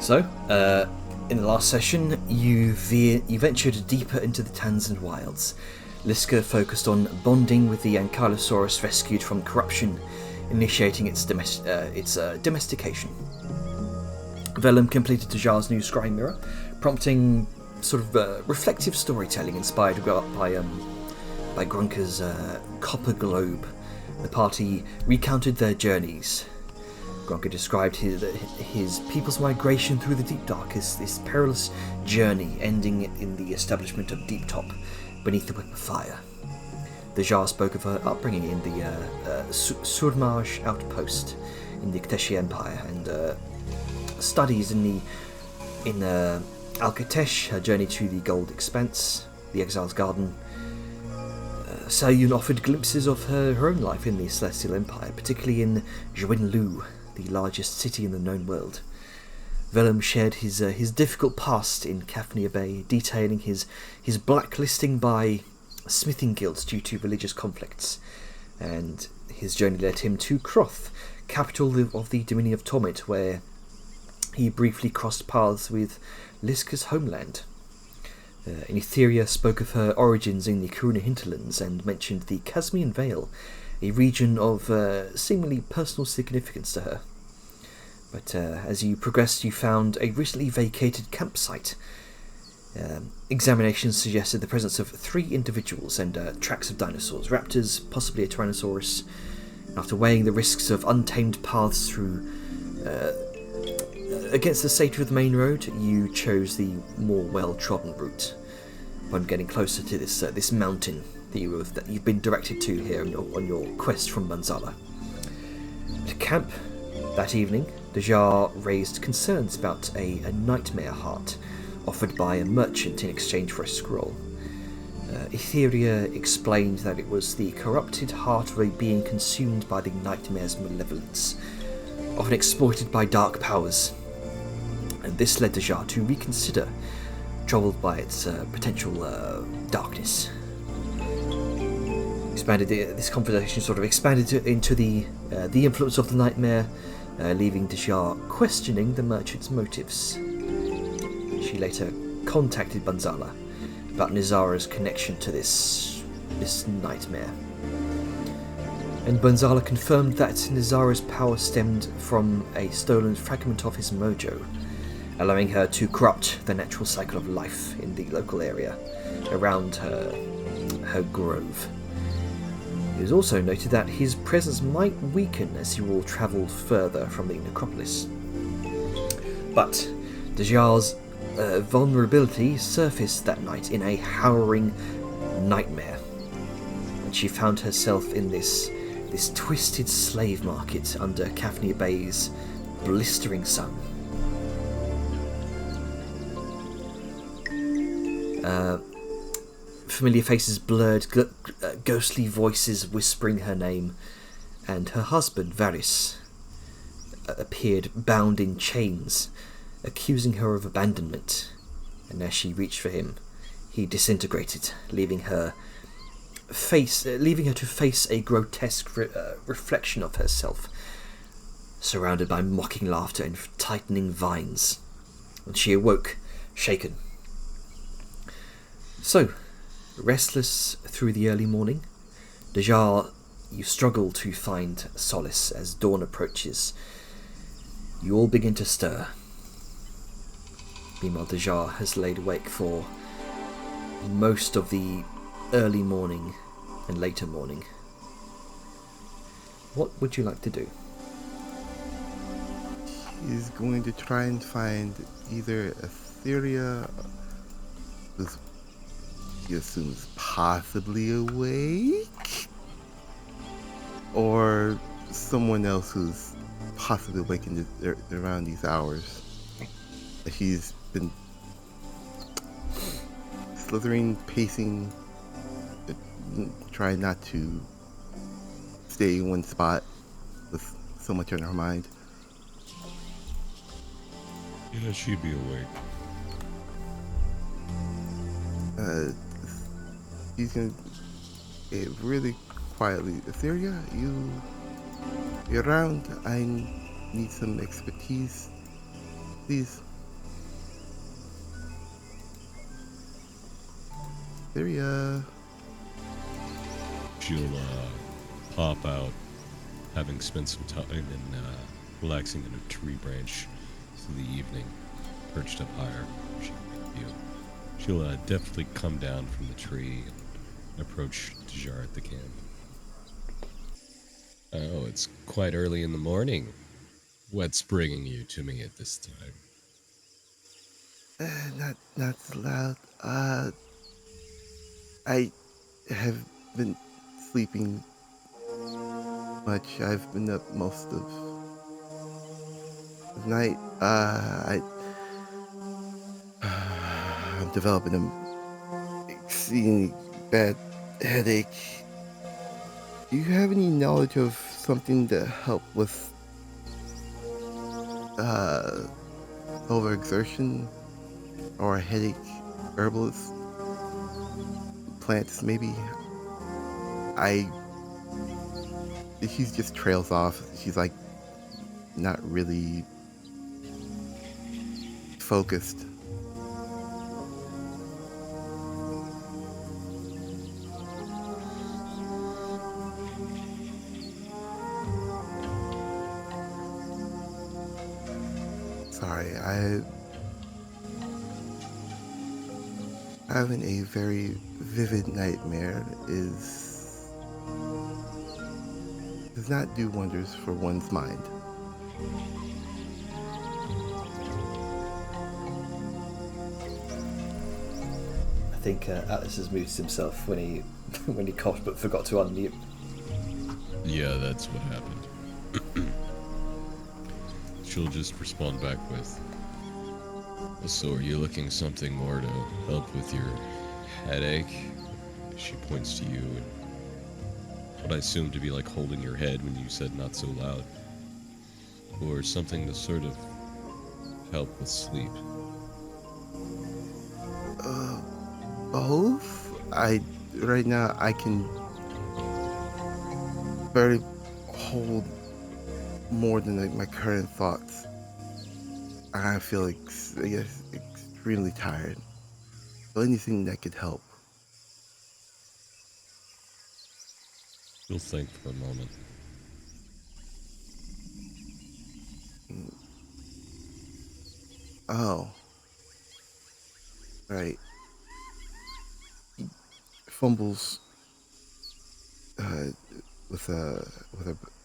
So, in the last session, you ventured deeper into the Tanzan wilds. Liska focused on bonding with the Ankylosaurus rescued from corruption, initiating its domestication. Vellum completed Dajar's new scrying mirror, prompting sort of reflective storytelling inspired by Grunker's copper globe. The party recounted their journeys. Grunker described his people's migration through the Deep Dark as this perilous journey ending in the establishment of Deep Top beneath the whip of fire. Dajar spoke of her upbringing in the Surmaj outpost in the Kteshi Empire and studies in Alcatesh, her journey to the Gold Expanse, the Exile's Garden. Sayun offered glimpses of her own life in the Celestial Empire, particularly in Juinlu, the largest city in the known world. Vellum shared his difficult past in Kafnia Bay, detailing his blacklisting by smithing guilds due to religious conflicts, and his journey led him to Kroth, capital of the Dominion of Torment, where he briefly crossed paths with Liska's homeland. Etheria spoke of her origins in the Karuna hinterlands and mentioned the Casmian Vale, a region of seemingly personal significance to her. But as you progressed, you found a recently vacated campsite. Examinations suggested the presence of 3 individuals and tracks of dinosaurs, raptors, possibly a Tyrannosaurus. After weighing the risks of untamed paths through against the safety of the main road, you chose the more well-trodden route. Upon getting closer to this mountain that you've been directed to here on your quest from Banzala. To camp that evening, Dajar raised concerns about a nightmare heart offered by a merchant in exchange for a scroll. Etheria explained that it was the corrupted heart of a being consumed by the nightmare's malevolence, often exploited by dark powers, and this led Dajar to reconsider, troubled by its potential darkness. This conversation sort of expanded into the influence of the nightmare, leaving Dajar questioning the merchant's motives. She later contacted Banzala about Nizara's connection to this nightmare. And Banzala confirmed that Nizara's power stemmed from a stolen fragment of his mojo, allowing her to corrupt the natural cycle of life in the local area around her grove. It was also noted that his presence might weaken as you all travelled further from the necropolis. But Dajar's vulnerability surfaced that night in a harrowing nightmare, when she found herself in this twisted slave market under Kafnia Bay's blistering sun. Familiar faces blurred, ghostly voices whispering her name, and her husband, Varys, appeared bound in chains, accusing her of abandonment, and as she reached for him, he disintegrated, leaving her to face a grotesque reflection of herself, surrounded by mocking laughter and tightening vines. And she awoke, shaken. So, restless through the early morning, Dajar, you struggle to find solace as dawn approaches. You all begin to stir. Meanwhile, Dajar has laid awake for most of the early morning and later morning. What would you like to do? He's going to try and find either Etheria, who's he assumes possibly awake, or someone else who's possibly awakened around these hours. He's been slithering, pacing, trying not to stay in one spot with so much on her mind. Yeah, she'd be awake. He's gonna really quietly, Etheria, you're around. I need some expertise, please. Syria. She'll pop out, having spent some time in relaxing in a tree branch through the evening, perched up higher. She'll definitely come down from the tree and approach Dejar at the camp. Oh, it's quite early in the morning. What's bringing you to me at this time? Not so loud. I have been sleeping much. I've been up most of the night. I'm developing an exceedingly bad headache. Do you have any knowledge of something to help with overexertion or a headache? Herbalist plants, maybe? She just trails off. She's like not really focused. Sorry, I'm having a very vivid nightmare does not do wonders for one's mind. I think Atlas has muted himself when he when he coughed but forgot to unmute. Yeah, that's what happened. She'll just respond back with, so are you looking something more to help with your headache? She points to you and what I assume to be like holding your head when you said not so loud. Or something to sort of help with sleep. Both? Right now I can barely hold more than my current thoughts. I feel extremely tired. So anything that could help. You'll think for a moment. Oh. Right. He fumbles with a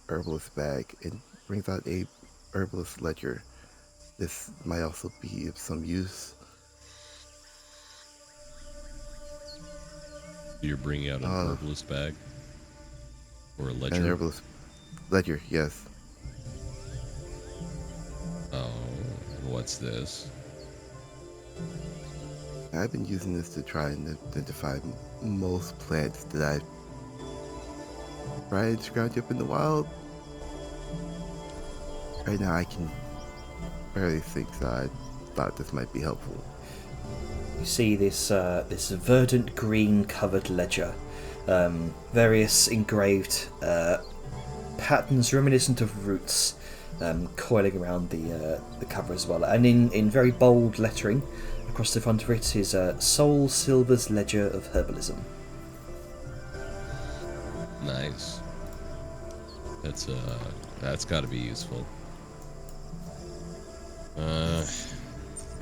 herbalist bag and brings out a herbalist ledger. This might also be of some use. You're bringing out an herbalist bag? Or a ledger? An herbalist ledger, yes. Oh, what's this? I've been using this to try and identify most plants that I've tried to scrounge up in the wild. Right now I can barely think, so I thought this might be helpful. You see this verdant green covered ledger, various engraved patterns reminiscent of roots coiling around the cover as well, and in very bold lettering across the front of it is Soul Silver's Ledger of Herbalism. Nice. That's got to be useful.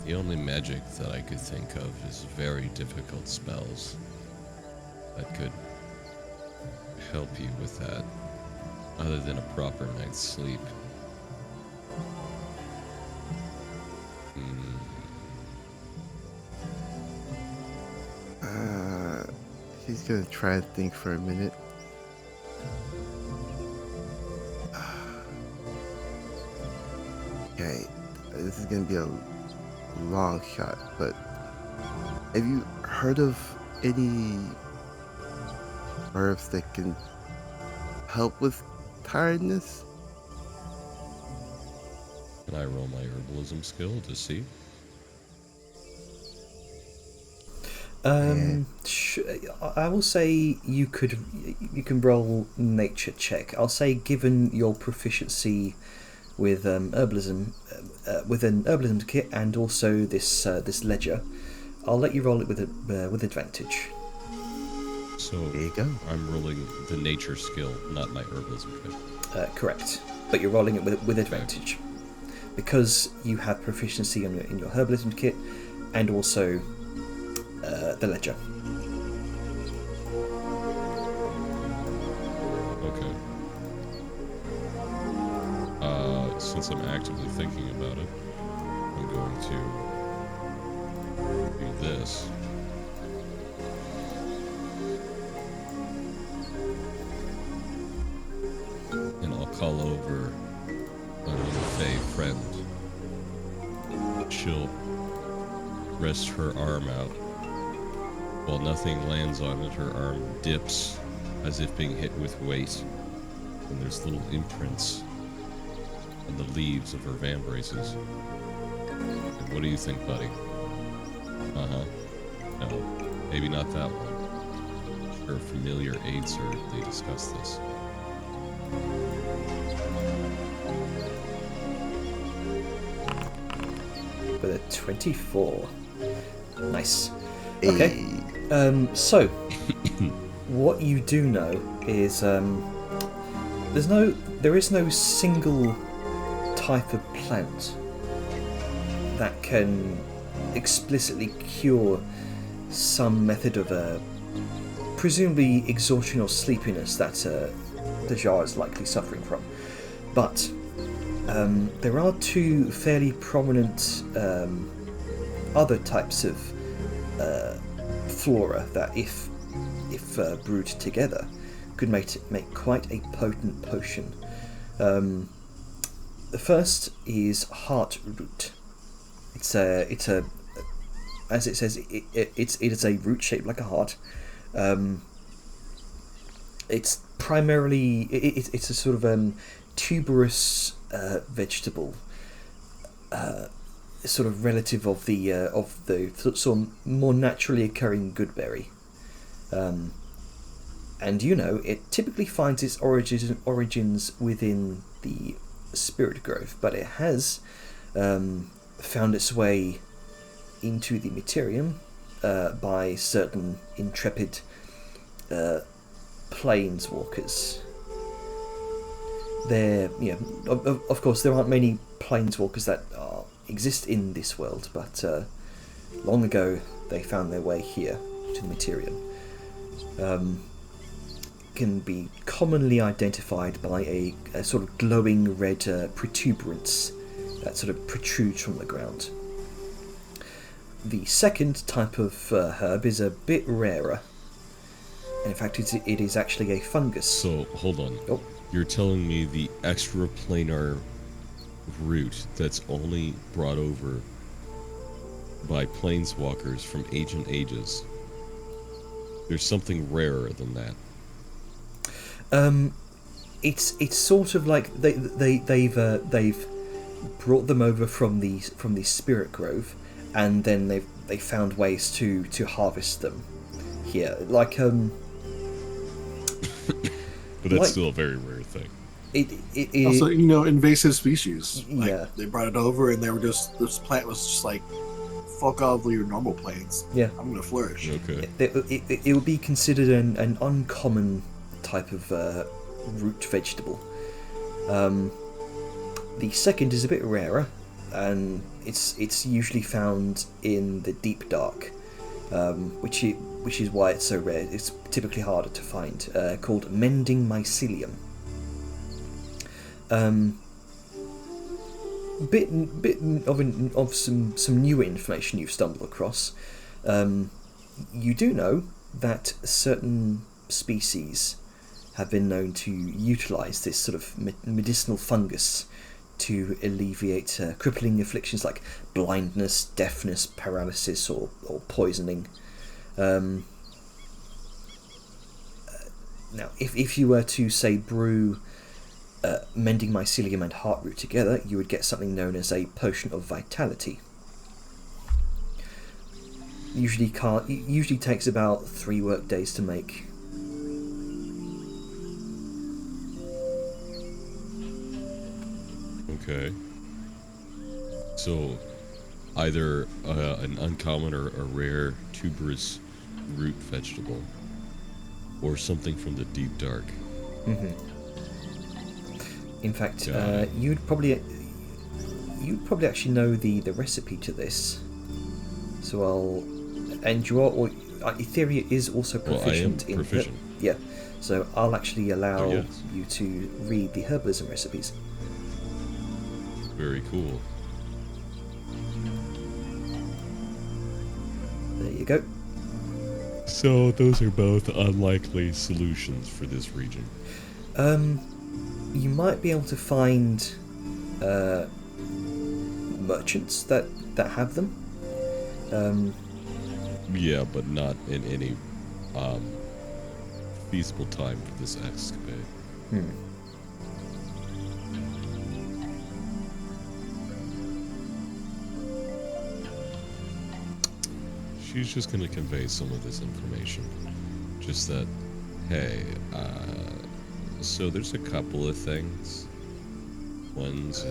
The only magic that I could think of is very difficult spells that could help you with that, other than a proper night's sleep. He's gonna try and think for a minute. Okay, this is gonna be a long shot, but have you heard of any herbs that can help with tiredness? Can I roll my herbalism skill to see? I will say you can roll nature check. I'll say given your proficiency with herbalism, with an herbalism kit and also this ledger, I'll let you roll it with advantage. So There you go. I'm rolling the nature skill, not my herbalism kit. Correct. But you're rolling it with advantage. Because you have proficiency in your herbalism kit and also the ledger. Okay. Since I'm actively thinking about it, I'm going to do this. And I'll call over another Fey friend. She'll rest her arm out. While nothing lands on it, her arm dips as if being hit with weight. And there's little imprints on the leaves of her vambraces. And what do you think, buddy? Uh-huh. No, maybe not that one. Her familiar aids her, they discuss this. With a 24. Nice. Okay. So, what you do know is there is no single type of plant that can explicitly cure some method of presumably exhaustion or sleepiness that Dajar is likely suffering from. But there are two fairly prominent other types of flora that, if brewed together, could make quite a potent potion. The first is heart root. It's a as it says, it is a root shaped like a heart. It's primarily it's a sort of tuberous vegetable, sort of relative of the sort of more naturally occurring goodberry. And it typically finds its origins within the Spirit Grove, but it has found its way into the Materium by certain intrepid planeswalkers. Of course, there aren't many planeswalkers that exist in this world, but long ago they found their way here to the Materium. Can be commonly identified by a sort of glowing red protuberance that sort of protrudes from the ground. The second type of herb is a bit rarer. In fact, it is actually a fungus. So, hold on. Oh. You're telling me the extraplanar root that's only brought over by planeswalkers from ancient ages, there's something rarer than that? It's sort of like they've brought them over from the Spirit Grove, and then they found ways to harvest them here. Like But that's still a very rare thing. It also, invasive species. Yeah. They brought it over, and this plant was just like, fuck off your normal plants. Yeah. I'm gonna flourish. Okay. It would be considered an uncommon type of root vegetable. The second is a bit rarer, and it's usually found in the deep dark, which is why it's so rare. It's typically harder to find. Called Mending Mycelium. Bit of some new information you've stumbled across. You do know that certain species have been known to utilize this sort of medicinal fungus to alleviate crippling afflictions like blindness, deafness, paralysis, or poisoning. Now, if you were to, say, brew Mending Mycelium and Heartroot together, you would get something known as a Potion of Vitality. Usually takes about 3 work days to make. Okay. So, either an uncommon or a rare tuberous root vegetable Or something from the deep dark. In fact, Got it. you'd probably actually know the recipe to this. So and you are, or Etheria is also Well, I am proficient in proficient. yeah. So I'll actually allow Oh, yes. you to read the herbalism recipes. Very cool. There you go. So those are both unlikely solutions for this region. You might be able to find merchants that have them. Yeah, but not in any feasible time for this escapade. She's just gonna convey some of this information. Just that, hey, so there's a couple of things. One's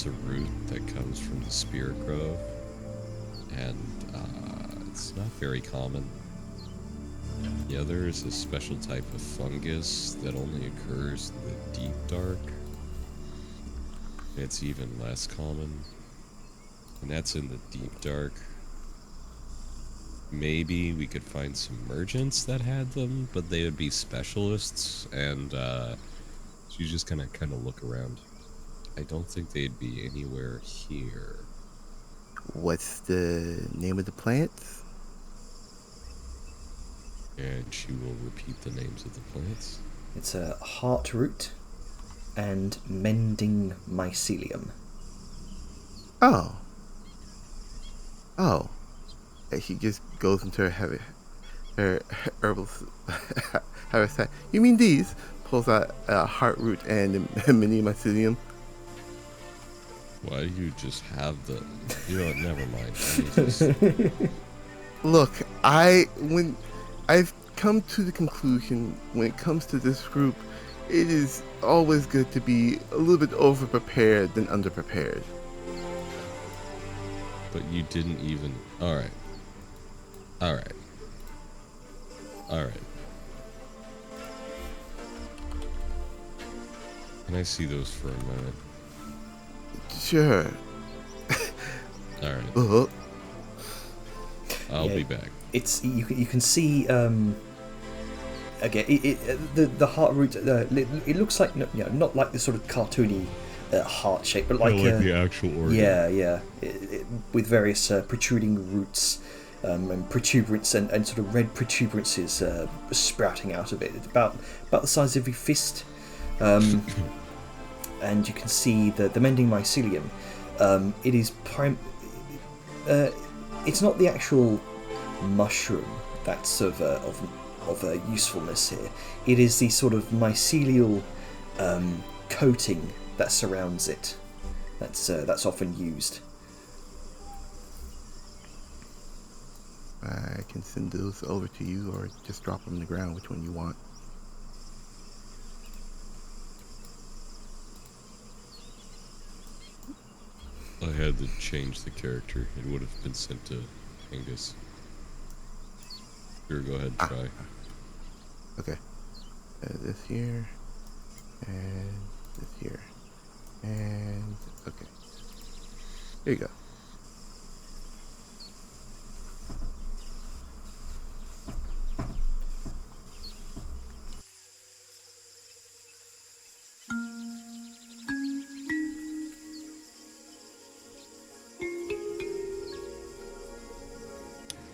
a root that comes from the Spirit Grove, and it's not very common. The other is a special type of fungus that only occurs in the deep dark. It's even less common, and that's in the deep dark. Maybe we could find some merchants that had them, but they would be specialists, and she's just gonna kind of look around. I don't think they'd be anywhere here. What's the name of the plants? And she will repeat the names of the plants. It's a heartroot and mending mycelium. Oh. Oh. And she just goes into her herbal habitat. You mean these? Pulls out a heartroot and a mini mycelium. Why do you just have the... You know what, never mind. Let me just- Look, when I've come to the conclusion when it comes to this group, it is always good to be a little bit over-prepared than under-prepared. But you didn't even... Alright. Alright. Alright. Can I see those for a minute? Sure. Alright. I'll Yeah. be back. It's you can see again the heartroot. It looks like not like the sort of cartoony heart shape, but like the actual organ. yeah, with various protruding roots and protuberance and sort of red protuberances sprouting out of it. It's about the size of your fist, and you can see the mending mycelium. It is it's not the actual mushroom that's of usefulness here. It is the sort of mycelial coating that surrounds it. That's often used. I can send those over to you or just drop them on the ground, which one you want. I had to change the character. It would have been sent to Angus. Here, go ahead and try. Okay. This here. And this here. And... okay. Here you go.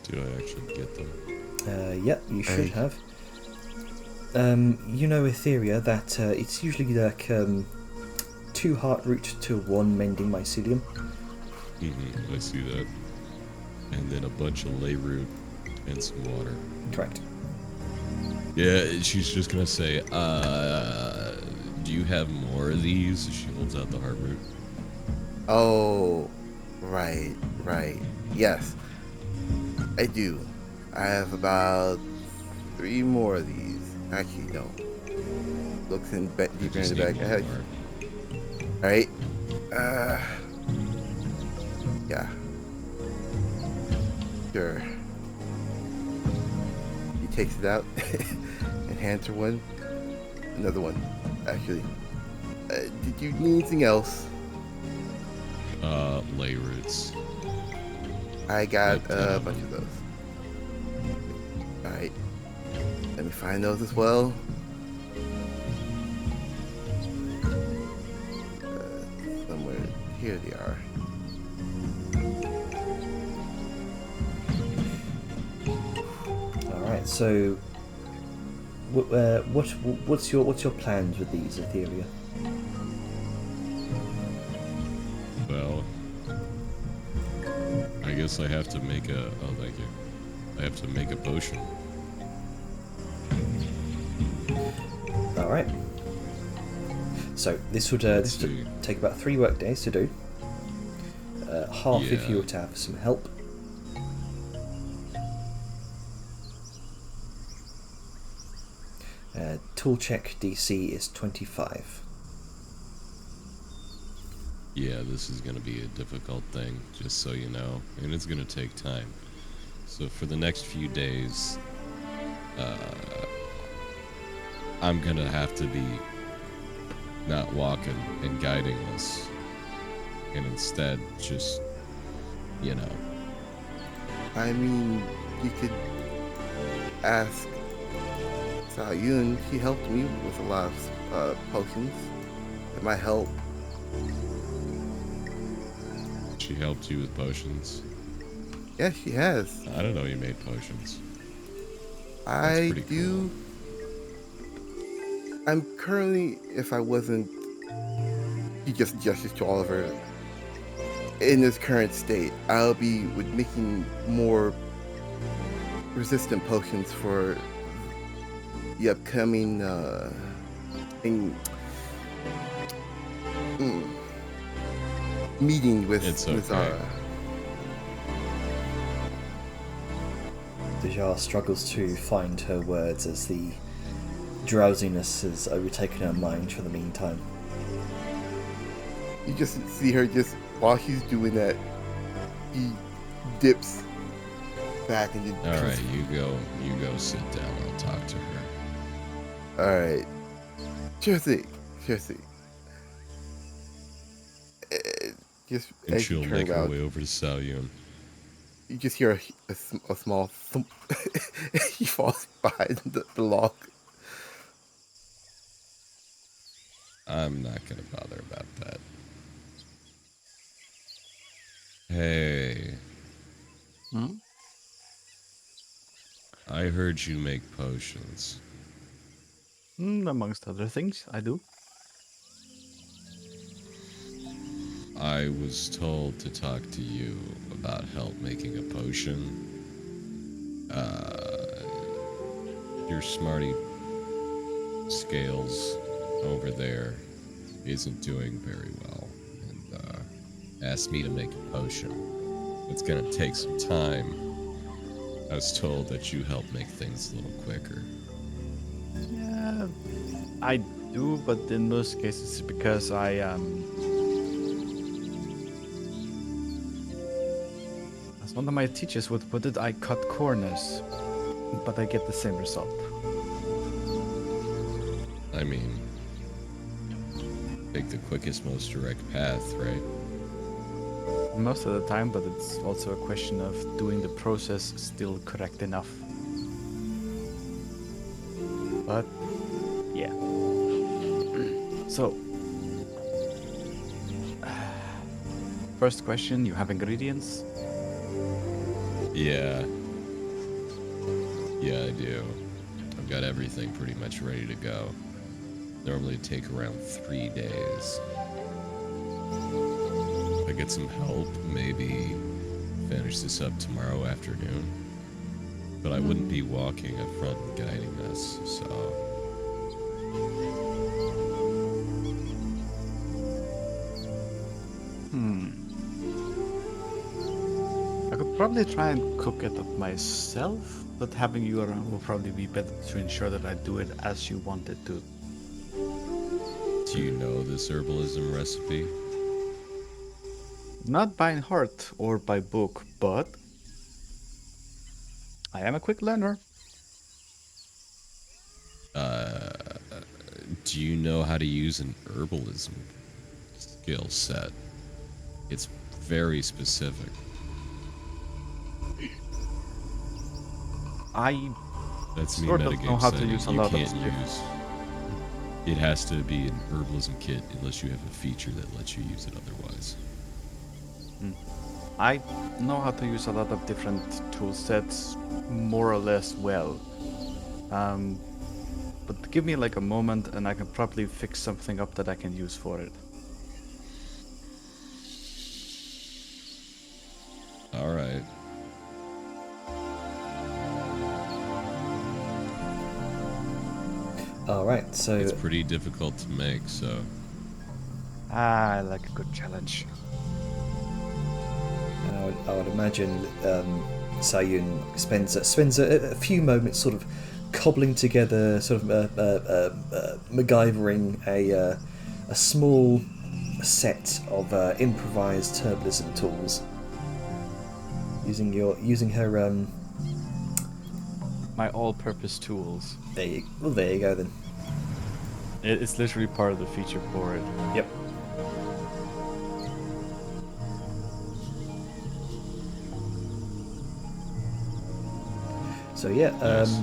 Did I actually get them? Yep, you should Hey. have. You know, Etheria, that it's usually like 2 heartroot to 1 mending mycelium. I see that. And then a bunch of lay root and some water. Correct. Yeah, she's just gonna say, do you have more of these? She holds out the heart root. Oh, right. Yes, I do. I have about 3 more of these. Actually, no. Looks in deeper in Just the need back. one more. Alright. Yeah. Sure. takes it out and hands her one. Another one, actually. Did you need anything else? Lay roots. I got Yep, a bunch of those. Alright. Let me find those as well. Somewhere. Here they are. All right. So, what's your plans with these, Etheria? Well, I guess I have to make a. Oh, thank you. I have to make a potion. All right. So this would see. take about 3 work days to do. Half if you Yeah. were to have some help. Tool check DC is 25. Yeah, this is gonna be a difficult thing, just so you know, and it's gonna take time. So for the next few days, I'm gonna have to be not walking and guiding us, and instead just, you know, I mean, you could ask Sayun. She helped me with a lot of potions. It might help. she helped you with potions. Yes, she has. I don't know you made potions. I pretty do. I'm currently, if I wasn't, he just gestures to Oliver. In this current state, I'll be with making more resistant potions for the upcoming thing, meeting with It's okay. Zara. Dejar struggles to find her words as the drowsiness has overtaken her mind for the meantime. You just see her just while she's doing that, he dips back and then All right, you go sit down. I'll talk to her. All right. Sure thing. Sure thing. Just And as she'll you turn make her around, way over to Salyun. you just hear a small thump. He falls behind the log. I'm not gonna bother about that. Hey, Hmm? I heard you make potions. Amongst other things, I do. I was told to talk to you about help making a potion. Your smarty scales over there isn't doing very well, and asked me to make a potion. It's gonna take some time. I was told that you help make things a little quicker. Yeah, I do, but in most cases, it's because as one of my teachers would put it, I cut corners, but I get the same result. I mean, take the quickest, most direct path, right? Most of the time, but it's also a question of doing the process still correct enough. But, yeah. So, first question, you have ingredients? Yeah. Yeah, I do. I've got everything pretty much ready to go. Normally it'd take around 3 days. If I get some help, maybe finish this up tomorrow afternoon. But I wouldn't be walking up front and guiding us, so... I could probably try and cook it up myself, but having you around will probably be better to ensure that I do it as you want it to. Do you know this herbalism recipe? Not by heart or by book, but I am a quick learner. Do you know how to use an herbalism skill set? It's very specific. I That's me sort of metagame know how to saying use a you lot of can't stuff. use. It has to be an herbalism kit unless you have a feature that lets you use it otherwise. I know how to use a lot of different tool sets more or less well. But give me like a moment and I can probably fix something up that I can use for it. All right. All right, so It's pretty difficult to make, so I like a good challenge. I would imagine Sayun spends a few moments sort of cobbling together, sort of MacGyvering a small set of improvised herbalism tools, using her My all-purpose tools. there you go then. It's literally part of the feature for it. Yep. So yeah, Nice.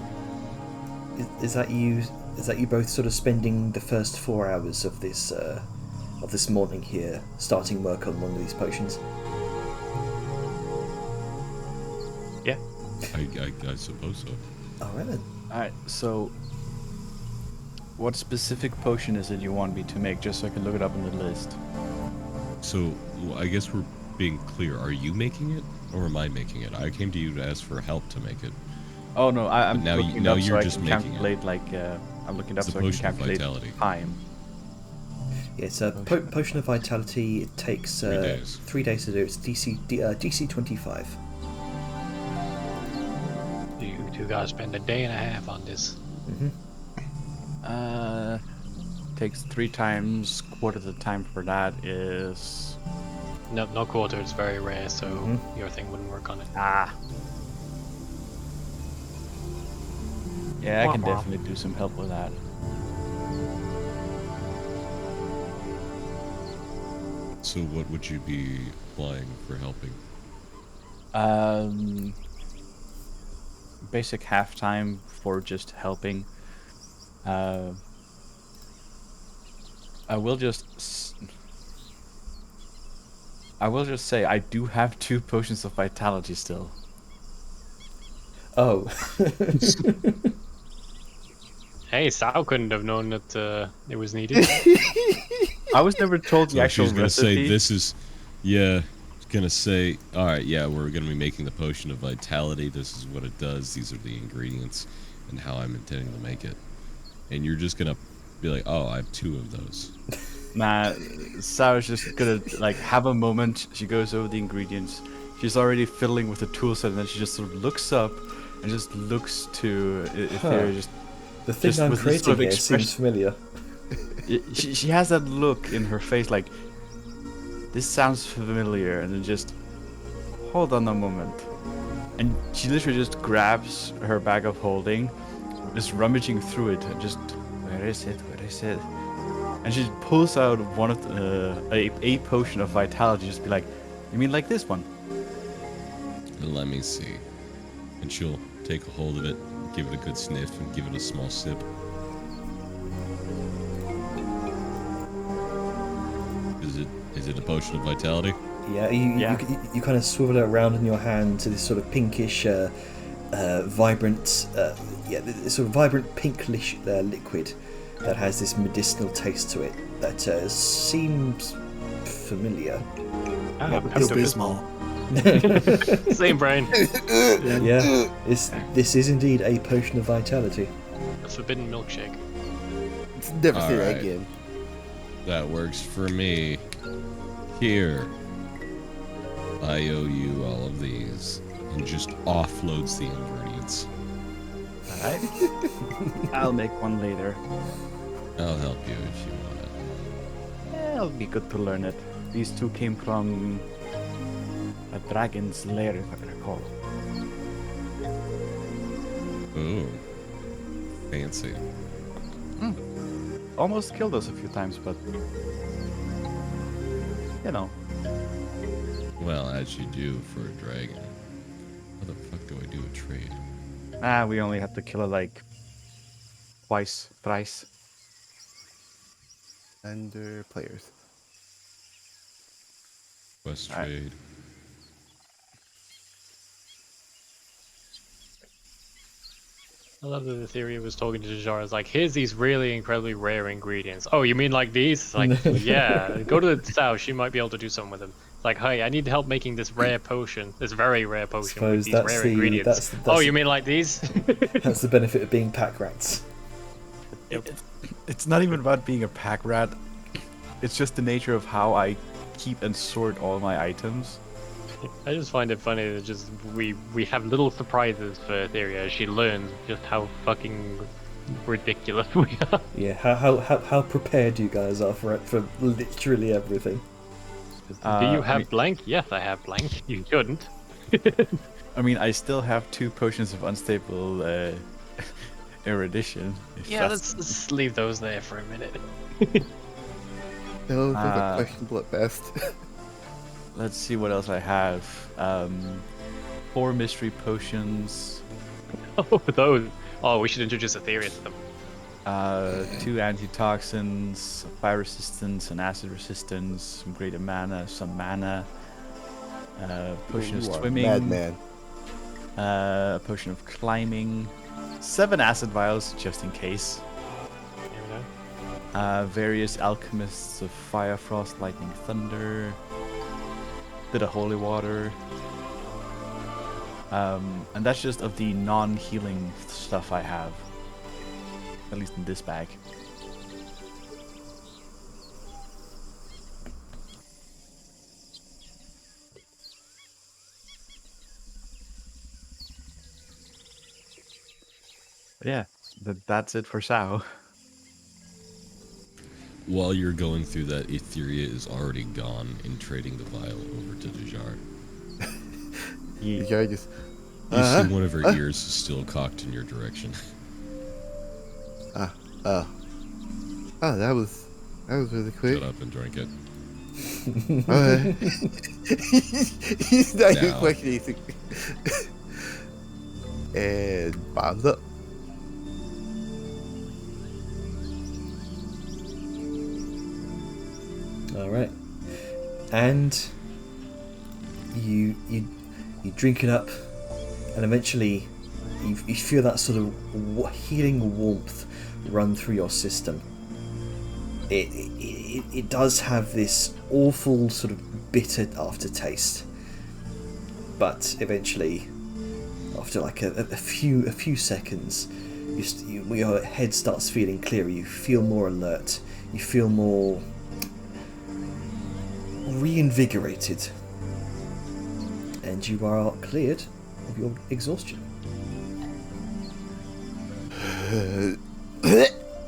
is that you? Is that you both sort of spending the first 4 hours of this morning here, starting work on one of these potions? Yeah. I suppose so. All right then. Alright, so what specific potion is it you want me to make, just so I can look it up in the list? So I guess we're being clear. Are you making it, or am I making it? I came to you to ask for help to make it. Oh no, I'm But looking now up so you're I just can making it. calculate I'm looking up It's a so I can potion of calculate vitality. time. Yeah, it's a potion of vitality. It takes 3 days. 3 days to do. It's DC 25. You two guys spend a day and a half on this. Takes 3 times, quarter the time for that is No quarter, it's very rare, so your thing wouldn't work on it. Yeah, I Wah can wah. definitely do some help with that. So what would you be applying for helping? Basic halftime for just helping. I will just say I do have 2 potions of vitality still. Oh. Hey, Sal couldn't have known that it was needed. I was never told the So actual she's gonna recipe. say this is, yeah. She's gonna say, all right, yeah, we're gonna be making the potion of vitality. This is what it does. These are the ingredients, and how I'm intending to make it. And you're just gonna be like, oh, I have 2 of those. Nah, Sarah's just gonna like have a moment. She goes over the ingredients. She's already fiddling with the tool set, and then she just sort of looks up and just looks to if they're just. The thing Just I'm with this creating sort of here expression- seems familiar. She has that look in her face like this sounds familiar, and then just hold on a moment, and she literally just grabs her bag of holding, just rummaging through it, and just where is it? And she pulls out one of a potion of vitality. Just be like, you mean like this one? And let me see. And she'll take a hold of it, give it a good sniff, and give it a small sip. Is it a potion of vitality? Yeah, Yeah. you kind of swivel it around in your hand to this sort of pinkish, vibrant, this sort of vibrant pinkish liquid that has this medicinal taste to it that seems familiar. Ah, Abysmal. Same brain. Yeah, this is indeed a potion of vitality. A forbidden milkshake. Never say that Alright. again. That works for me. Here. I owe you all of these. And just offloads the ingredients. Alright. I'll make one later. I'll help you if you want it. Yeah, it'll be good to learn it. These 2 came from a dragon's lair, if I recall. Ooh. Fancy. almost killed us a few times, but you know. Well, as you do for a dragon. How the fuck do I do a trade? We only had to kill it like twice, thrice. Under players. Quest Alright. trade. I love that Etheria was talking to Jar. It's like, here's these really incredibly rare ingredients. Oh, you mean like these? It's like, yeah, go to the south. She might be able to do something with them. It's like, hey, I need help making this rare potion, this very rare potion with Suppose these that's rare the- ingredients. that's Oh, the- you mean like these? That's the benefit of being pack rats. It's not even about being a pack rat. It's just the nature of how I keep and sort all my items. I just find it funny that just we have little surprises for Etheria as she learns just how fucking ridiculous we are. Yeah, how prepared you guys are for it, for literally everything. Do you I have mean- blank? Yes, I have blank. You shouldn't. I mean, I still have 2 potions of unstable erudition. if Yeah, that's- let's leave those there for a minute. Those are questionable at best. Let's see what else I have. 4 mystery potions, Oh, those. Oh, we should introduce Etheria to them. 2 antitoxins, fire resistance and acid resistance, some greater mana, some mana, potion of You are swimming, madman. a potion of climbing, 7 acid vials just in case, Here we go. various alchemists of fire, frost, lightning, thunder, bit of holy water. And that's just of the non-healing stuff I have. At least in this bag. But yeah, that's it for Sao. While you're going through that, Etheria is already gone in trading the vial over to Dejar. The guy just. You see one of her ears is still cocked in your direction. Oh, that was really quick. Shut up and drink it. He's not even Now. questioning anything. And bombs up. All right, and you drink it up, and eventually you feel that sort of healing warmth run through your system. It does have this awful sort of bitter aftertaste, but eventually, after like a few seconds, your head starts feeling clearer. You feel more alert. You feel more reinvigorated, and you are cleared of your exhaustion.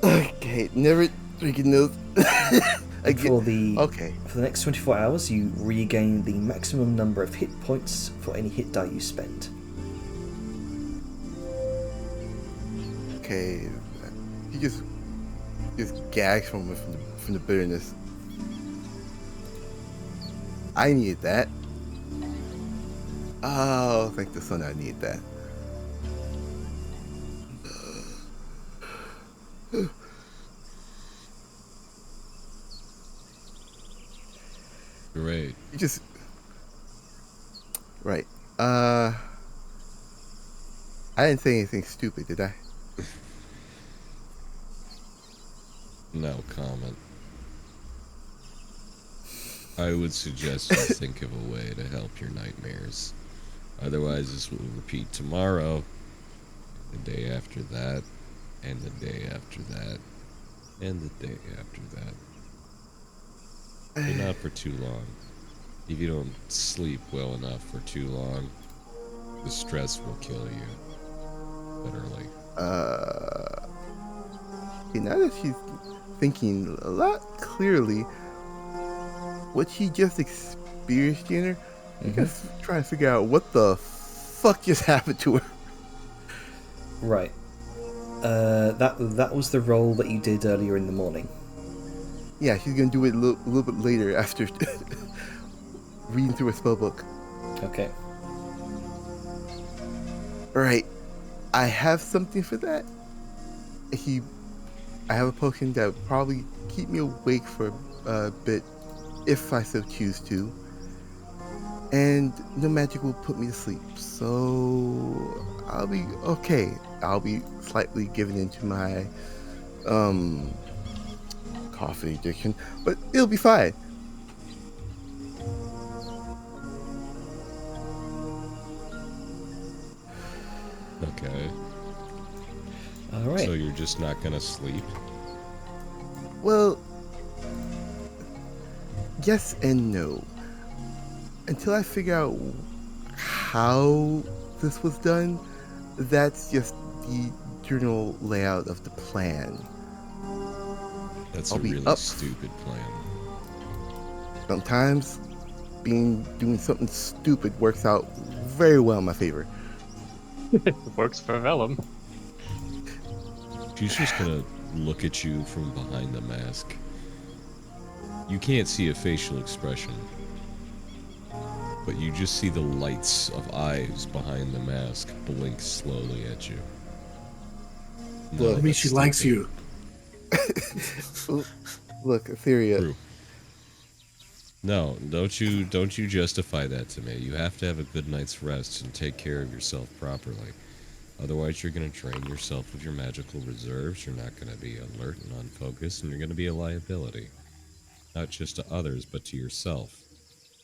Okay, never drinking those. For the Okay. for the next 24 hours, you regain the maximum number of hit points for any hit die you spend. Okay. He just gags from the bitterness. I need that. Oh, thank the sun, I need that. Great. You just right. I didn't say anything stupid, did I? No comment. I would suggest you think of a way to help your nightmares. Otherwise, this will repeat tomorrow, the day after that, and the day after that, and the day after that. But not for too long. If you don't sleep well enough for too long, the stress will kill you. Literally. Okay, now that she's thinking a lot clearly, what she just experienced in her, you guys trying to figure out what the fuck just happened to her. Right. That was the roll that you did earlier in the morning. Yeah, she's gonna do it a little bit later after reading through a spell book. Okay. Alright, I have something for that. I have a potion that would probably keep me awake for a bit if I so choose to. And no magic will put me to sleep, so I'll be okay. I'll be slightly given into my coffee addiction, but it'll be fine. Okay. All right. So you're just not gonna sleep? Well, yes and no. Until I figure out how this was done, that's just the general layout of the plan. That's I'll a be really up. stupid plan. Sometimes doing something stupid works out very well in my favor. Works for Vellum. She's just gonna look at you from behind the mask. You can't see a facial expression, but you just see the lights of eyes behind the mask blink slowly at you. Well, I mean, she likes you. Look, Etheria, True. No, don't you justify that to me. You have to have a good night's rest and take care of yourself properly. Otherwise, you're going to drain yourself of your magical reserves, you're not going to be alert and unfocused, and you're going to be a liability. Not just to others, but to yourself.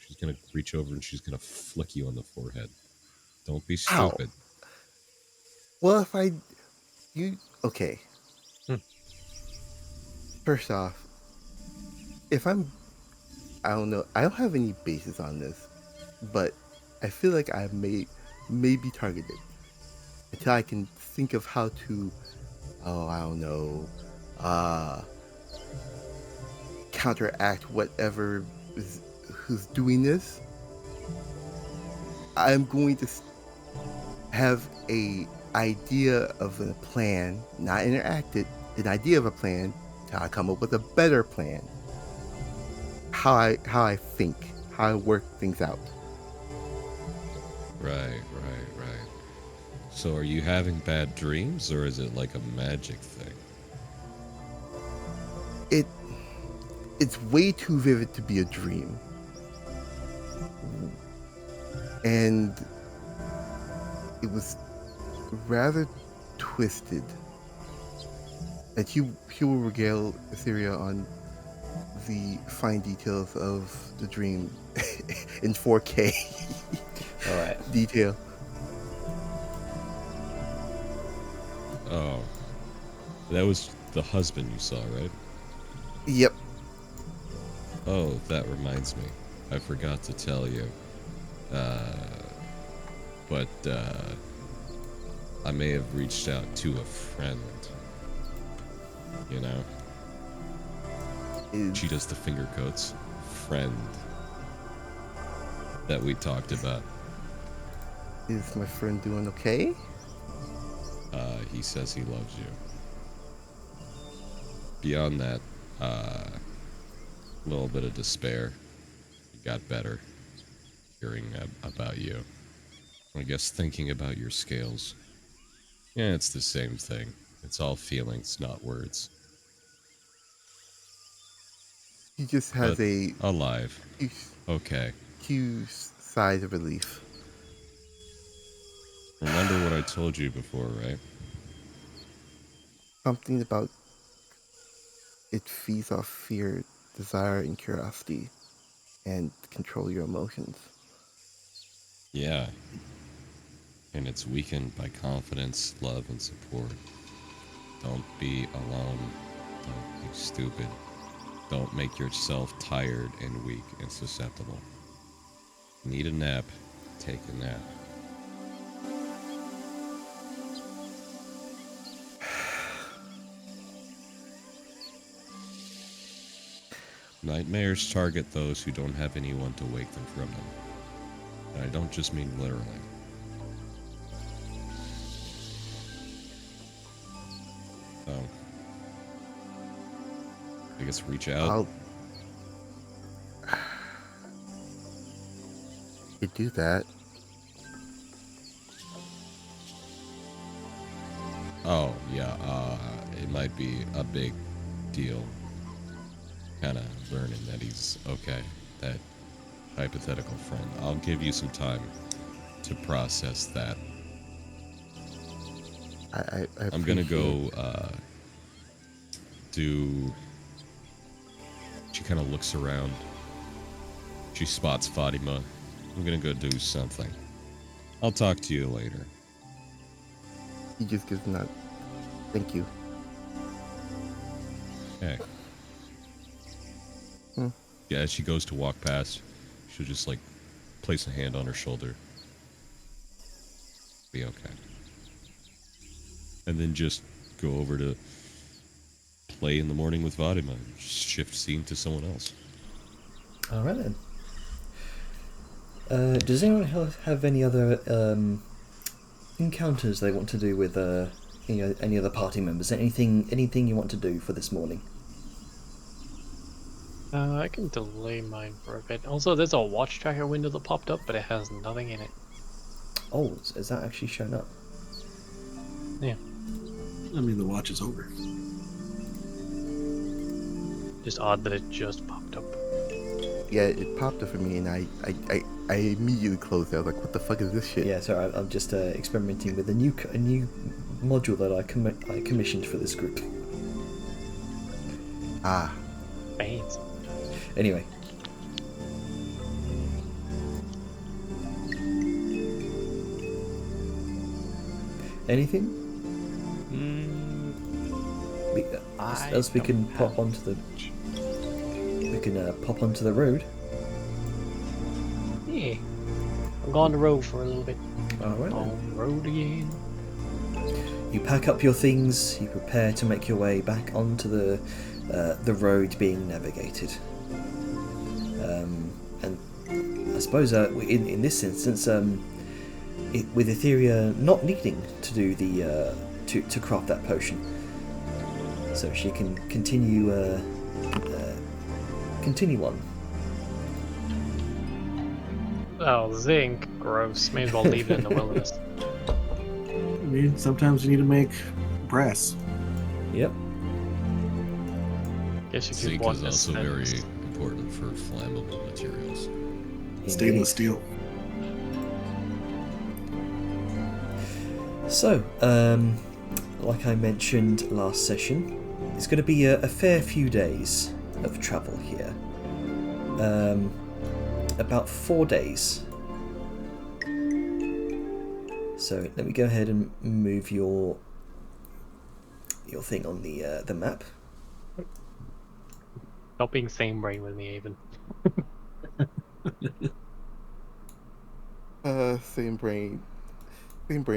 She's going to reach over and she's going to flick you on the forehead. Don't be Ow. stupid. well, okay. First off, I don't know, I don't have any basis on this, but I feel like I may be targeted until I can think of how to, I don't know, counteract whatever who's doing this. I'm going to have a idea of a plan, not enact it, an idea of a plan, till I come up with a better plan. How I think, how I work things out. Right. So are you having bad dreams, or is it like a magic thing? It's way too vivid to be a dream. And it was rather twisted. And he will regale Etheria on the fine details of the dream in 4K All right. detail. Oh. That was the husband you saw, right? Yep. Oh, that reminds me. I forgot to tell you. But I may have reached out to a friend. You know? She does the finger quotes. Friend. That we talked about. Is my friend doing okay? He says he loves you. Beyond that, a little bit of despair. He got better hearing about you. I guess thinking about your scales. Yeah, it's the same thing. It's all feelings, not words. He just has But a alive. Okay. huge sigh of relief. Remember what I told you before, right? Something about it feeds off fear, desire, and curiosity, and control your emotions. Yeah. And it's weakened by confidence, love, and support. Don't be alone. Don't be stupid. Don't make yourself tired and weak and susceptible. Need a nap? Take a nap. Nightmares target those who don't have anyone to wake them from them. And I don't just mean literally. I guess reach out. I'll. You do that. Oh, yeah, it might be a big deal. Kind of learning that he's okay, that hypothetical friend. I'll give you some time to process that. I'm gonna go, do... She kind of looks around. She spots Fatima. I'm gonna go do something. I'll talk to you later. He just gives not. Thank you. Okay. Yeah, as she goes to walk past, she'll just, like, place a hand on her shoulder. Be okay. And then just go over to play in the morning with Fatima. Shift scene to someone else. All right then. Does anyone else have any other encounters they want to do with any other party members? Anything you want to do for this morning? I can delay mine for a bit. Also, there's a watch tracker window that popped up, but it has nothing in it. Oh, is that actually shown up? Yeah. I mean, the watch is over. Just odd that it just popped up. Yeah, it popped up for me, and I immediately closed it. I was like, "What the fuck is this shit?" Yeah, sorry, I'm just experimenting with a new module that I commissioned for this group. Ah, Fancy. Anyway. Anything? Else we can pop onto the. We can pop onto the road. Yeah. I'm going on the road for a little bit. Alright. On the road again. You pack up your things. You prepare to make your way back onto the road being navigated. And I suppose in this instance, with Etheria not needing to do the to craft that potion, so she can continue on. Oh, zinc. Gross. May as well leave it in the wilderness. I mean, sometimes you need to make brass. Yep. Guess you could Zinc want is this also then. very important for flammable materials. Stainless steel. So, like I mentioned last session, it's going to be a fair few days of travel here. About 4 days. So let me go ahead and move your thing on the map. Stop being same brain with me, even. same brain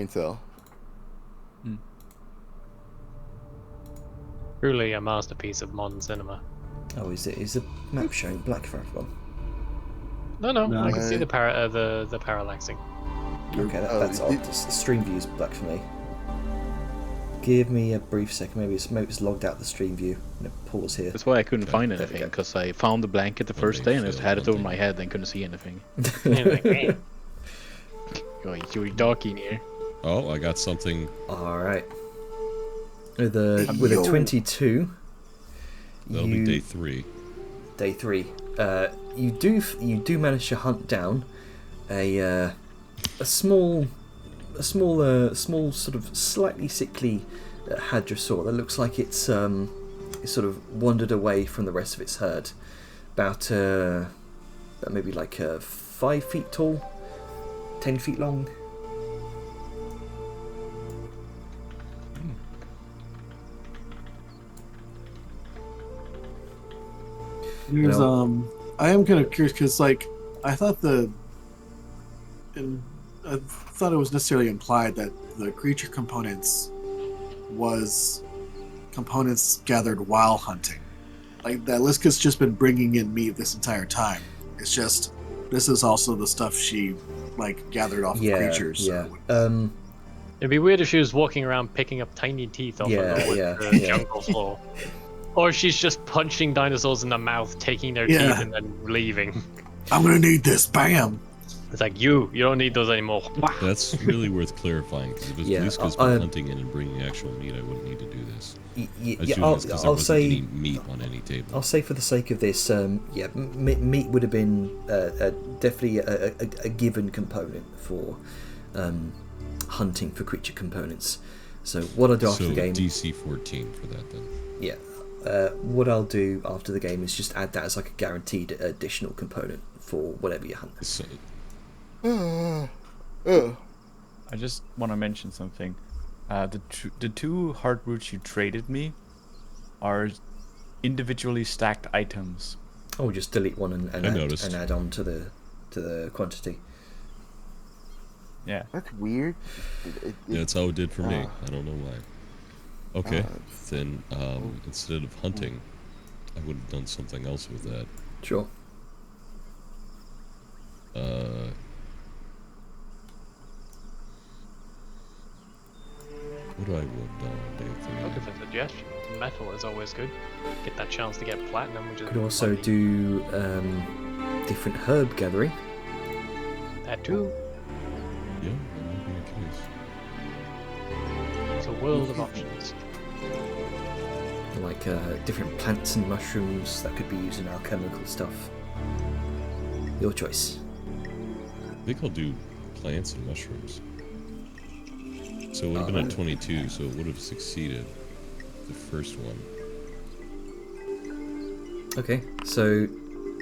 cell. Truly a masterpiece of modern cinema. Oh, is the map showing black for everyone? No, No, I can see the parallaxing. Okay, that's odd. The stream view is black for me. Give me a brief second. Maybe it's logged out the stream view. I'm gonna pause here. That's why I couldn't find there we anything, go. because I found the blanket the first day and I just had it over my head and couldn't see anything. You're talking here. Oh, I got something. All right. With a 22. That'll be day 3. Day 3. You do manage to hunt down a small sort of slightly sickly hadrosaur that looks like it's sort of wandered away from the rest of its herd. About maybe like 5 feet tall, 10 feet long. There's, I am kind of curious because, like, I thought it was necessarily implied that the creature components was components gathered while hunting. Like, that Liska's just been bringing in meat this entire time. It's just, this is also the stuff she, like, gathered off of creatures. Yeah. It'd be weird if she was walking around picking up tiny teeth off Yeah, the yeah. jungle floor. Or she's just punching dinosaurs in the mouth, taking their Yeah. teeth, and then leaving. I'm gonna need this. Bam. It's like, you don't need those anymore. That's really worth clarifying, because if Yeah, Liska's been hunting in and bringing actual meat, I wouldn't need to do this. I Yeah, assume it's 'cause there I'll wasn't say. any meat on any table. I'll say for the sake of this, meat would have been definitely a given component for hunting for creature components. So what I'll do after So the game, DC 14 for that then. yeah, what I'll do after the game is just add that as like a guaranteed additional component for whatever you hunt. So, I just want to mention something. The two heart roots you traded me are individually stacked items. Oh, just delete one and I add, noticed. and add on to the quantity. Yeah. That's weird. yeah, that's how it did for me. I don't know why. Okay, then instead of hunting, I would have done something else with that. Sure. What do I would have done on day Looking 3? for suggestions. Metal is always good. Get that chance to get platinum, which is Could also money. do different herb gathering. That too. Yeah, that might be the case. It's a world of options. Like different plants and mushrooms that could be used in alchemical stuff. Your choice. I think I'll do plants and mushrooms. So it would have been at 22, so it would have succeeded the first one. Okay, so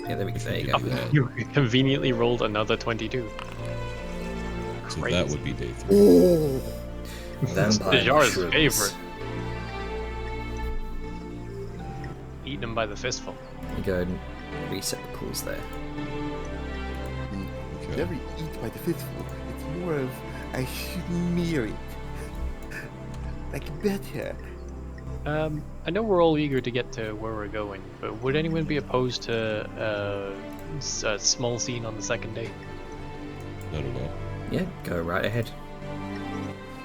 yeah, there you go. Yeah. You conveniently rolled another 22. So Crazy. that would be day 3. Oh, Vampire Jara's mushrooms. favorite. Eating them by the fistful. You go and reset the pools there. Okay. never eat by the fistful. It's more of I smear it. Like butter. I know we're all eager to get to where we're going, but would anyone be opposed to a small scene on the second day? I don't know. Yeah, go right ahead.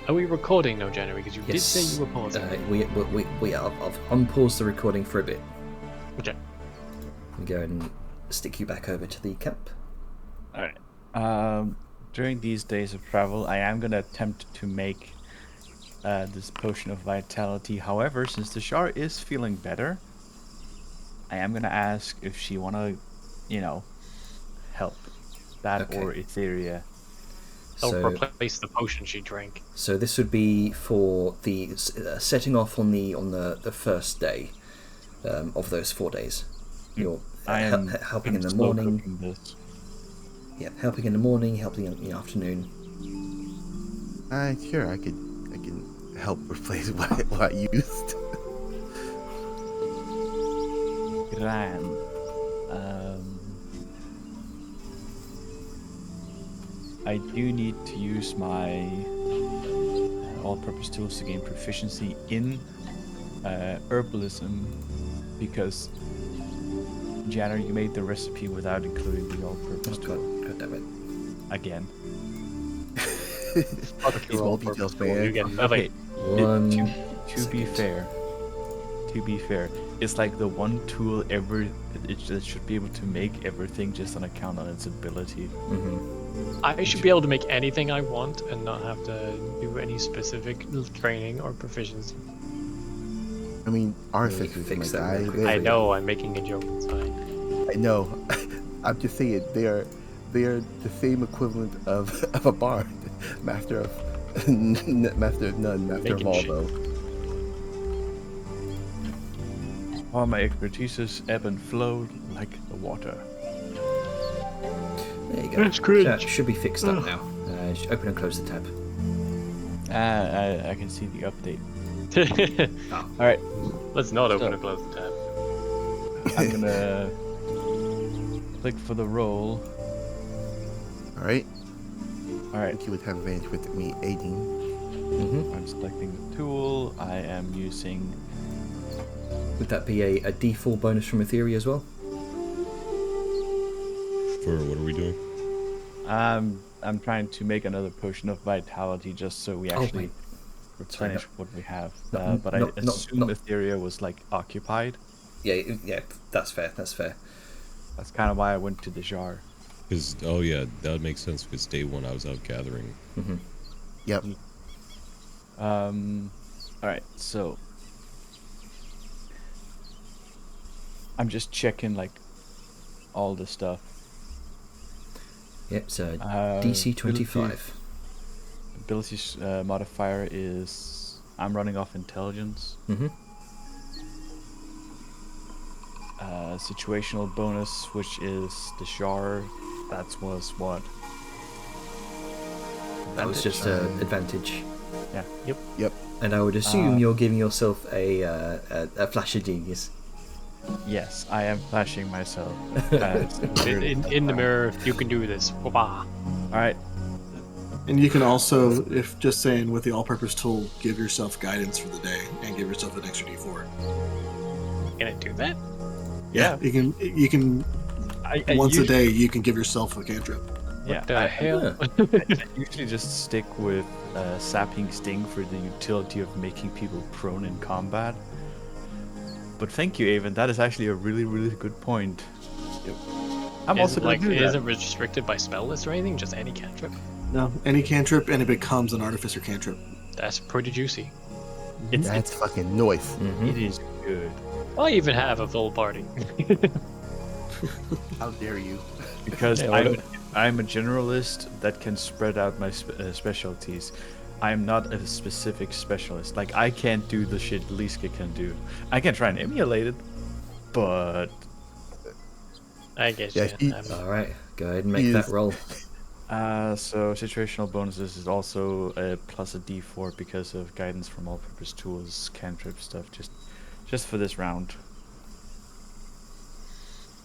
Are we recording now, January? Because you did Yes. say you were pausing. We are. I've unpaused the recording for a bit. Okay. We go and stick you back over to the camp. All right. During these days of travel, I am gonna attempt to make this potion of vitality. However, since the Shar is feeling better, I am gonna ask if she wanna, help that Okay. or Etheria. I'll So, replace the potion she drank. so this would be for the setting off on the first day of those 4 days. You're helping in the slow morning. cooking this. Yeah, helping in the morning, helping in the afternoon. Sure, I can help replace what I used. Grand. I do need to use my all-purpose tools to gain proficiency in herbalism because Janner, you made the recipe without including the all-purpose Oh, tool God damn it. again. Small details, man. You get nothing. One To be fair, it's like the one tool that should be able to make everything just on account of its ability. I should be able to make anything I want and not have to do any specific training or proficiency. I mean, our Yeah, you can sisters, fix my that guy. real quick. I know, I'm making a joke, it's fine. I know. I'm just saying they are the same equivalent of a bard, master of none, master of Making all shit. though. All my expertises ebb and flow like the water. There you go. It's cringe. That should be fixed up now. Just open and close the tab. I can see the update. Oh. All right, Let's not open So- and close the tab. I'm gonna click for the roll. All right. All I right, think you would have advantage with me aiding. I'm selecting the tool. I am using. Would that be a D4 bonus from Etheria as well? For what are we doing? I'm trying to make another potion of vitality just so we actually replenish what we have. But I assume Etheria was like occupied. Yeah, that's fair. That's fair. That's kind of why I went to the jar. Because, oh yeah, that would make sense because day one I was out gathering. Mm-hmm. Yep. Alright, so I'm just checking like all the stuff. Yep, so DC 25. Ability modifier is I'm running off intelligence. Mm-hmm. Situational bonus, which is the jar. That was what? That was just advantage. Yeah. Yep. And I would assume you're giving yourself a flash of genius. Yes, I am flashing myself. In the mirror, you can do this. All right. And you can also, if just saying with the all-purpose tool, give yourself guidance for the day and give yourself an extra D4. Can I do that? Yeah. You can. Once a day, you can give yourself a cantrip. What the hell? I usually just stick with sapping sting for the utility of making people prone in combat. But thank you, Avon. That is actually a really, really good point. I'm also like, gonna do that. Is it restricted by spell list or anything? Just any cantrip? No, any cantrip, and it becomes an artificer cantrip. That's pretty juicy. That's fucking nice. Mm-hmm. It is good. I even have a full party. How dare you? Because Yeah, I'm a generalist that can spread out my specialties. I'm not a specific specialist. Like, I can't do the shit Liska can do. I can try and emulate it, but... I guess, Yeah, Alright, go ahead and make that roll. So situational bonuses is also a plus a D4 because of guidance from all-purpose tools, cantrip stuff, just for this round.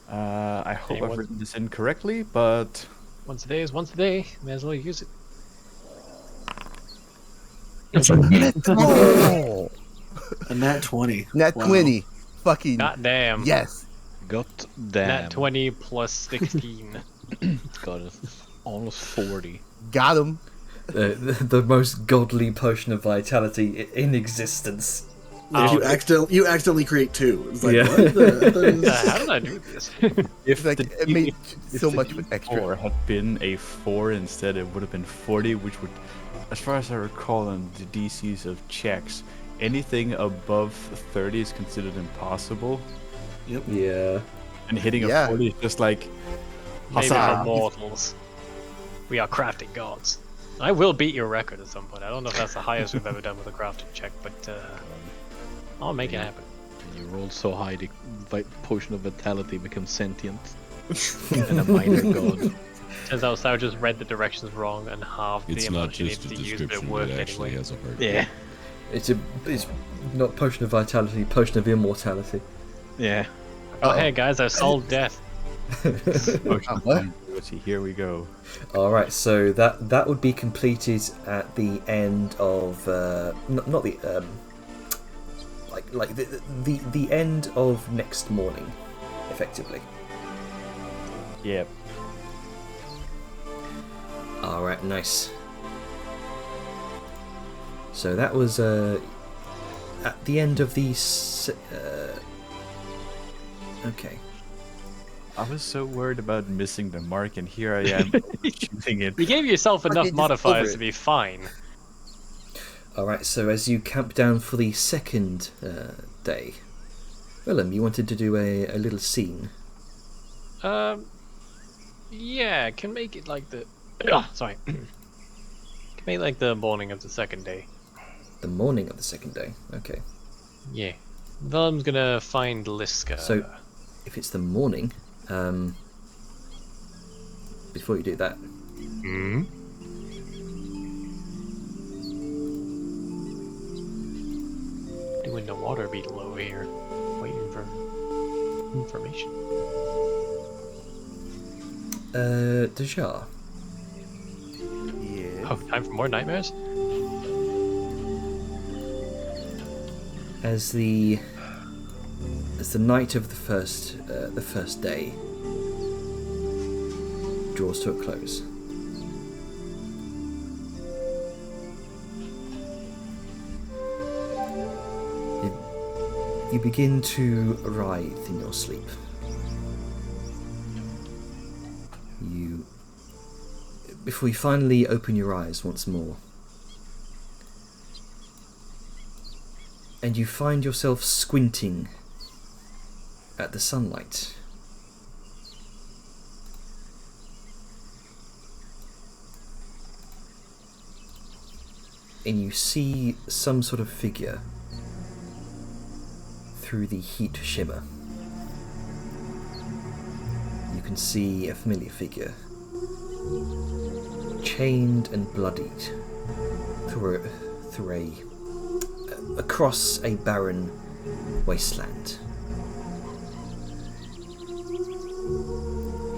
I hope I've written this in correctly, but... Once a day is once a day. May as well use it. Oh! A nat 20. Nat Wow. 20. Fucking God damn. yes. God damn. Nat 20 plus 16. Got it. Almost 40. Got him. The most godly potion of vitality in existence. Like you accidentally create two. It's like, Yeah. what the How did I do this? If Like, the it made if so the much with extra. D4 had been a 4 instead, it would have been 40, which would, as far as I recall in the DCs of checks, anything above 30 is considered impossible, Yeah. and hitting a Yeah. 40 is just like, Maybe huzzah. we're mortals. We are crafting gods. I will beat your record at some point. I don't know if that's the highest we've ever done with a crafting check, but I'll make it happen. You rolled so high, the potion of vitality becomes sentient. And a minor god. Turns out Sal just read the directions wrong and halved It's the not amount you just needed a to use, but it description, worked it actually anyway. has a heart. Yeah. It's not potion of vitality, potion of immortality. Yeah. Oh, hey guys, I solved death. What? Here we go. Alright, so that would be completed at the end of not the like the end of next morning, effectively. Yep. Alright, nice. So that was at the end of the okay. I was so worried about missing the mark, and here I am shooting it. You gave yourself enough just modifiers over to it. be fine. Alright, so as you camp down for the second day, Willem, you wanted to do a little scene. Yeah, can make it like the. Sorry. Can make like the morning of the second day. The morning of the second day. Okay. Yeah. Willem's gonna find Liska. So, if it's the morning, before you do that, doing the water beetle over here, waiting for information. Dejar, Yeah. Oh, time for more nightmares? as the night of the first day draws to a close, You begin to writhe in your sleep. Before you finally open your eyes once more, and you find yourself squinting at the sunlight. And you see some sort of figure through the heat shimmer. You can see a familiar figure, chained and bloodied across a barren wasteland.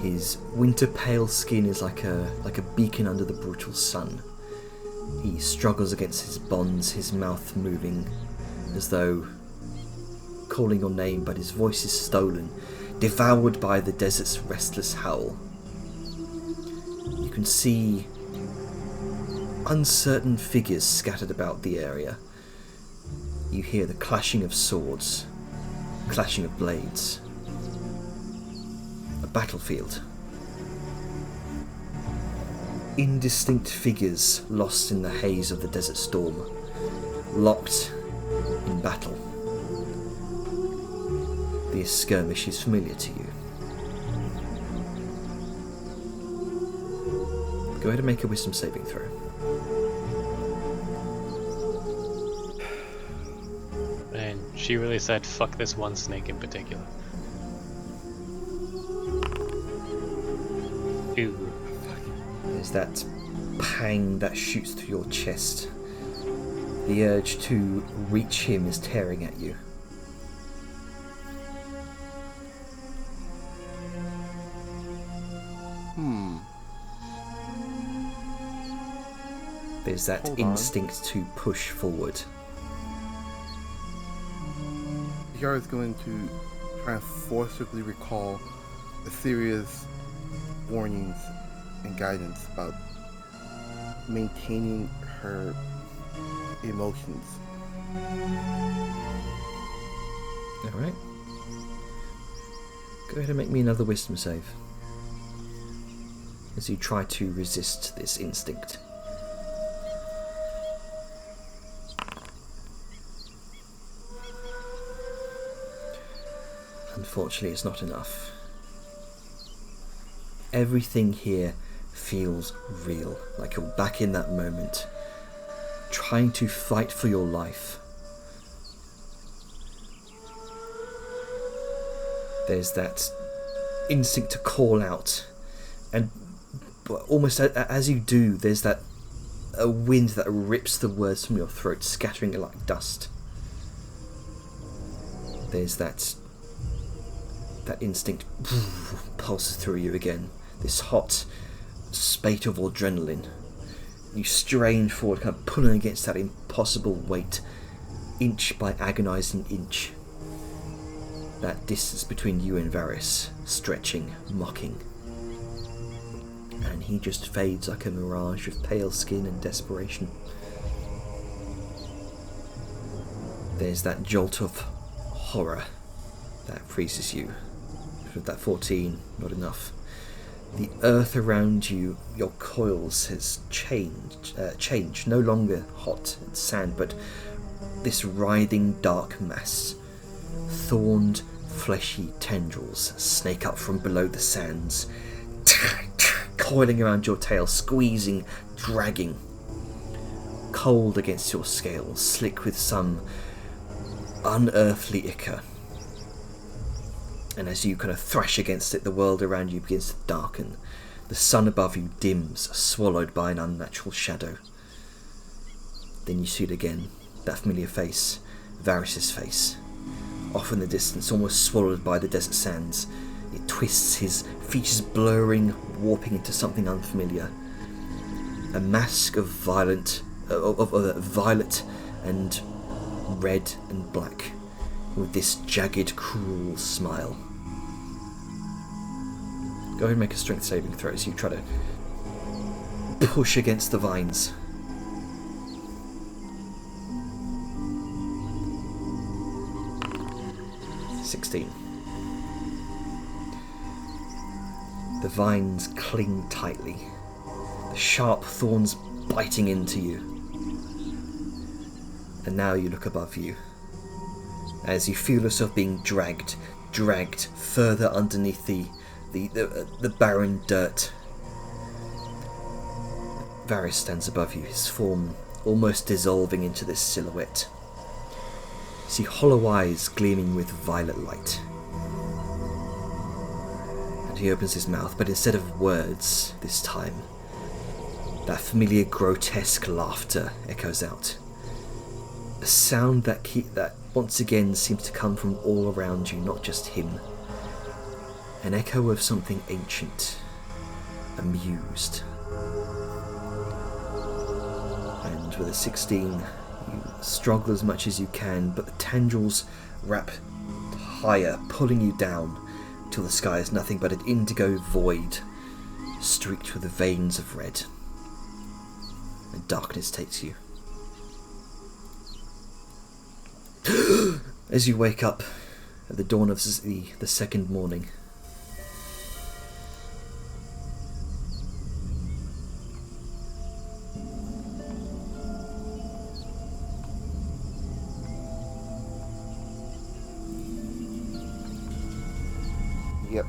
His winter pale skin is like a beacon under the brutal sun. He struggles against his bonds, his mouth moving as though calling your name, but his voice is stolen, devoured by the desert's restless howl. You can see uncertain figures scattered about the area. You hear the clashing of swords, clashing of blades. A battlefield. Indistinct figures lost in the haze of the desert storm, locked in battle. The skirmish is familiar to you. Go ahead and make a wisdom saving throw. And she really said, fuck this one snake in particular. Ooh. There's that pang that shoots through your chest. The urge to reach him is tearing at you. There's that Hold on. instinct to push forward. Yara is going to try and forcibly recall Assyria's warnings and guidance about maintaining her emotions. Alright. Go ahead and make me another wisdom save. As you try to resist this instinct. Unfortunately, it's not enough. Everything here feels real, like you're back in that moment, trying to fight for your life. There's that instinct to call out, and almost as you do, there's that a wind that rips the words from your throat, scattering it like dust. There's that instinct pulses through you again. This hot spate of adrenaline. You strain forward, kind of pulling against that impossible weight, inch by agonizing inch. That distance between you and Varys, stretching, mocking. And he just fades like a mirage of pale skin and desperation. There's that jolt of horror that freezes you. With that 14, not enough. The earth around you, your coils, has changed. No longer hot and sand, but this writhing dark mass. Thorned, fleshy tendrils snake up from below the sands, coiling around your tail, squeezing, dragging. Cold against your scales, slick with some unearthly ichor. And as you kind of thrash against it, the world around you begins to darken. The sun above you dims, swallowed by an unnatural shadow. Then you see it again, that familiar face, Varys' face. Off in the distance, almost swallowed by the desert sands. It twists, his features blurring, warping into something unfamiliar. A mask of violet and red and black, with this jagged, cruel smile. Go ahead and make a strength saving throw as you try to push against the vines. The vines cling tightly, the sharp thorns biting into you. And now you look above you, as you feel yourself being dragged further underneath the barren dirt. Varys stands above you, his form almost dissolving into this silhouette. You see hollow eyes gleaming with violet light. And he opens his mouth, but instead of words this time, that familiar grotesque laughter echoes out. A sound that once again seems to come from all around you, not just him. An echo of something ancient, amused. And with a 16, you struggle as much as you can, but the tendrils wrap higher, pulling you down till the sky is nothing but an indigo void, streaked with the veins of red. And darkness takes you. As you wake up at the dawn of the second morning, Yep.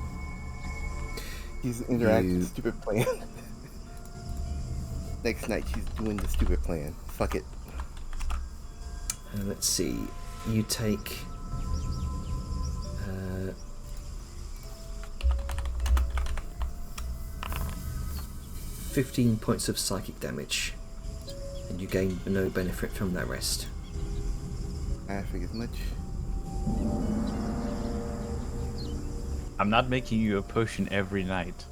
He's interacting with the stupid plan. Next night she's doing the stupid plan. Fuck it. let's see. You take 15 points of psychic damage, and you gain no benefit from that rest. I figured as much. I'm not making you a potion every night.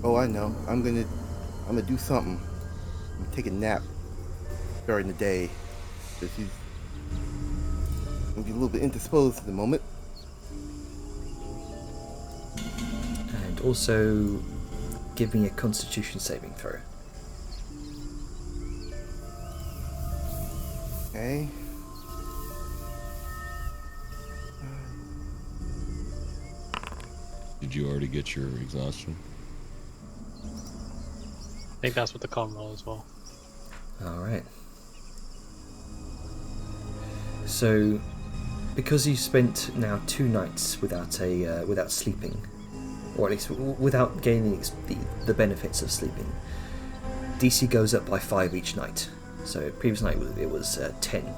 Oh, I know. I'm gonna do something. I'm gonna take a nap during the day. But she's gonna be a little bit indisposed at the moment. And also give me a Constitution saving throw. Okay. Did you already get your exhaustion? I think that's what the con roll as well. Alright. So, because you spent now 2 nights without sleeping, or at least without gaining the benefits of sleeping, DC goes up by 5 each night. So previous night it was 10.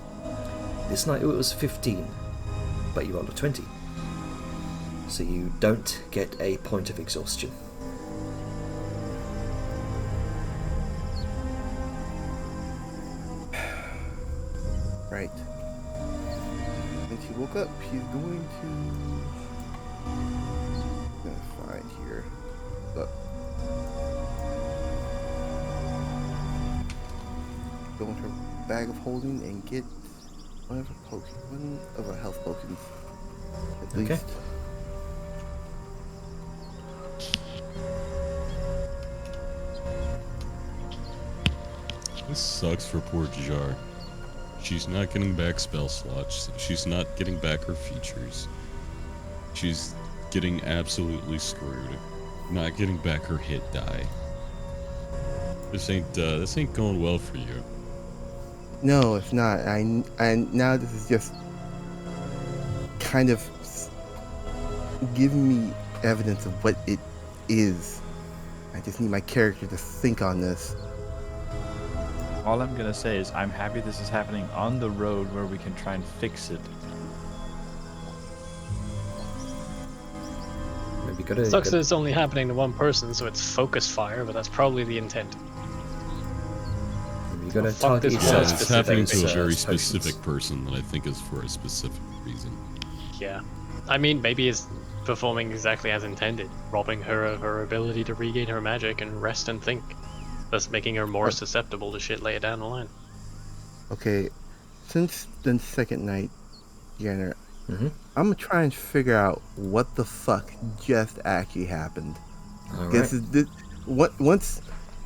This night it was 15, but you rolled a 20. So you don't get a point of exhaustion. Right. When she woke up, she's going to... I'm gonna find here. Look. Go into her bag of holding and get one of her health potions. At Okay. least. This sucks for poor Jar. She's not getting back spell slots. She's not getting back her features. She's getting absolutely screwed. Not getting back her hit die. This ain't going well for you. No, it's not. I now this is just kind of giving me evidence of what it is. I just need my character to think on this. All I'm gonna say is I'm happy this is happening on the road where we can try and fix it. Maybe gotta. Sucks that it's only happening to one person, so it's focus fire, but that's probably the intent. You gotta fuck target this yourself. was It's happening to a specific very potions. specific person that I think is for a specific reason. Yeah. I mean, maybe it's performing exactly as intended, robbing her of her ability to regain her magic and rest and think, thus making her more susceptible to shit later down the line. Okay, since the second night, Jenner, Mm-hmm. I'm gonna try and figure out what the fuck just actually happened. Alright. This once,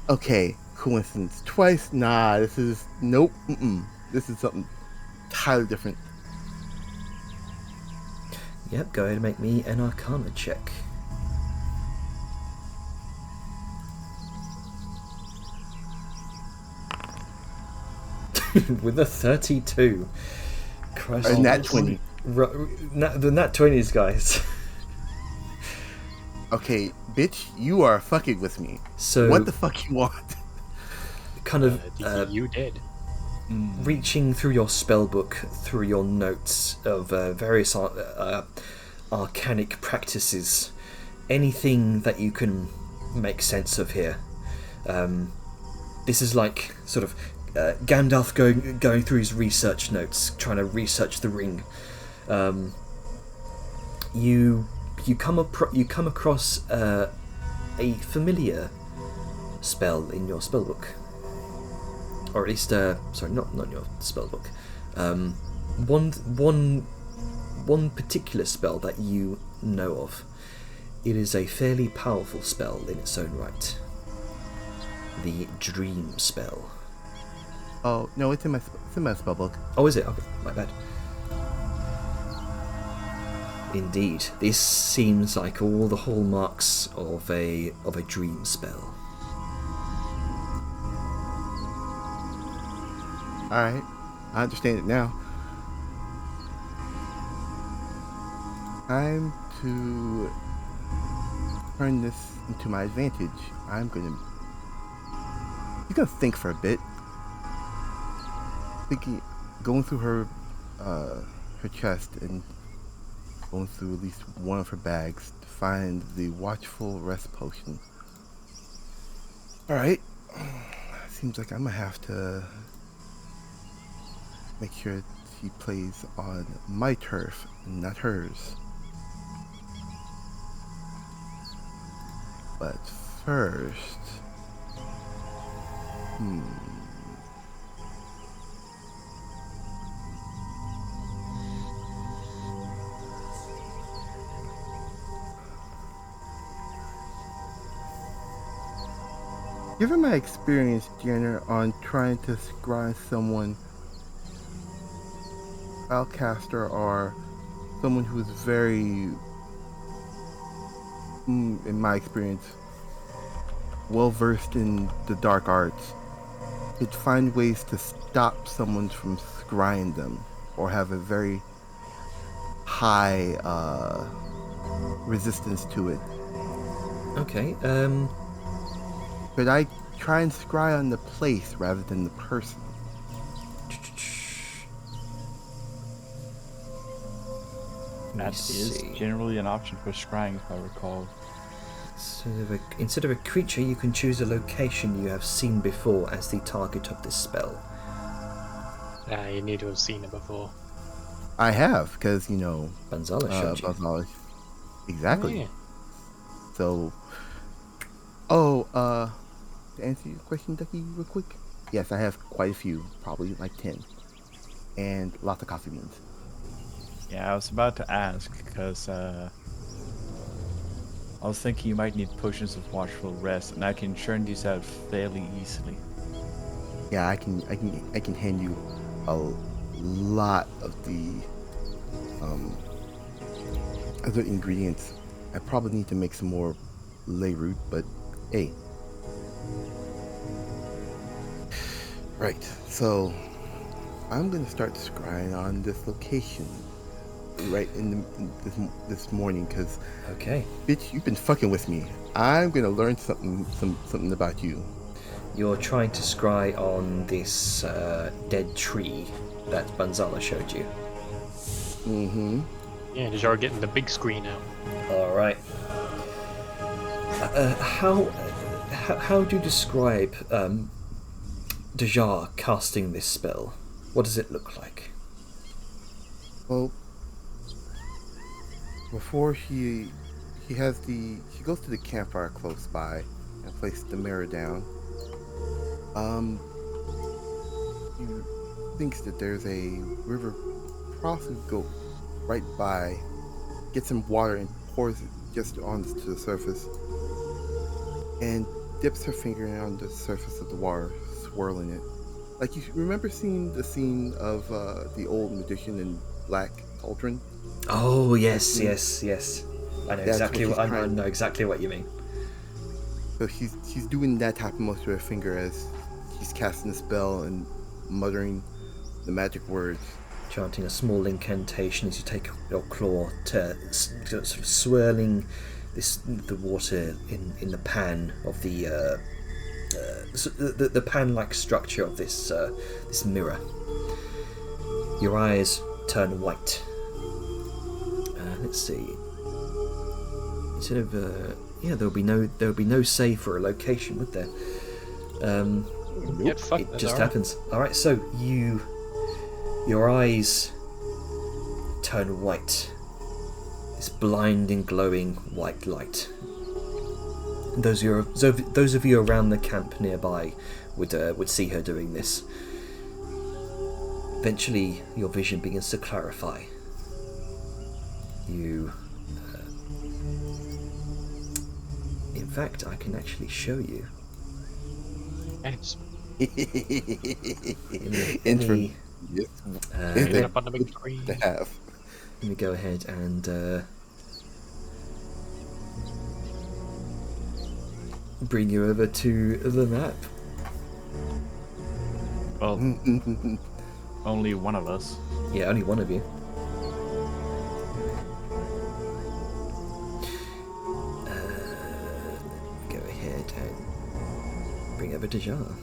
okay, coincidence. Twice, nah. This is nope. This is something entirely different. Yep, go ahead and make me an Arcana check. with a 32. Christ. And that 20. The nat 20s, guys. Okay, bitch, you are fucking with me. So What the fuck you want? kind of You did. reaching through your spell book, through your notes of various arcanic practices, anything that you can make sense of here. This is like sort of Gandalf going through his research notes, trying to research the ring. You come across a familiar spell in your spellbook, or at least sorry, not in your spellbook. One particular spell that you know of. It is a fairly powerful spell in its own right. The Dream Spell. Oh no, it's in my spell book. Oh, is it? Okay, my bad. Indeed, this seems like all the hallmarks of a dream spell. All right, I understand it now. Time to turn this into my advantage. You're gonna think for a bit. Going through her chest and going through at least one of her bags to find the Watchful Rest Potion. All right, seems like I'm gonna have to make sure she plays on my turf, not hers. But first, given my experience, Jenner, on trying to scry someone, spellcaster or someone who's very, in my experience, well versed in the dark arts, could find ways to stop someone from scrying them, or have a very high resistance to it. Okay. But I try and scry on the place rather than the person. That is generally an option for scrying, if I recall. Instead of a creature, you can choose a location you have seen before as the target of this spell. You need to have seen it before. I have, because, Banzala showed you. Banzala. Exactly. Oh, yeah. So, to answer your question, Ducky, real quick, yes, I have quite a few, probably like 10, and lots of coffee beans. Yeah, I was about to ask, because I was thinking you might need potions of watchful rest, and I can churn these out fairly easily. Yeah, I can hand you a lot of the other ingredients. I probably need to make some more ley root, but hey. Right, so I'm gonna start scrying on this location right this morning, because Okay. bitch, you've been fucking with me. I'm gonna learn something about you. You're trying to scry on this dead tree that Banzala showed you. Mm-hmm. Yeah, Dejar getting the big screen out. All right. How do you describe Dejar casting this spell? What does it look like? Well, before she goes to the campfire close by and places the mirror down. He thinks that there's a river probably go right by, gets some water and pours it just onto the surface, and dips her finger on the surface of the water, swirling it. Like, you remember seeing the scene of the old magician in Black Cauldron? Oh yes. I know That's exactly what what she's I trying- know exactly what you mean. So she's doing that type of motion with her finger as she's casting the spell and muttering the magic words. Chanting a small incantation as you take your claw to sort of swirling the water in the pan of the pan-like structure of this mirror. Your eyes turn white. Let's see. Instead of there'll be no save for a location, would there? Get fucked. It just happens. All right, so your eyes turn white. This blinding, glowing white light. And those of you around the camp nearby would see her doing this. Eventually, your vision begins to clarify. You, in fact, I can actually show you. Yes. Intro. Yes. Get up on the big screen. To have. Let me go ahead and bring you over to the map. Well, only one of us. Yeah, only one of you. Go ahead and bring over Dajar.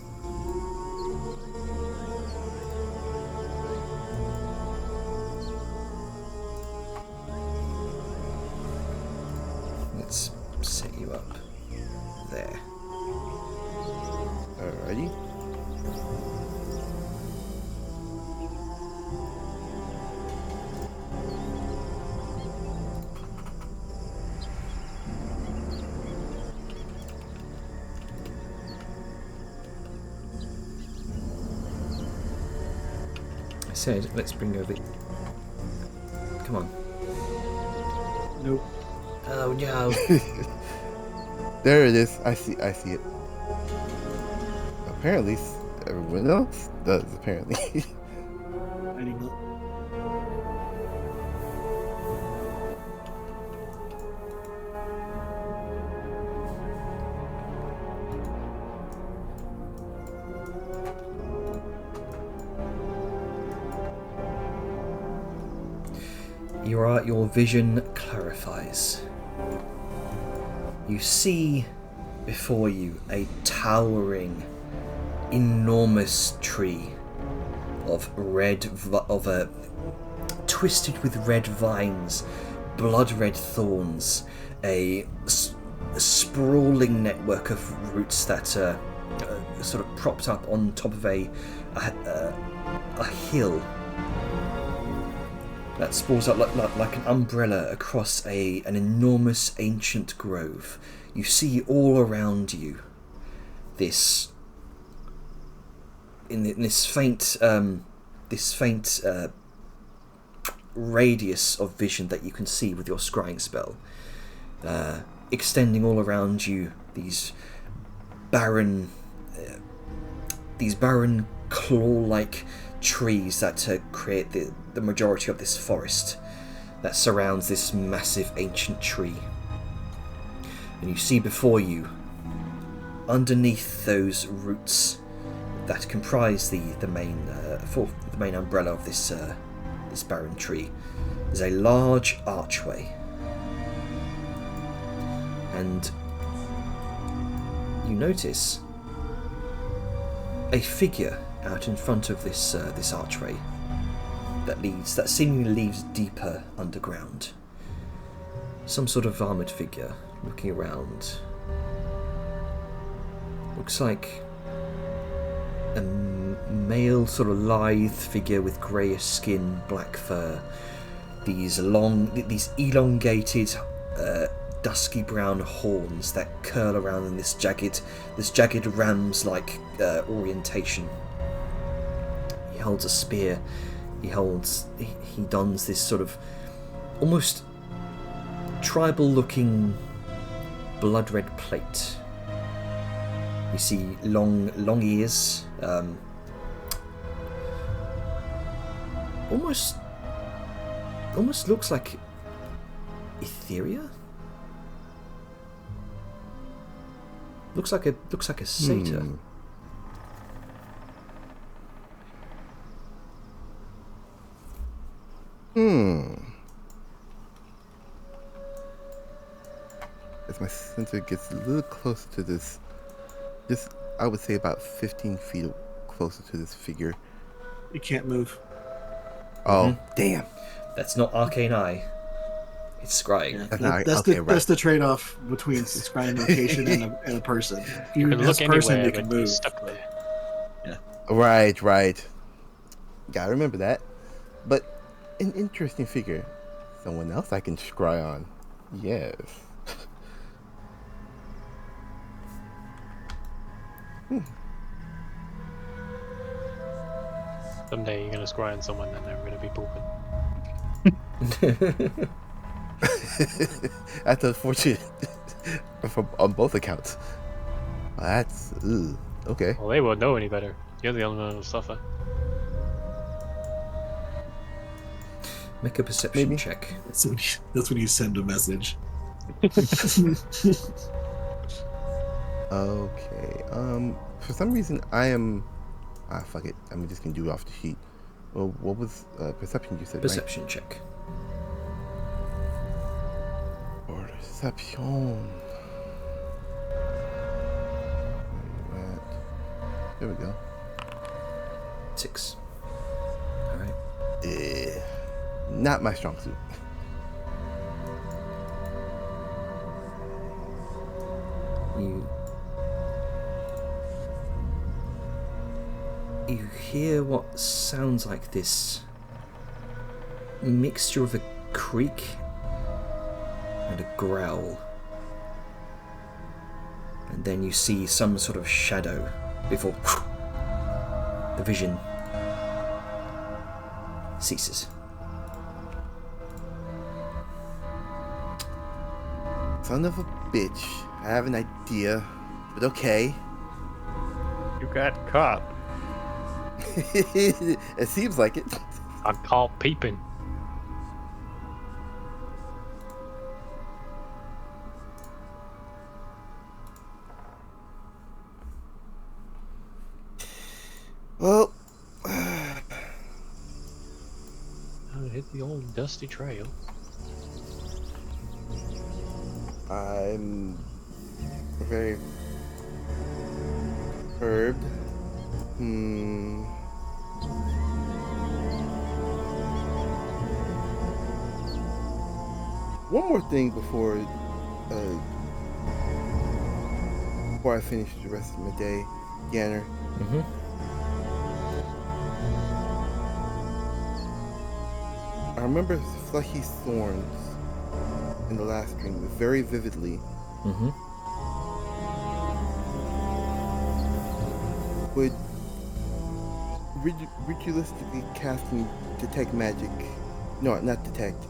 Let's set you up there. Alrighty. I said, let's bring over. Come on. Nope. Oh no. There it is. I see it. Apparently, everyone else does, apparently. Your vision clarifies. You see before you a towering, enormous tree of twisted with red vines, blood red thorns, a sprawling network of roots that are sort of propped up on top of a hill that sprawls up like an umbrella across an enormous ancient grove. You see all around you this faint radius of vision that you can see with your scrying spell, extending all around you. These barren claw-like trees that create the majority of this forest that surrounds this massive ancient tree. And you see before you, underneath those roots that comprise the main umbrella of this barren tree, is a large archway. And you notice a figure out in front of this archway that seemingly leads deeper underground. Some sort of armoured figure looking around. Looks like a male sort of lithe figure with greyish skin, black fur. These elongated, dusky brown horns that curl around in this jagged ram's-like orientation. He holds a spear. He dons this sort of almost tribal-looking blood red plate. You see long ears, almost looks like Etheria. Looks like a satyr. As my sensor gets a little closer to this, just I would say about 15 feet closer to this figure. You can't move. Oh, damn. That's not Arcane Eye. It's scrying. Yeah, That's that's, okay, the, right. that's the trade-off between scrying location and a person. If You you can as look a person, anywhere, you can but you're move. stuck there. Right. Gotta remember that. But an interesting figure. Someone else I can scry on. Yes. Someday you're gonna scry on someone and they're gonna be pooping. That's unfortunate. On both accounts. That's okay. Well, they won't know any better. You're the only one who'll suffer. Make a perception Maybe. check. That's when you send a message. Okay. For some reason I am. Fuck it. I'm just gonna do it off the sheet. Well, what was perception you said? Perception check. Right? Perception. Where you at? There we go. 6. Alright. Not my strong suit. You hear what sounds like this mixture of a creak and a growl. And then you see some sort of shadow before the vision ceases. Son of a bitch. I have an idea, but okay. You got caught. It seems like it. I'm caught peeping. Well, I'll hit the old dusty trail. I'm very perturbed. One more thing before I finish the rest of my day, Ganner. I remember Fleshy's thorns in the last dream very vividly. Would ritualistically casting detect magic? No, not detect.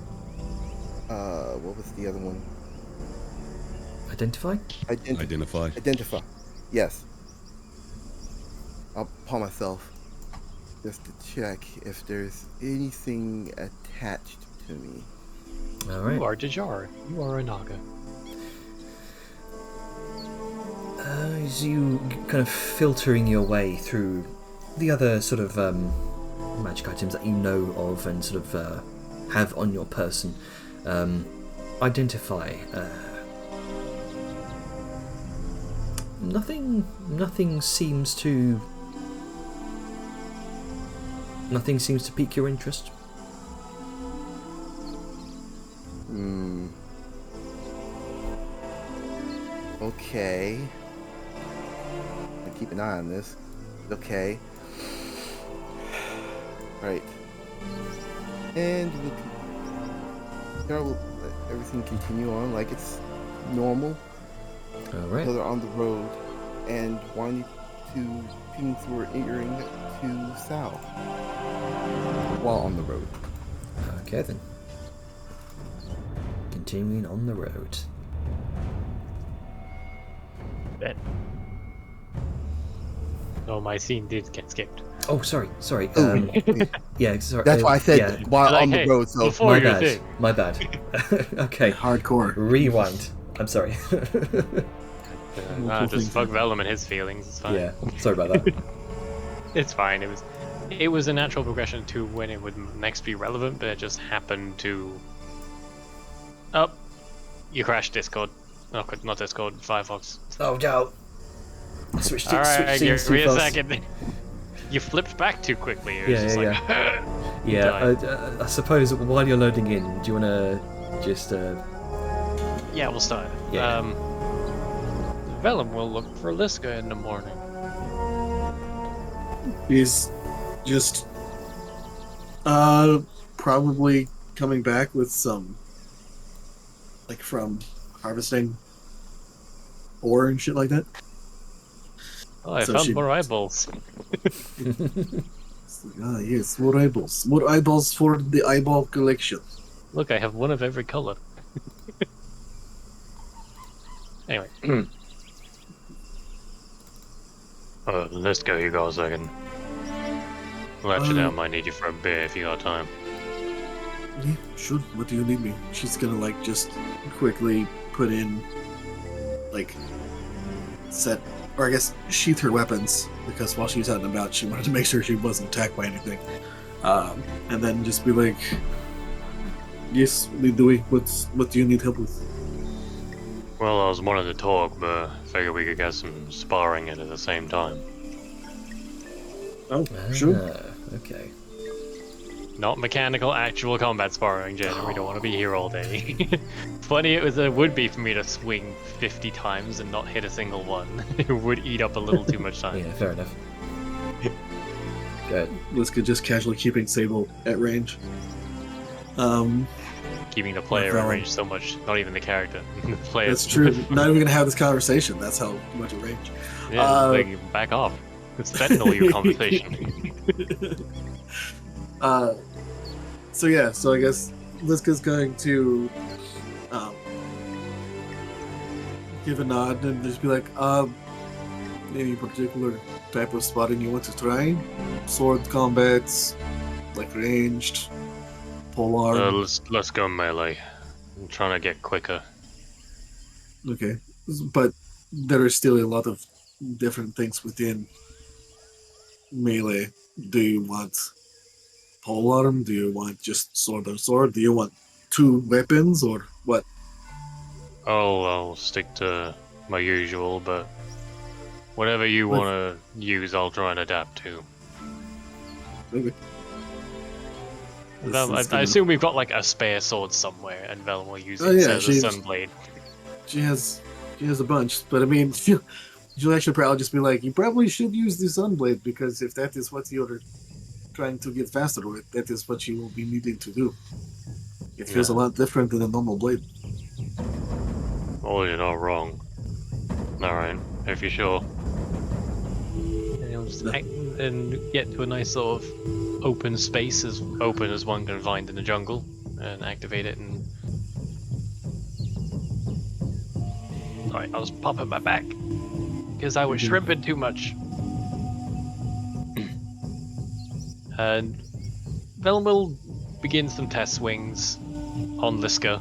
What was the other one? Identify? Identify. Identify. Yes. I'll call myself just to check if there's anything attached to me. Alright. You are Dajar. You are a Naga. As you kind of filtering your way through the other sort of magic items that you know of and sort of have on your person, identify. Nothing seems to pique your interest. Okay. I'll keep an eye on this. Okay. Right. And we'll let everything continue on like it's normal. Alright. Until they're on the road and wanting to ping through or earring to Sal while on the road. Okay then. Continuing on the road. Bet. No, my scene did get skipped. Oh, sorry. Ooh. Yeah, sorry. That's why I said yeah, while Like, on the hey, road. So before my your bad. thing. My bad. Okay. Hardcore. Rewind. I'm sorry. Just fuck Velum and his feelings. It's fine. Yeah. Sorry about that. It's fine. it was a natural progression to when it would next be relevant, but it just happened to. Oh, you crashed Discord. No, not Discord, Firefox. Oh no! I switched Alright, scenes give too me a fast. second. You flipped back too quickly. It was Yeah, just yeah, like, Yeah, I suppose while you're loading in, do you want to just yeah, we'll start. Yeah. Vellum will look for Liska in the morning. He's just probably coming back with some, like, from harvesting ore and shit like that. Oh, I So found she- more eyeballs. It's like, ah, yes, more eyeballs. More eyeballs for the eyeball collection. Look, I have one of every color. Anyway. Let's go, you got a second. Let you know, I might need you for a beer if you got time. Yeah, sure. What do you need me? She's gonna, like, just quickly put in, like, set, or I guess sheath her weapons, because while she was out and about, she wanted to make sure she wasn't attacked by anything. And then just be like, yes, Lidui, what do you need help with? Well, I was wanting to talk, but figured we could get some sparring in at the same time. Oh, sure. Okay. Not mechanical, actual combat sparring, Jenna. We don't want to be here all day. Funny it would be for me to swing 50 times and not hit a single one. It would eat up a little too much time. Yeah, fair enough. Good. Liska just casually keeping Sable at range. Keeping the player in Vellum. range so much, not even the character. The player. That's true. Not even gonna have this conversation. That's how much at range. Yeah, like, back off. It's fentanyl, your conversation. So yeah, so I guess Liska's going to give a nod and just be like, any particular type of spotting you want to try? Sword combats, like ranged, polearm. Let's go melee. I'm trying to get quicker. Okay, but there are still a lot of different things within melee. Do you want polearm? Do you want just sword on sword? Do you want two weapons or what? I'll stick to my usual, but whatever you What? want to use, I'll try and adapt to. Okay. Vel- This is I gonna- assume we've got like a spare sword somewhere, and Velen will use it Oh, yeah, as a she's- sunblade. She has a bunch, but I mean, she'll actually probably just be like, you probably should use the Sunblade because if that is what you're trying to get faster with, that is what you will be needing to do. It feels a Yeah. lot different than a normal blade. Oh, you're not wrong. Alright, if you're sure. And he'll just and get to a nice sort of open space, as open as one can find in the jungle, and activate it and... Alright, I was popping my back, because I was shrimping too much. And Velen will begin some test swings on Liska.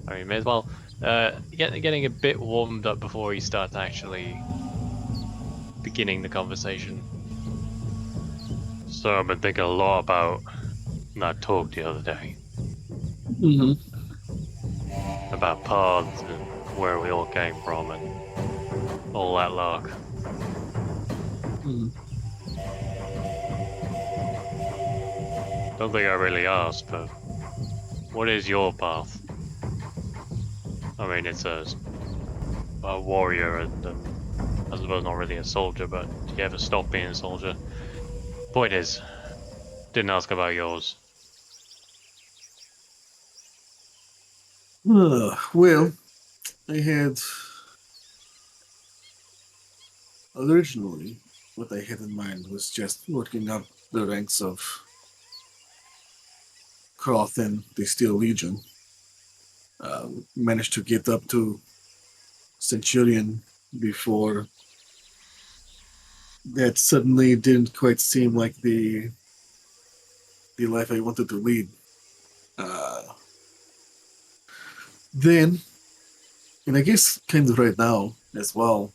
I mean, may as well. Getting a bit warmed up before he starts actually beginning the conversation. So I've been thinking a lot about that talk the other day Mm-hmm. about paths and where we all came from and all that lark. Mm-hmm. Don't think I really asked, but what is your path? I mean, it's a warrior and I suppose not really a soldier, but do you ever stop being a soldier? Point is, didn't ask about yours. Well, I had originally what I had in mind was just working up the ranks of Kroth and the Steel Legion. Managed to get up to Centurion before that suddenly didn't quite seem like the life I wanted to lead. Then, and I guess kind of right now as well,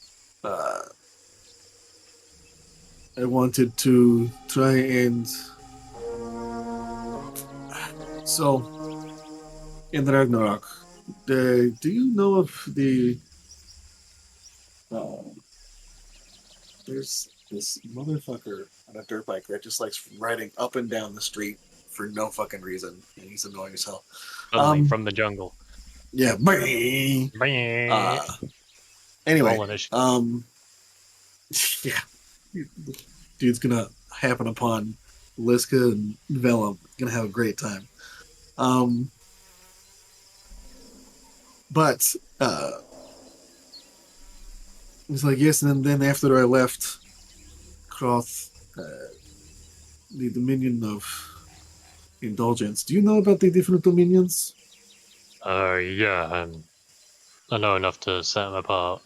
I wanted to try and so in Ragnarok, do you know of the there's this motherfucker on a dirt bike that just likes riding up and down the street for no fucking reason, and he's annoying as hell. Suddenly from the jungle. Yeah. Uh, anyway, Rolling his- yeah, dude's gonna happen upon Liska and Vellum. Gonna have a great time. But it's like yes, and then after I left Croth, the Dominion of Indulgence. Do you know about the different dominions? Yeah, I know enough to set them apart.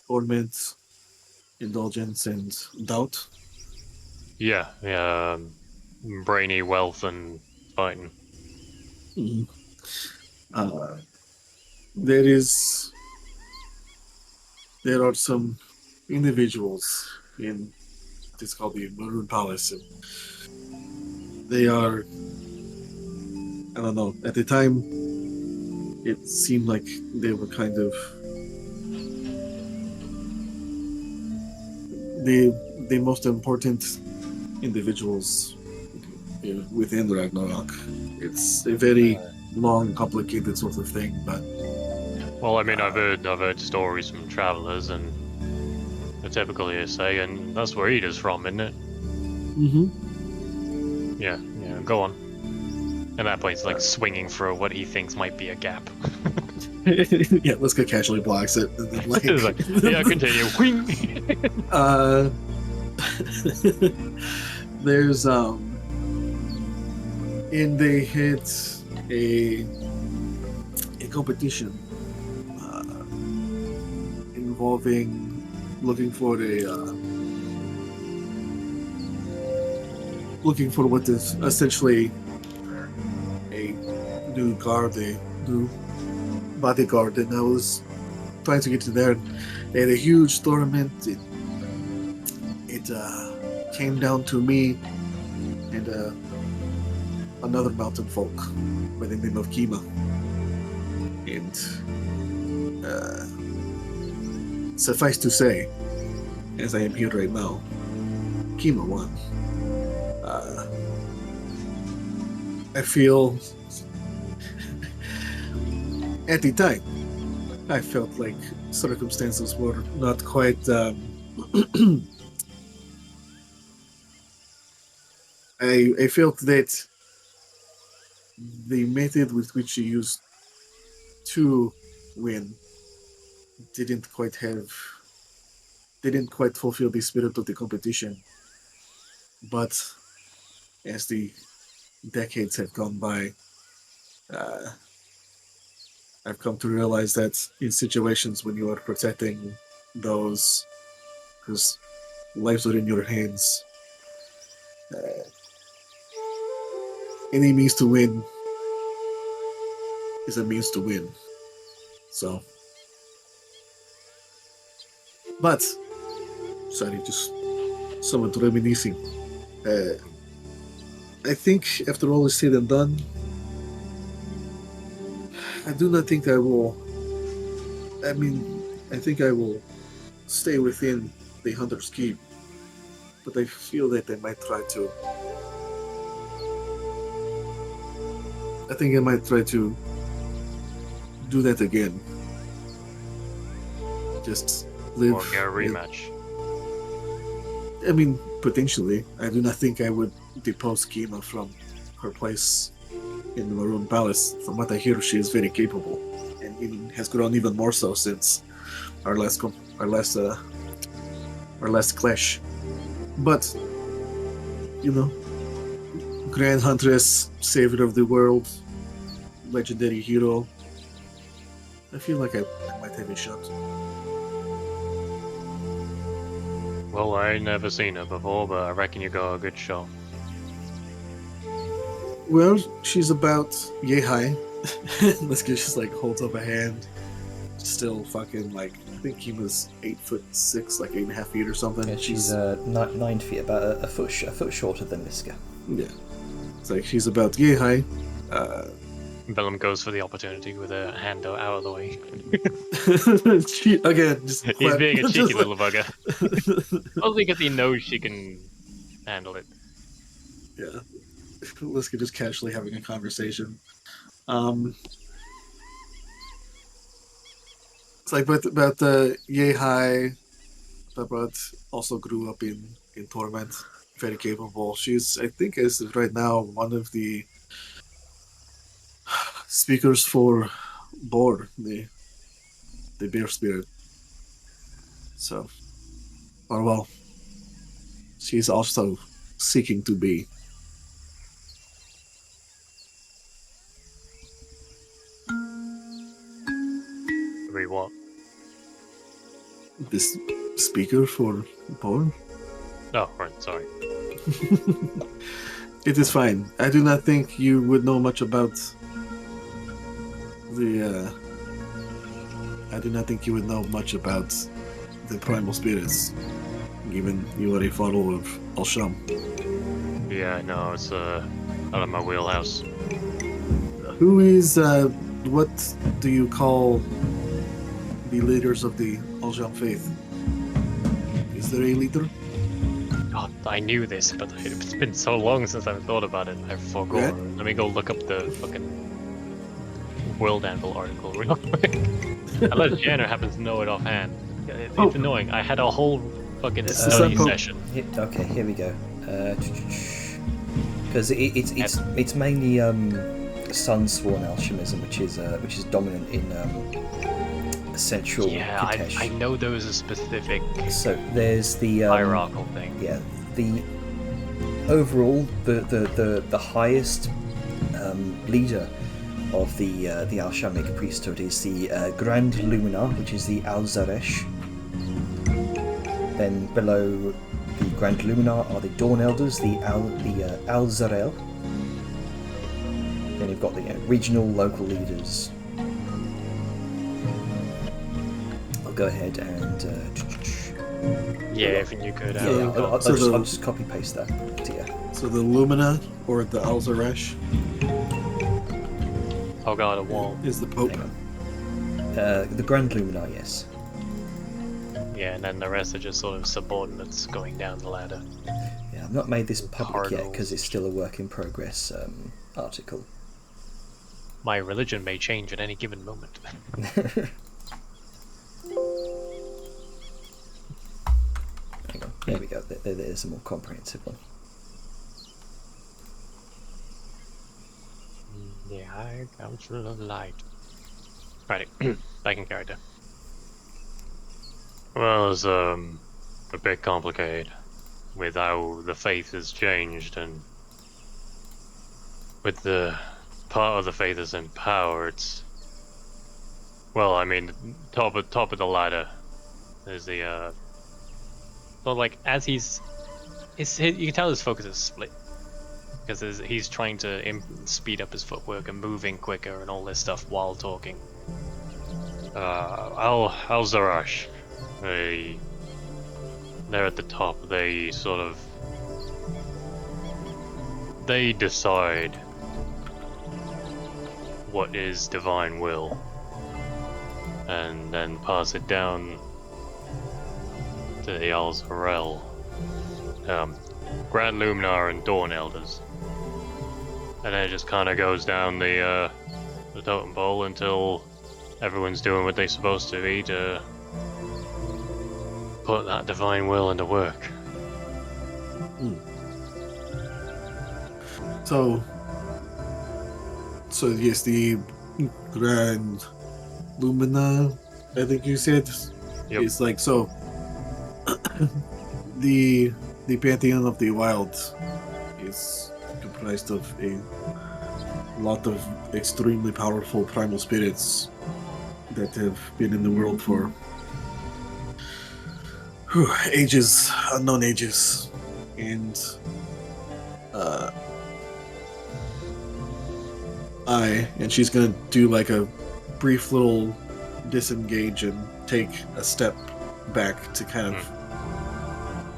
Torment, Indulgence, and Doubt. Yeah, brainy, wealth, and fighting. There are some individuals in it's called the Maroon Palace, and they are, I don't know, at the time it seemed like they were kind of the most important individuals within Ragnarok. It's a very long, complicated sort of thing, but Well, I mean, I've heard stories from travelers, and the typical hearsay, and that's where Ida's from, isn't it? Yeah, go on. And that point's like swinging through what he thinks might be a gap. yeah, let's go casually blocks it. And then, like, It's like, yeah, continue. Wing. There's and they had a competition involving looking for what is essentially a new guard, a new bodyguard, and I was trying to get to there. They had a huge tournament. It came down to me and another mountain folk by the name of Kima. And suffice to say, as I am here right now, Kima won. I feel at the time I felt like circumstances were not quite I felt that the method with which she used to win didn't quite fulfill the spirit of the competition. But as the decades have gone by, I've come to realize that in situations when you are protecting those whose lives are in your hands, any means to win is a means to win. So, but sorry, just somewhat reminiscing. I think after all is said and done, I do not think I will. I mean, I think I will stay within the Hunter's Keep, but I feel that I might try to. I think I might try to do that again. Just live. Or get a rematch. I mean, potentially. I do not think I would depose Kima from her place in the Maroon Palace. From what I hear, she is very capable, and even has grown even more so since our last clash. But you know, Grand Huntress, savior of the world, legendary hero. I feel like I might have a shot. Well, I ain't never seen her before, but I reckon you got a good shot. Well, she's about yay high. Let's get just like holds up a hand. still fucking like, I think he was 8'6", like 8.5 feet or something. Yeah, she's 9 feet, about a foot shorter than Liska. Yeah. It's like she's about yay high. Bellum goes for the opportunity with a hand out of the way. She, again, just He's being a just cheeky like- little bugger. Mostly because he knows she can handle it. Yeah. Liska just casually having a conversation. It's like about the yay high, but also grew up in Torment, very capable. She's, I think, is right now one of the speakers for Bor, the bear spirit. So, or well, she's also seeking to be. Re what? This speaker for Bor. Oh, right, sorry. It is fine. I do not think you would know much about the. I do not think you would know much about the primal spirits, given you are a follower of Al-Sham. Yeah, no, it's out of my wheelhouse. Who is? What do you call the leaders of the Al-Sham faith? Is there a leader? God, I knew this, but it's been so long since I've thought about it. I forgot. Yeah. Let me go look up the fucking World Anvil article real quick. Unless Janner happens to know it offhand. It's Oh. annoying. I had a whole fucking Is study that- session. Okay, here we go. Because it's mainly Sunsworn alchemism, which is dominant in Central Yeah, Katesh. I know there was a specific So there's the hierarchical thing. yeah, the overall the highest leader of the Al-Shamic priesthood is the Grand Luminar, which is the Al-Zaresh. Then below the Grand Luminar are the Dawn Elders, the Al-Zarel. Then you've got the regional, local leaders. I'll go ahead and Yeah, if you could. yeah, I'll So the- just copy paste that to you. So the Lumina or the Al-Zaresh Oh god, a wall. is the Pope. Hang on. The Grand Luminar, yes. Yeah, and then the rest are just sort of subordinates going down the ladder. Yeah, I've not made this public yet Cardinals. because it's still a work in progress article. My religion may change at any given moment. Hang on, there we go. There's a more comprehensive one. The High Council of Light. Right, back in character. Well, it's a bit complicated with how the faith has changed, and with the part of the faith that's in power, it's, well, I mean, top of the ladder is the but like as you can tell his focus is split, because he's trying to speed up his footwork and moving quicker and all this stuff while talking. Al-Zarash, they're at the top. They sort of, they decide what is divine will, and then pass it down to the Al-Zarel, Grand Luminar and Dawn Elders. And then it just kind of goes down the totem pole until everyone's doing what they're supposed to be to put that divine will into work. So yes, the Grand Lumina, I think you said, Yep. is like, so the Pantheon of the Wild is comprised of a lot of extremely powerful primal spirits that have been in the world for ages, unknown ages, and and she's gonna do like a brief little disengage and take a step back to kind of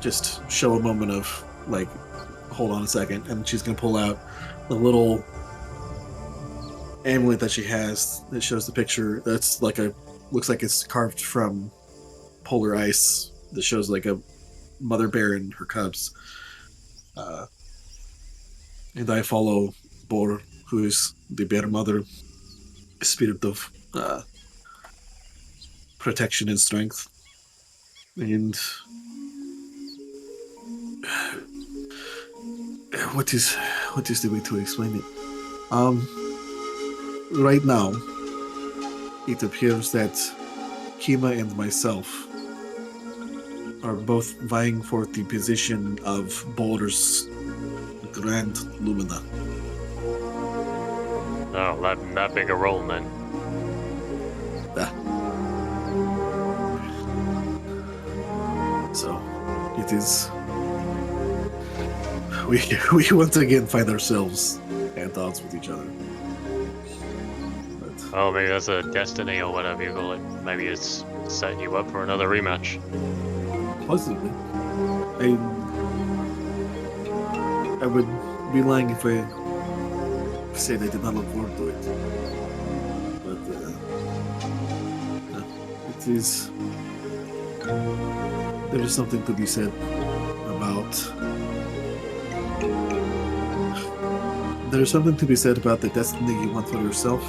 just show a moment of like, hold on a second, and she's gonna pull out the little amulet that she has that shows the picture. That's like looks like it's carved from polar ice. That shows like a mother bear and her cubs. And I follow Bor, who is the bear mother, spirit of protection and strength. And what is the way to explain it? Right now, it appears that Kima and myself are both vying for the position of Bor's Grand Lumina. Oh, that big a role then. So, it is. We once again find ourselves at odds with each other. But Oh, maybe that's a destiny or whatever you call it. Maybe it's setting you up for another rematch. possibly, I would be lying if I said I did not look forward to it. But it is. There is something to be said about. There is something to be said about the destiny you want for yourself,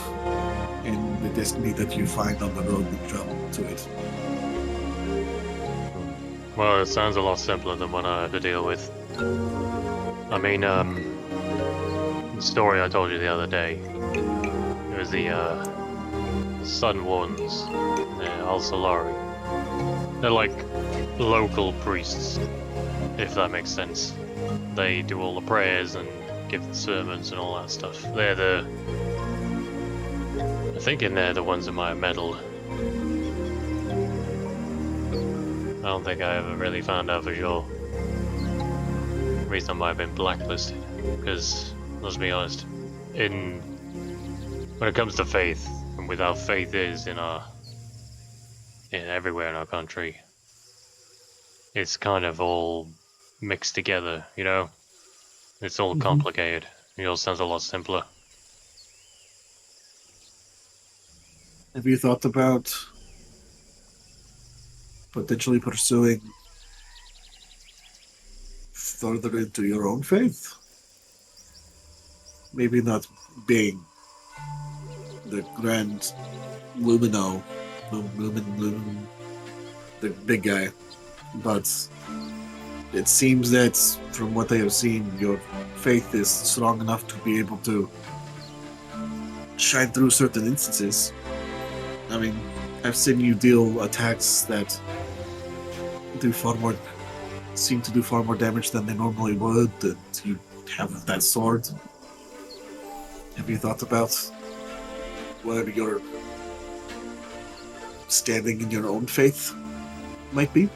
and the destiny that you find on the road that travel to it. Well, it sounds a lot simpler than what I have to deal with. I mean, the story I told you the other day. It was the Sun Ones, the Al Solari. They're like local priests, if that makes sense. They do all the prayers and give the sermons and all that stuff. I think they're the ones that might have meddled. I don't think I ever really found out for sure. The reason I might have been blacklisted, because let's be honest, when it comes to faith, and without faith is in everywhere in our country, it's kind of all mixed together, you know? It's all complicated. Yours sounds a lot simpler. Have you thought about potentially pursuing further into your own faith? Maybe not being the Grand Lumino, the big guy, but it seems that from what I have seen, your faith is strong enough to be able to shine through certain instances. I mean, I've seen you deal attacks that seem to do far more damage than they normally would, and you have that sword. Have you thought about whatever your standing in your own faith might be?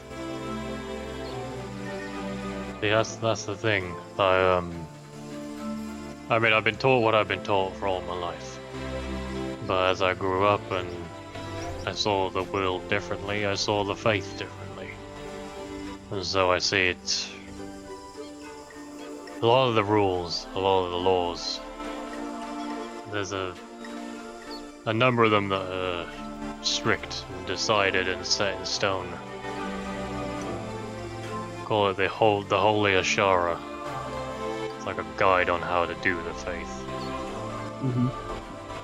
Yeah, that's the thing. I mean, I've been taught what I've been taught for all my life. But as I grew up and I saw the world differently, I saw the faith differently. And so I see it. A lot of the rules, a lot of the laws, there's a number of them that are strict and decided and set in stone. Call it the Holy Ashara. It's like a guide on how to do the faith. Mm-hmm.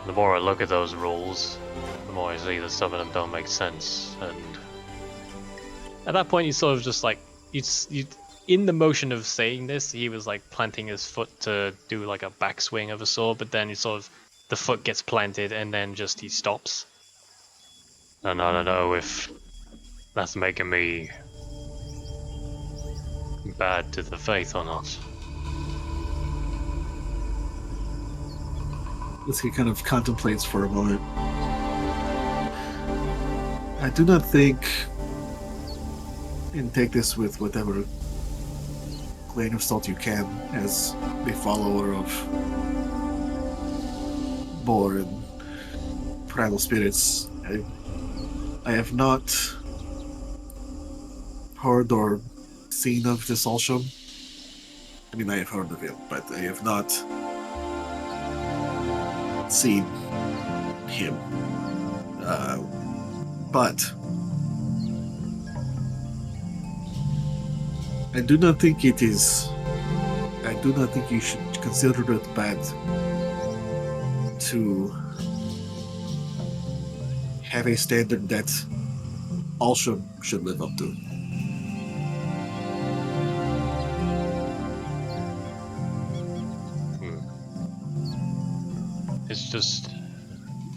The more I look at those rules, the more I see that some of them don't make sense. And at that point, you sort of just like you in the motion of saying this, he was like planting his foot to do like a backswing of a sword, but then he sort of the foot gets planted and then just he stops. And I don't know if that's making me bad to the faith or not. He kind of contemplates for a moment. I do not think, and take this with whatever grain of salt you can, as the follower of Bor and primal spirits, I have not heard or seen of this Alsham. I mean, I have heard of him, but I have not seen him. But I do not think it is. I do not think you should consider it bad to have a standard that Alsham should live up to. It's just...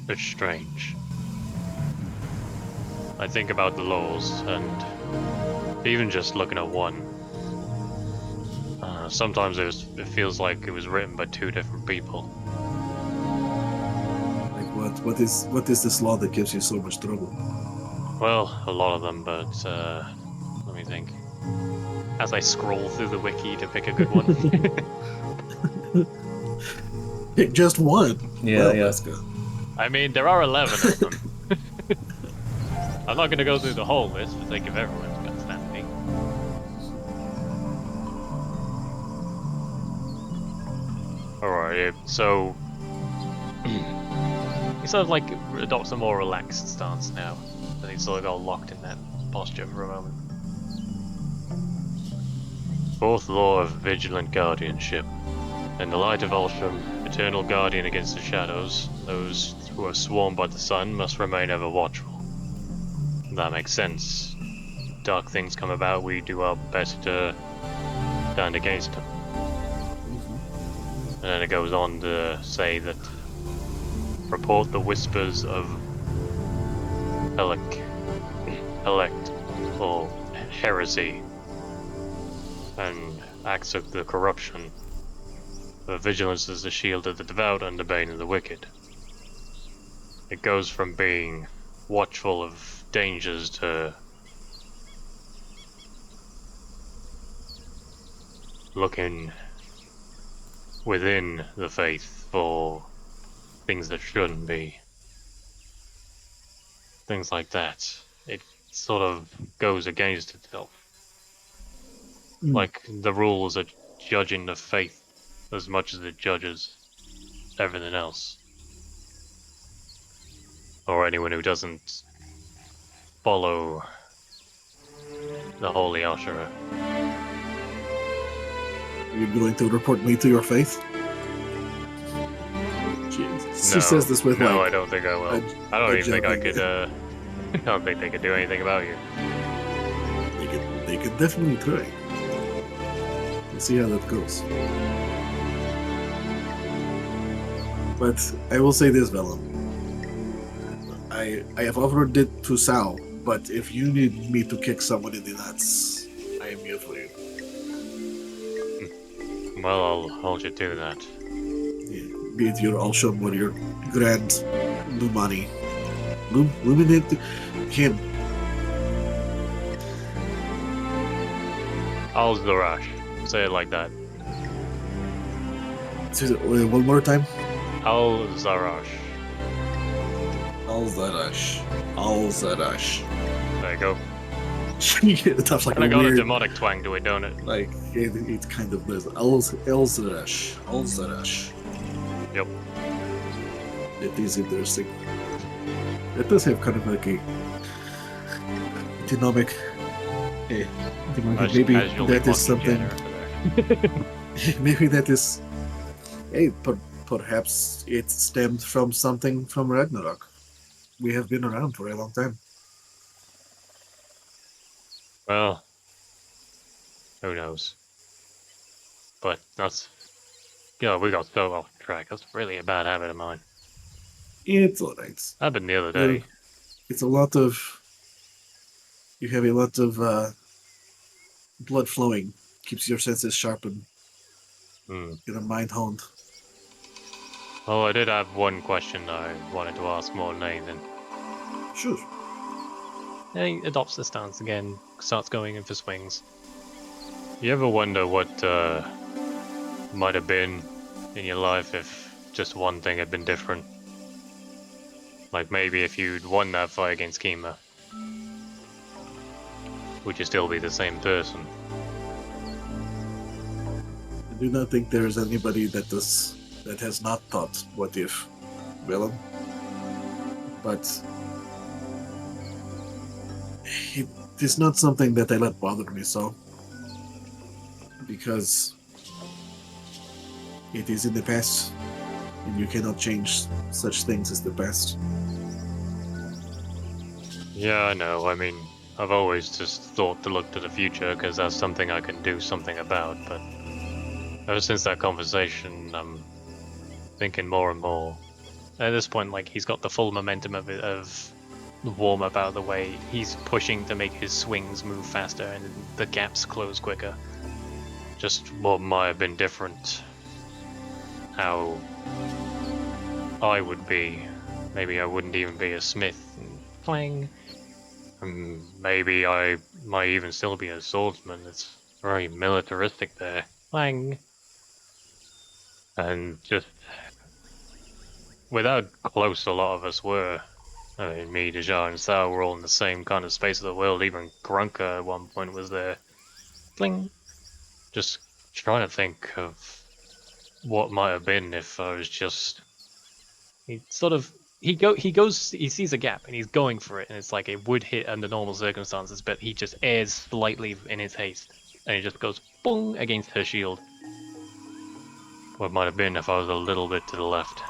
it's strange. I think about the laws, and even just looking at one, sometimes it feels like it was written by two different people. Like what is this law that gives you so much trouble? Well, a lot of them, but let me think. As I scroll through the wiki to pick a good one. Pick just one. Yeah, Well, yeah. let's go. I mean, there are 11 of them. I'm not going to go through the whole list for the sake of everyone's understanding. Alright, so... he sort of like adopts a more relaxed stance now. And he's sort of got locked in that posture for a moment. Fourth law of vigilant guardianship. In the light of Alsham, eternal guardian against the shadows, those who are sworn by the sun must remain ever watchful. That makes sense. Dark things come about, we do our best to stand against them. And then it goes on to say that report the whispers of elect or heresy and acts of the corruption. For vigilance is the shield of the devout and the bane of the wicked. It goes from being watchful of dangers to looking within the faith for things that shouldn't be. Things like that. It sort of goes against itself. Like the rules are judging the faith as much as it judges everything else. Or anyone who doesn't follow the Holy Ashura. Are you going to report me to your faith? She says this with no, like... I don't think I will. I don't even think I could, I don't think they could do anything about you. They could definitely try. We'll see how that goes. But I will say this, Vellum. I have offered it to Sal, but if you need me to kick someone in the nuts, I am here for you. Well, I'll hold you to that. Yeah, be it your Alsham or your Grand Lumani. Luminate him. Al-Zarash. Say it like that. One more time. Al-Zarash. Al-Zarash. There you go. That's like And I a got a weird... demonic twang to it, don't it? Like, it kind of does. Al-Zarash. Al-Zarash. Yep. It is interesting. It does have kind of like a genomic. Maybe that is something. Maybe that is. Hey, perhaps it stemmed from something from Ragnarok. We have been around for a long time. Well, who knows? But that's... we got so off track. That's really a bad habit of mine. It's alright. Happened the other day. It's a lot of. You have a lot of blood flowing. Keeps your senses sharpened. Your mind honed. Oh, I did have one question I wanted to ask more than anything. Sure. Yeah, he adopts the stance again, starts going in for swings. You ever wonder what might have been in your life if just one thing had been different? Like maybe if you'd won that fight against Kima, would you still be the same person? I do not think there is anybody that has not thought, what if, Willem? But it is not something that I let bother me so. Because it is in the past, and you cannot change such things as the past. Yeah, I know. I mean, I've always just thought to look to the future because that's something I can do something about, but ever since that conversation, I'm thinking more and more. At this point, like, he's got the full momentum of the warm-up out of the way. He's pushing to make his swings move faster and the gaps close quicker. Just what might have been different. How I would be. Maybe I wouldn't even be a smith. Clang. Maybe I might even still be a swordsman. It's very militaristic there. Clang. And just with how close a lot of us were. I mean, me, Deja, and Sao were all in the same kind of space of the world. Even Grunka at one point was there. Cling. Just trying to think of what might have been if I was just... He sees a gap and he's going for it, and it's like it would hit under normal circumstances, but he just airs slightly in his haste, and he just goes boom against her shield. What might have been if I was a little bit to the left.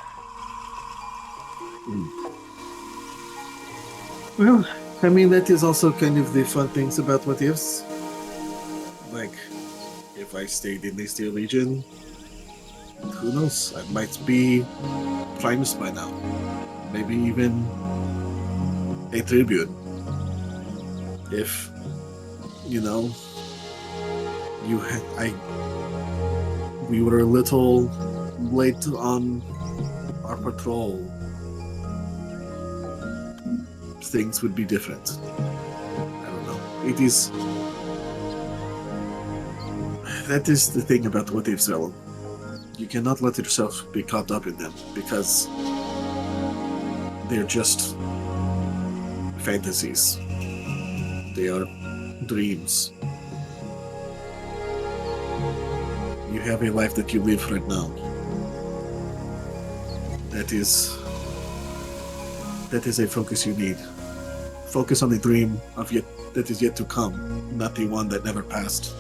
Well, I mean, that is also kind of the fun things about what ifs. Like, if I stayed in the Steel Legion, who knows? I might be Primus by now. Maybe even a Tribune. If, you know, we were a little late on our patrol, things would be different. I don't know. That is the thing about what ifs, Ellen. You cannot let yourself be caught up in them because they're just fantasies. They are dreams. You have a life that you live right now. That is a focus you need. Focus on the dream that is yet to come, not the one that never passed.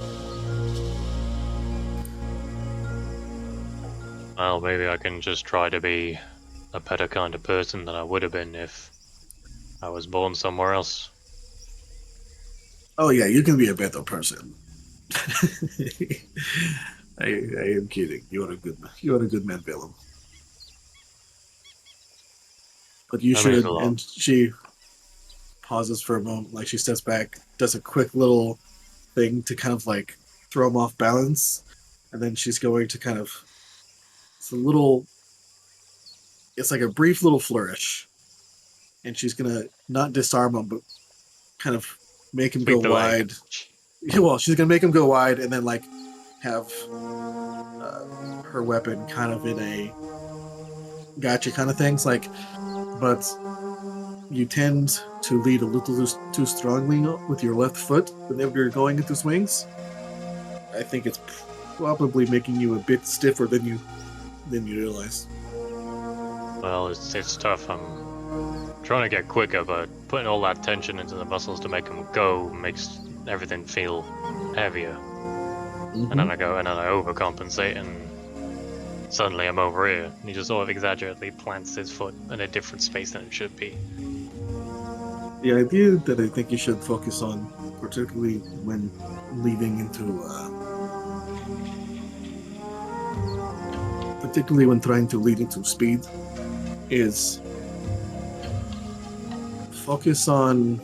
Well, maybe I can just try to be a better kind of person than I would have been if I was born somewhere else. Oh yeah, you can be a better person. I am kidding. You are a good man, Willem. But you That means should. a lot. And she pauses for a moment, like she steps back, does a quick little thing to kind of like throw him off balance, and then she's going to kind of. It's like a brief little flourish, and she's gonna not disarm him, but kind of make him go wide. Well, she's gonna make him go wide, and then like have her weapon kind of in a gotcha kind of things. Like, but you tend to lead a little too strongly with your left foot whenever you're going into swings. I think it's probably making you a bit stiffer than you realize. Well, it's tough. I'm trying to get quicker, but putting all that tension into the muscles to make them go makes everything feel heavier. And then I overcompensate, and suddenly I'm over here. And he just sort of exaggerately plants his foot in a different space than it should be. The idea that I think you should focus on, particularly when leading into particularly when trying to lead into speed, is focus on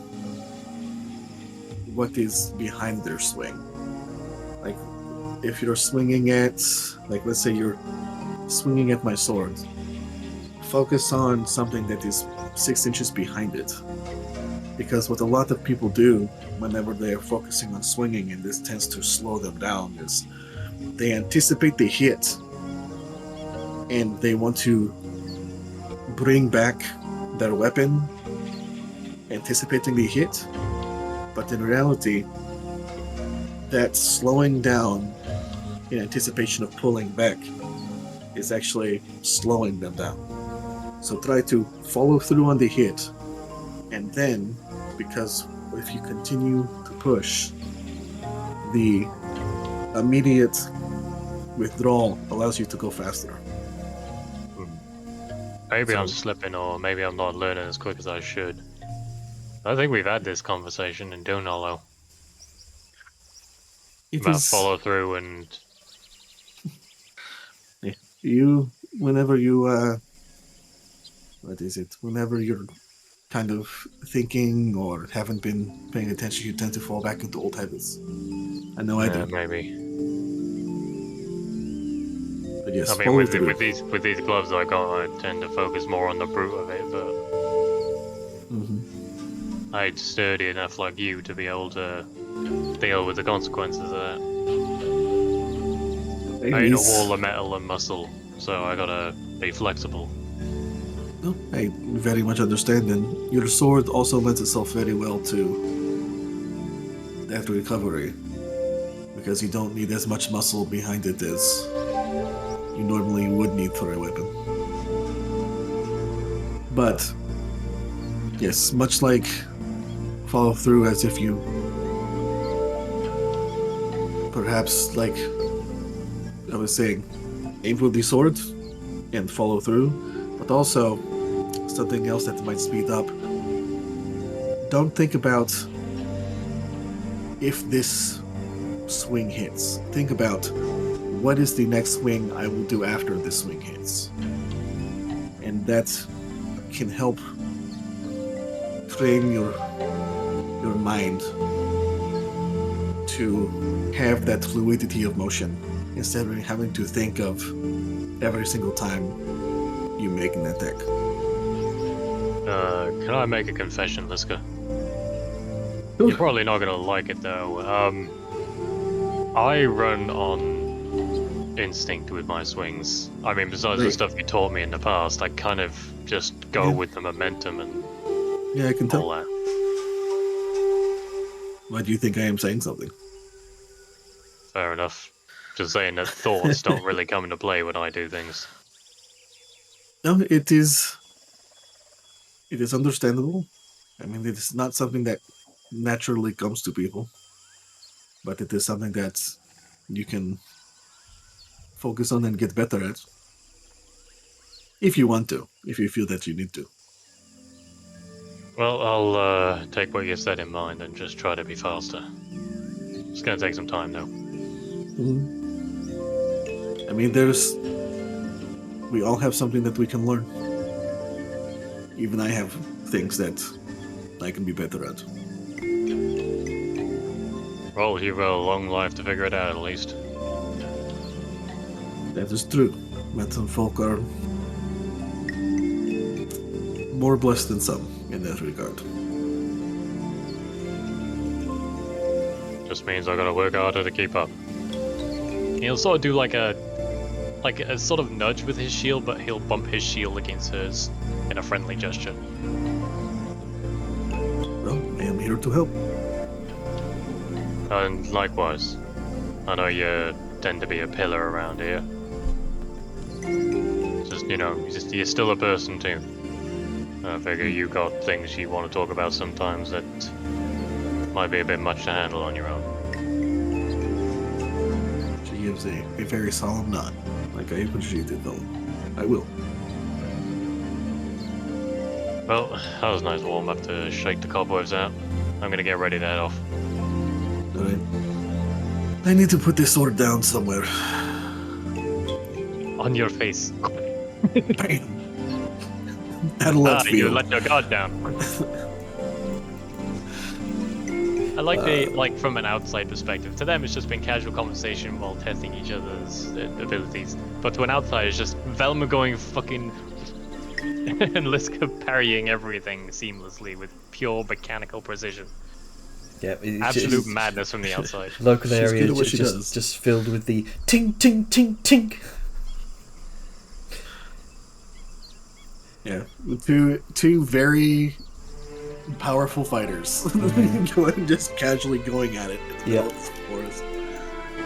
what is behind their swing. Like, if you're swinging at, like, let's say you're swinging at my sword, focus on something that is 6 inches behind it. Because what a lot of people do whenever they are focusing on swinging, and this tends to slow them down, is they anticipate the hit and they want to bring back their weapon anticipating the hit, But in reality, that slowing down in anticipation of pulling back is actually slowing them down. So try to follow through on the hit, and then, because if you continue to push, the immediate withdrawal allows you to go faster. Maybe I'm So- slipping, or maybe I'm not learning as quick as I should. I think we've had this conversation in Dunolo It about is follow through and whenever you whenever you're kind of thinking or haven't been paying attention, you tend to fall back into old habits. I know I do. maybe. But yes, I mean, follow with through. with these gloves I got, I tend to focus more on the brute of it, but Mhm. I ain't sturdy enough like you to be able to deal with the consequences of that. I ain't a Ladies- wall of metal and muscle, so I gotta be flexible. No, I very much understand, and your sword also lends itself very well to that recovery, because you don't need as much muscle behind it as you normally would need for a weapon. But yes, much like follow through, as if you perhaps, like I was saying, aim for the sword and follow through, but also something else that might speed up. Don't think about if this swing hits. Think about what is the next swing I will do after this swing hits. And that can help train your mind to have that fluidity of motion instead of having to think of every single time you make an attack. Can I make a confession, Liska? Sure. You're probably not gonna like it though. I run on instinct with my swings. I mean, besides the Right. stuff you taught me in the past, I kind of just go Yeah. with the momentum and Yeah, I can all tell. that. Why do you think I am saying something? Fair enough. Just saying that thoughts don't really come into play when I do things. No, it is understandable. I mean, it is not something that naturally comes to people, but it is something that you can focus on and get better at. If you want to, if you feel that you need to. Well, I'll take what you said in mind and just try to be faster. It's gonna take some time though. I mean, we all have something that we can learn. Even I have things that I can be better at. Well, you've got a long life to figure it out at least. That is true. But some folk are more blessed than some in that regard. Just means I gotta work harder to keep up. He'll sort of do like a sort of nudge with his shield, but he'll bump his shield against hers in a friendly gesture. Well, I am here to help. And likewise, I know you tend to be a pillar around here. Just, you're still a person too. I figure you got things you want to talk about sometimes that might be a bit much to handle on your own. She gives a very solemn nod, like I appreciate it, though. I will. Well, that was a nice warm up to shake the cobwebs out. I'm gonna get ready to head off. Alright. I need to put this sword down somewhere. On your face. Bam! That'll let You feel. let your guard down. I like from an outside perspective. To them, it's just been casual conversation while testing each other's abilities. But to an outsider, it's just Velma going fucking and Liska parrying everything seamlessly with pure mechanical precision. Yeah, it's Absolute madness from the outside. Local She's area good at what she does. just filled with the ting ting ting ting. Yeah, two very powerful fighters. Just casually going at it in the middle of this forest.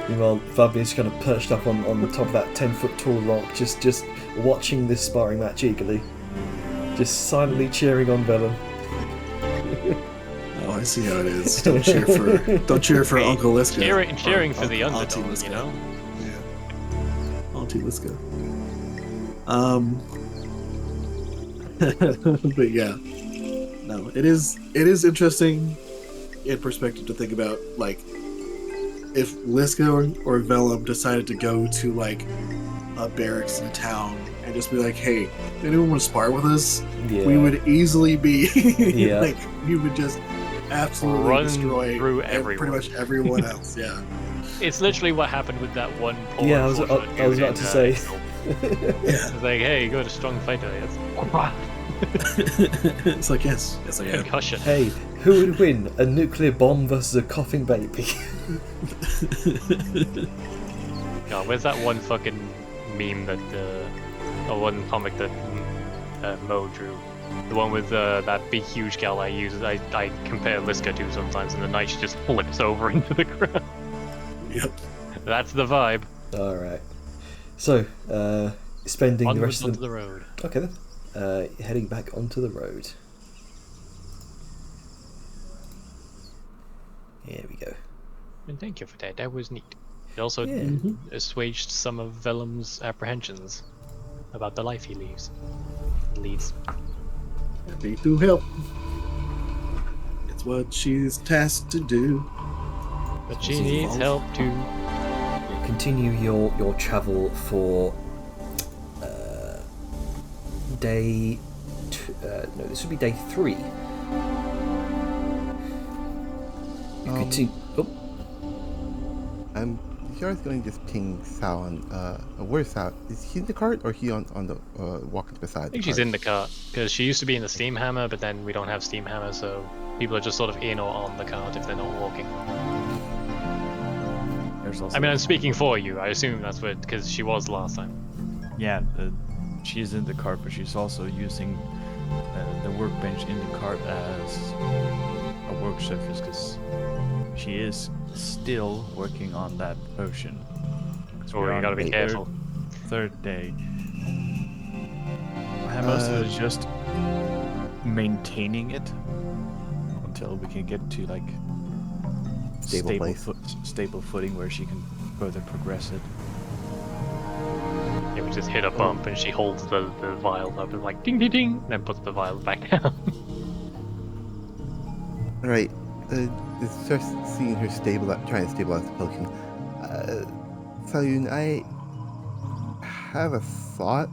Meanwhile, Fabian's kind of perched up on the top of that 10-foot tall rock, just watching this sparring match eagerly. Just silently cheering on Vellum. Oh, I see how it is. Don't cheer for Uncle Liska. Cheering for the Auntie underdog, Liska. you know? Yeah. Auntie Liska. But yeah. No, it is interesting in perspective to think about, like, if Liska or Vellum decided to go to, like, a barracks in a town and just be like, hey, anyone want to spar with us? Yeah. We would easily be Yeah. like, we would just absolutely Run destroy through pretty everyone. much everyone else. Yeah. It's literally what happened with that one poor Yeah, I was unfortunate dude about in, to say. Ixtal. Yeah. It's like, hey, you got a strong fighter. Yes. It's like, yes, I am. Concussion. Hey, who would win? A nuclear bomb versus a coughing baby? God, where's that one fucking meme that, or one comic that Mo drew? The one with that big huge gal I compare Liska to sometimes, and the night she just flips over into the ground. Yep. That's the vibe. Alright. So, spending the Onwards rest of onto the... the road. Okay then. Heading back onto the road. Here we go. And thank you for that. That was neat. It also Yeah. assuaged some of Vellum's apprehensions about the life he leads. Happy to help. It's what she's tasked to do. But she needs help too. Continue your travel for day no, this would be day 3. You continue. Oh, Jar's going to just ping Sal on. Where's Sal? Is he in the cart or he on the walking beside? I think she's in the cart because she used to be in the steam hammer, but then we don't have steam hammer, so people are just sort of in or on the cart if they're not walking. There's also I mean, I'm speaking for you. I assume that's what because she was last time. yeah, she's in the cart, but she's also using the workbench in the cart as a work surface because she is still working on that potion. 'Cause Oh, we're you on gotta be the careful. Third day. And most of it is just maintaining it until we can get to like Stable place. stable footing where she can further progress it. Yeah, we just hit a bump and she holds the vial up and like ding ding ding, then puts the vial back down. Right. It's just seeing her trying to stabilize the potion. Sayun, I have a thought.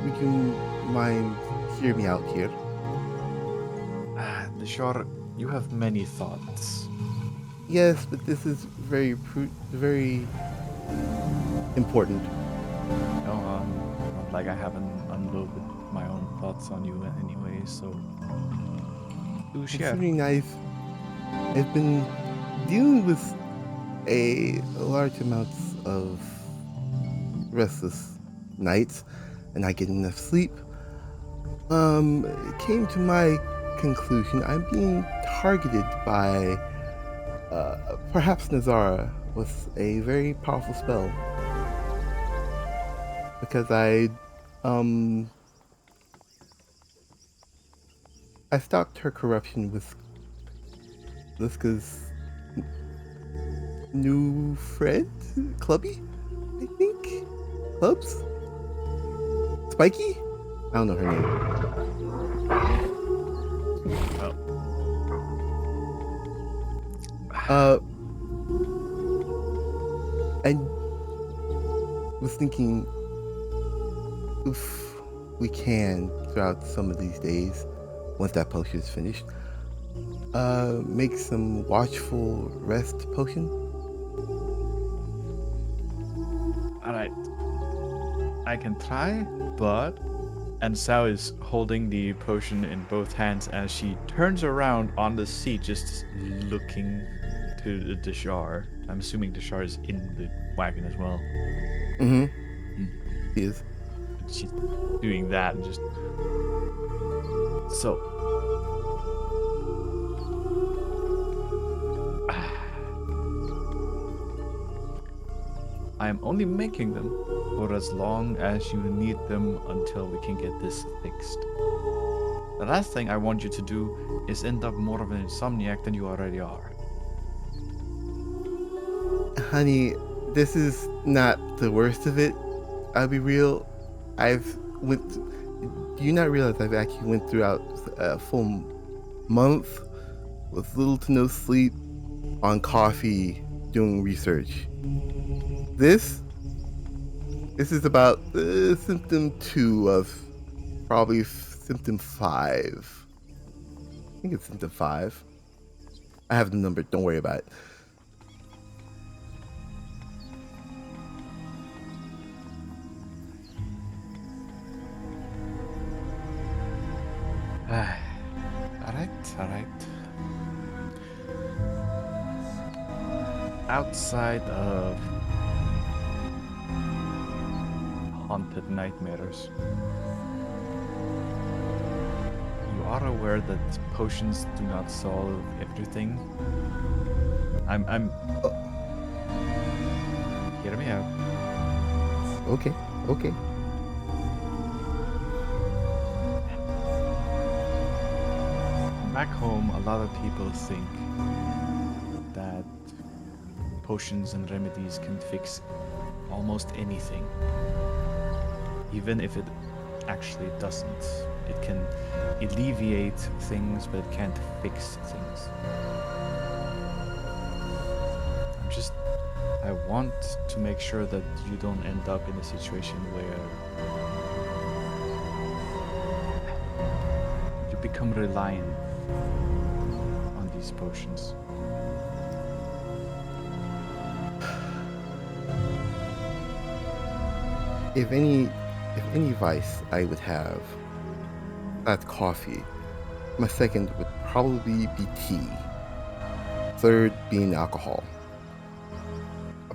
Would you mind hear me out here? Deshar, you have many thoughts. Yes, but this is very important. No, not like I haven't unloaded my own thoughts on you anyway, so do share. Considering I've been dealing with a large amounts of restless nights and not getting enough sleep. It came to my conclusion I'm being targeted by perhaps Nazara with a very powerful spell. Because I stopped her corruption with Liska's new friend, Clubby, I think? Clubs? Spiky? I don't know her name. I was thinking if we can, throughout some of these days, once that potion is finished, make some watchful rest potion. Alright. I can try, but... And Sao is holding the potion in both hands as she turns around on the seat, just looking to the Deshar. I'm assuming Deshar is in the wagon as well. Mm-hmm. He is. She's doing that and just So. I am only making them for as long as you need them until we can get this fixed. The last thing I want you to do is end up more of an insomniac than you already are. Honey, this is not the worst of it. I'll be real. Do you not realize I've actually went throughout a full month with little to no sleep on coffee doing research. This is about symptom 2 of probably symptom 5. I think it's symptom 5. I have the number, don't worry about it. Alright. Outside of haunted nightmares, you are aware that potions do not solve everything. I'm hear me out. Okay. Back home, a lot of people think that potions and remedies can fix almost anything. Even if it actually doesn't. It can alleviate things, but it can't fix things. I want to make sure that you don't end up in a situation where you become reliant on these potions. If any vice I would have, that's coffee. My second would probably be tea. Third being alcohol.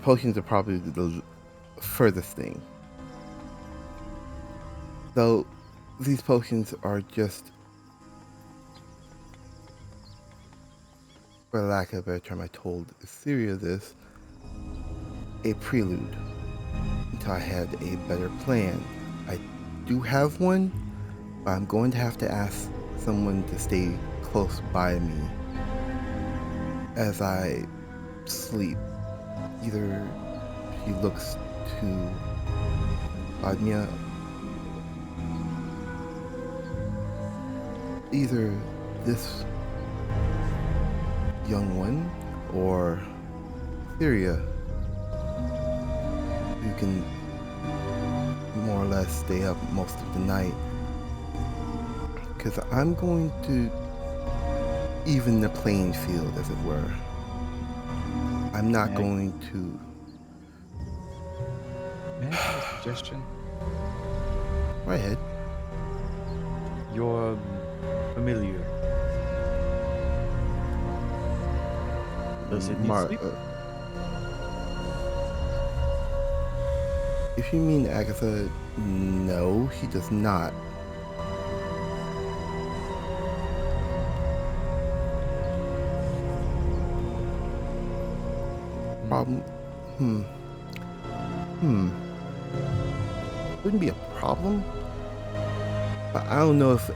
Potions are probably the furthest thing. Though these potions are just, for lack of a better term, I told Syria this, a prelude until I had a better plan. I do have one, but I'm going to have to ask someone to stay close by me as I sleep. Either he looks to Adnia, either this young one or Syria, who can more or less stay up most of the night. Because I'm going to even the playing field, as it were. I'm not going to... May I have a suggestion? Go ahead. Your familiar. Does it need sleep? If you mean Agatha, no, he does not. Problem? Wouldn't be a problem, but I don't know if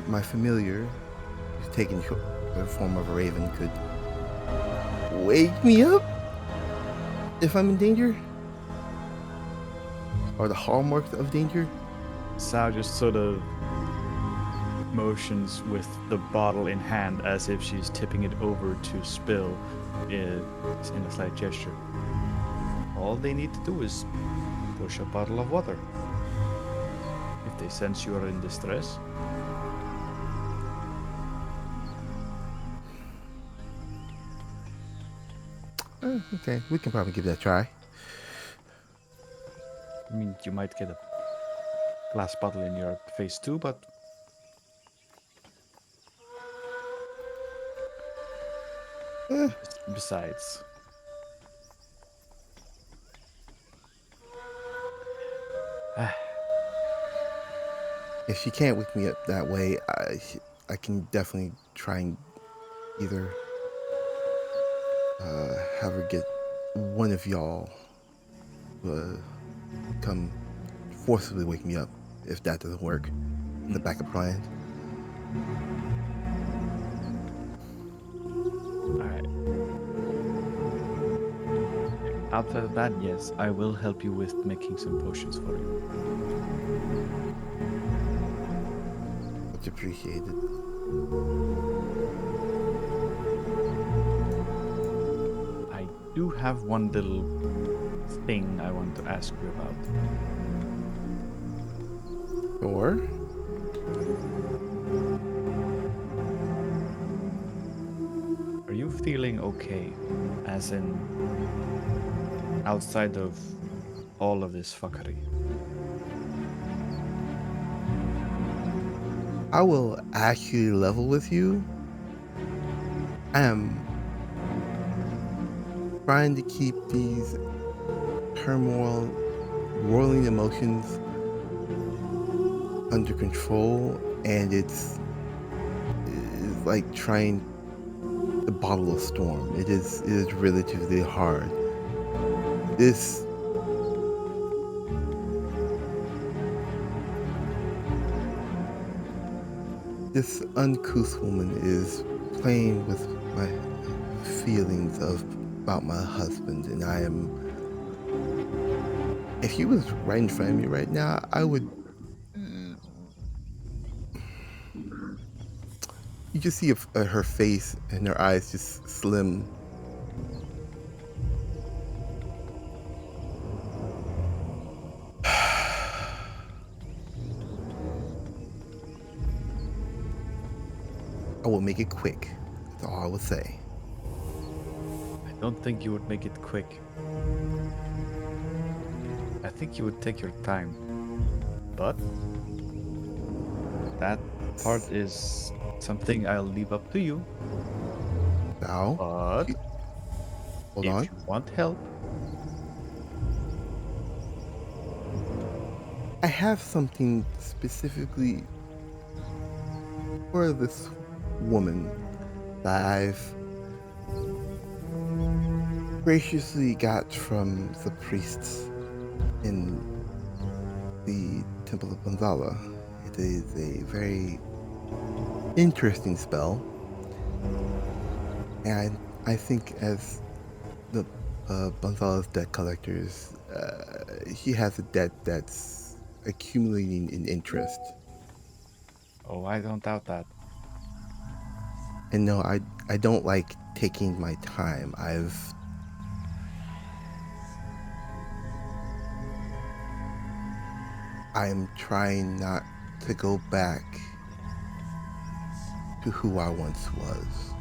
my familiar, who's taking the form of a raven, could wake me up if I'm in danger, or the hallmarks of danger. Sal just sort of motions with the bottle in hand as if she's tipping it over to spill in a slight gesture. All they need to do is push a bottle of water. If they sense you are in distress, Okay, we can probably give that a try. I mean, you might get a glass bottle in your face too, but besides, if she can't wake me up that way, I can definitely try and either have her get one of y'all come forcibly wake me up if that doesn't work. The backup plan. Alright. Outside of that, yes, I will help you with making some potions for you. Much appreciated. I do have one little thing I want to ask you about. Or Are you feeling okay? As in, outside of all of this fuckery? I will actually level with you. I am trying to keep these turmoil, whirling emotions under control, and it's like trying to bottle a storm. It is relatively hard. This uncouth woman is playing with my feelings about my husband, and I am. If he was right in front of me right now, I would. You just see her face and her eyes just slim. I will make it quick. That's all I will say. I don't think you would make it quick. I think you would take your time. But that part is something I'll leave up to you. Now, But hold if on. you want help, I have something specifically for this woman that I've graciously got from the priests in the Temple of Banzala. It is a very interesting spell, and I think as the Banzala's debt collectors, he has a debt that's accumulating in interest. oh, I don't doubt that. And no, I don't like taking my time. I'm trying not to go back to who I once was.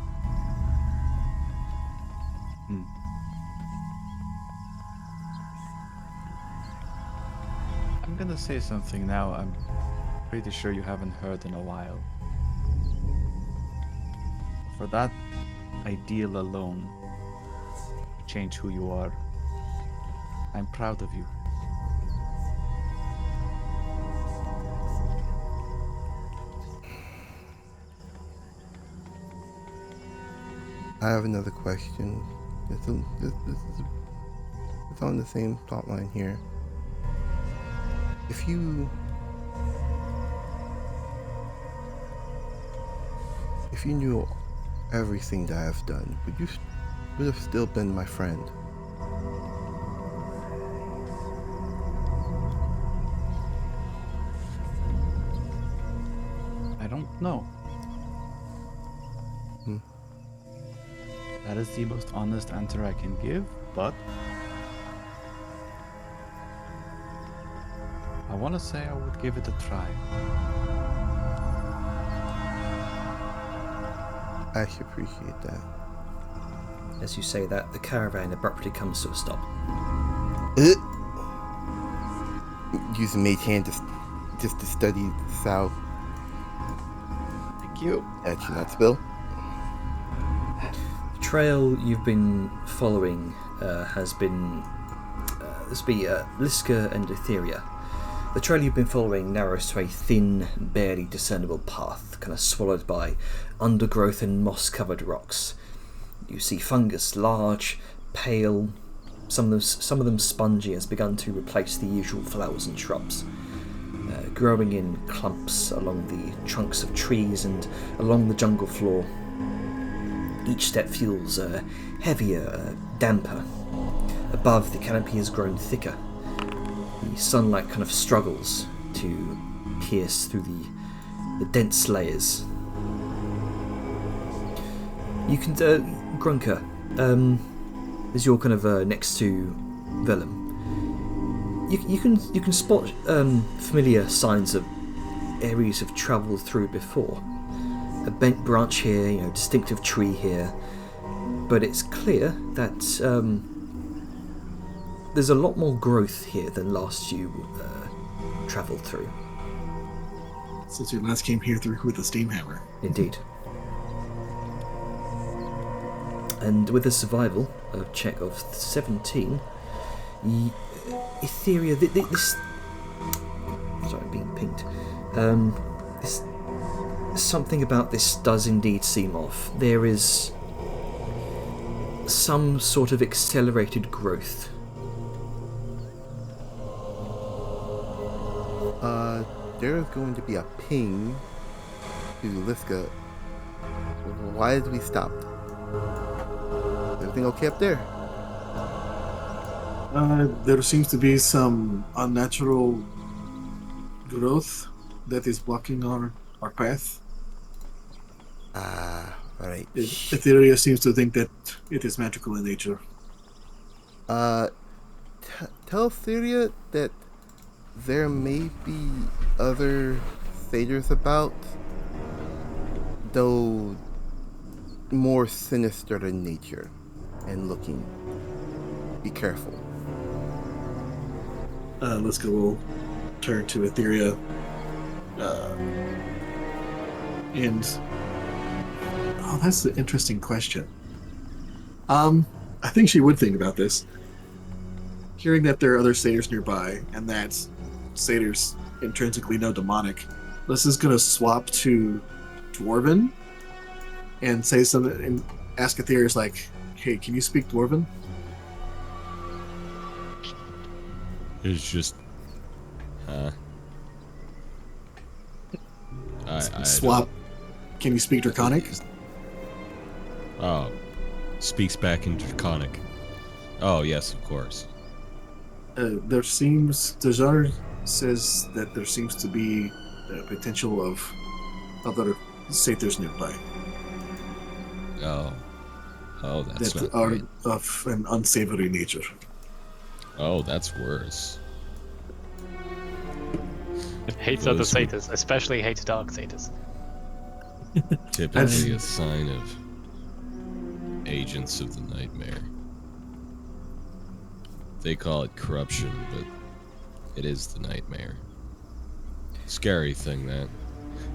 I'm gonna say something now I'm pretty sure you haven't heard in a while. For that ideal alone, to change who you are, I'm proud of you. I have another question. It's on the same thought line here. If you knew everything that I've done, would have still been my friend? I don't know. That is the most honest answer I can give, but I want to say I would give it a try. I actually appreciate that. As you say that, the caravan abruptly comes to a stop. Using Mage Hand just to study the south. Thank you. That should not spill. The trail you've been following has been this be Liska and Etheria. The trail you've been following narrows to a thin, barely discernible path, kind of swallowed by undergrowth and moss-covered rocks. You see fungus, large, pale, some of them spongy, has begun to replace the usual flowers and shrubs, growing in clumps along the trunks of trees and along the jungle floor. Each step feels heavier, damper. Above, the canopy has grown thicker. The sunlight kind of struggles to pierce through the dense layers. You can, Grunker, as you're kind of next to Vellum, you can spot familiar signs of areas you've travelled through before. A bent branch here, distinctive tree here, but it's clear that there's a lot more growth here than last you travelled through. Since we last came here through with the steam hammer. Indeed. And with a survival check of 17, Etheria, this... Sorry, I'm being pinged. Something about this does indeed seem off. There is some sort of accelerated growth. There is going to be a ping to Liska. Why did we stop? Everything okay up there? There seems to be some unnatural growth that is blocking our path. Alright. Etheria seems to think that it is magical in nature. Tell Etheria that there may be other satyrs about, though more sinister in nature and looking. Be careful. Liska will turn to Etheria and... Oh, that's an interesting question. I think she would think about this. Hearing that there are other satyrs nearby, and that satyrs intrinsically know demonic, Liska's gonna swap to Dwarven and say something, and ask Etheria, like, hey, can you speak Dwarven? It's just, I Swap. Can you speak Draconic? Oh, speaks back in Draconic. Oh yes, of course. There seems, Dejar says that there seems to be the potential of other satyrs nearby Oh, that's that not are great. of an unsavory nature. Oh, that's worse. It hates Those other would- satyrs, especially hates dark satyrs. Typically a sign of agents of the nightmare. They call it corruption, but it is the nightmare. Scary thing, that.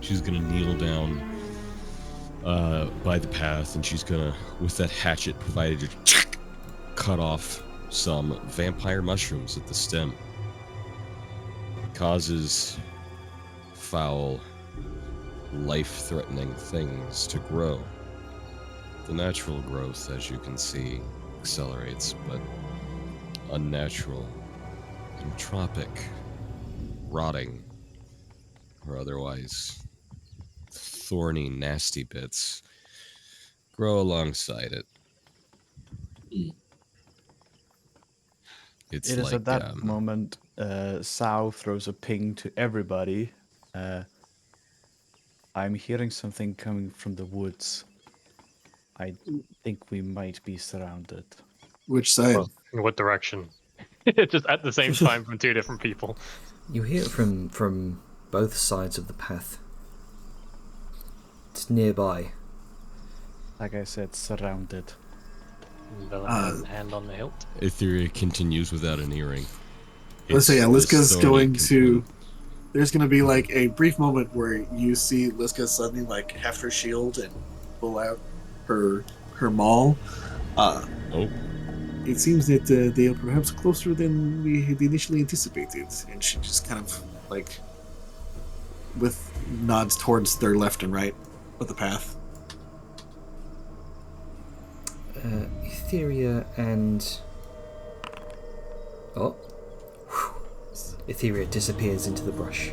She's gonna kneel down by the path, and she's gonna, with that hatchet provided her, cut off some vampire mushrooms at the stem. Causes foul, life-threatening things to grow. The natural growth, as you can see, accelerates, but unnatural, entropic, rotting, or otherwise thorny, nasty bits grow alongside it. It's It is like at that moment Sao throws a ping to everybody. I'm hearing something coming from the woods. I think we might be surrounded. Which side? Well, in what direction? Just at the same time from two different people. You hear it from both sides of the path. It's nearby. Like I said, surrounded. Hand on the hilt. Etheria continues without an earring. Let's say, yeah, Liska's Thorny going to... component. There's going to be like a brief moment where you see Liska suddenly like heft her shield and pull out her maul. Oh, it seems that they are perhaps closer than we had initially anticipated. And she just kind of, like, with nods towards their left and right of the path. Etheria and... Oh. Whew. Etheria disappears into the brush.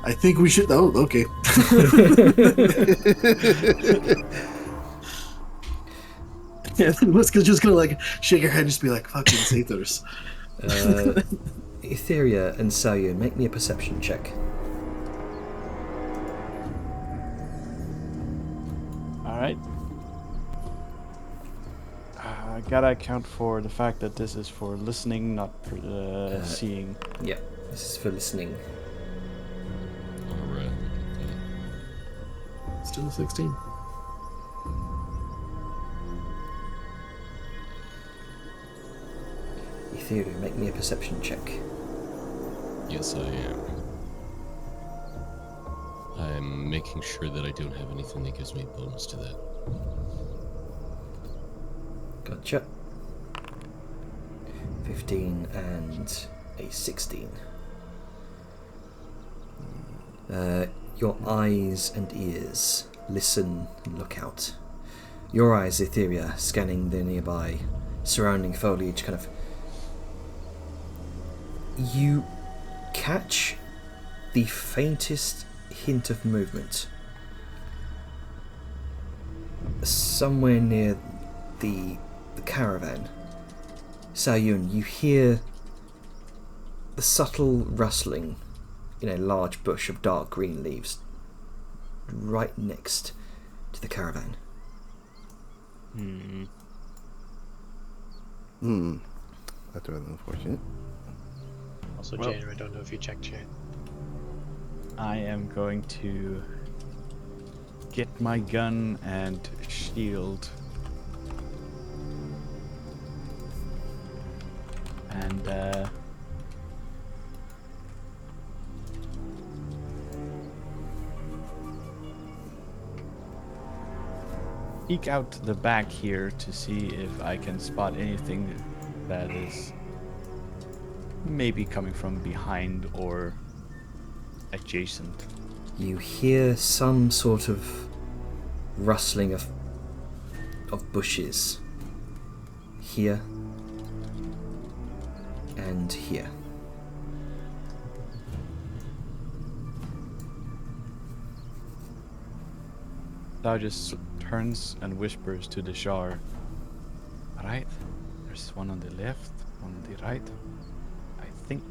I think we should... Oh, okay. Yeah, then Liska's just gonna, like, shake her head and just be like, fucking satyrs. Etheria and Sayu, make me a perception check. Alright. I gotta account for the fact that this is for listening, not for seeing. Yeah, this is for listening. Alright. Still 16. Etheria, make me a perception check. Yes, I am. I'm making sure that I don't have anything that gives me a bonus to that. Gotcha. 15 and a 16. Your eyes and ears listen and look out. Your eyes, Etheria, scanning the nearby surrounding foliage, kind of. You catch the faintest hint of movement somewhere near the caravan. Sayun, you hear the subtle rustling in a large bush of dark green leaves right next to the caravan. That's rather unfortunate. Also, Well- Jane, I don't know if you checked Jane. I am going to get my gun and shield. And peek out the back here to see if I can spot anything that is maybe coming from behind or adjacent. You hear some sort of rustling of bushes here and here. Thou just turns and whispers to the Shar. Alright, there's one on the left, one on the right. I think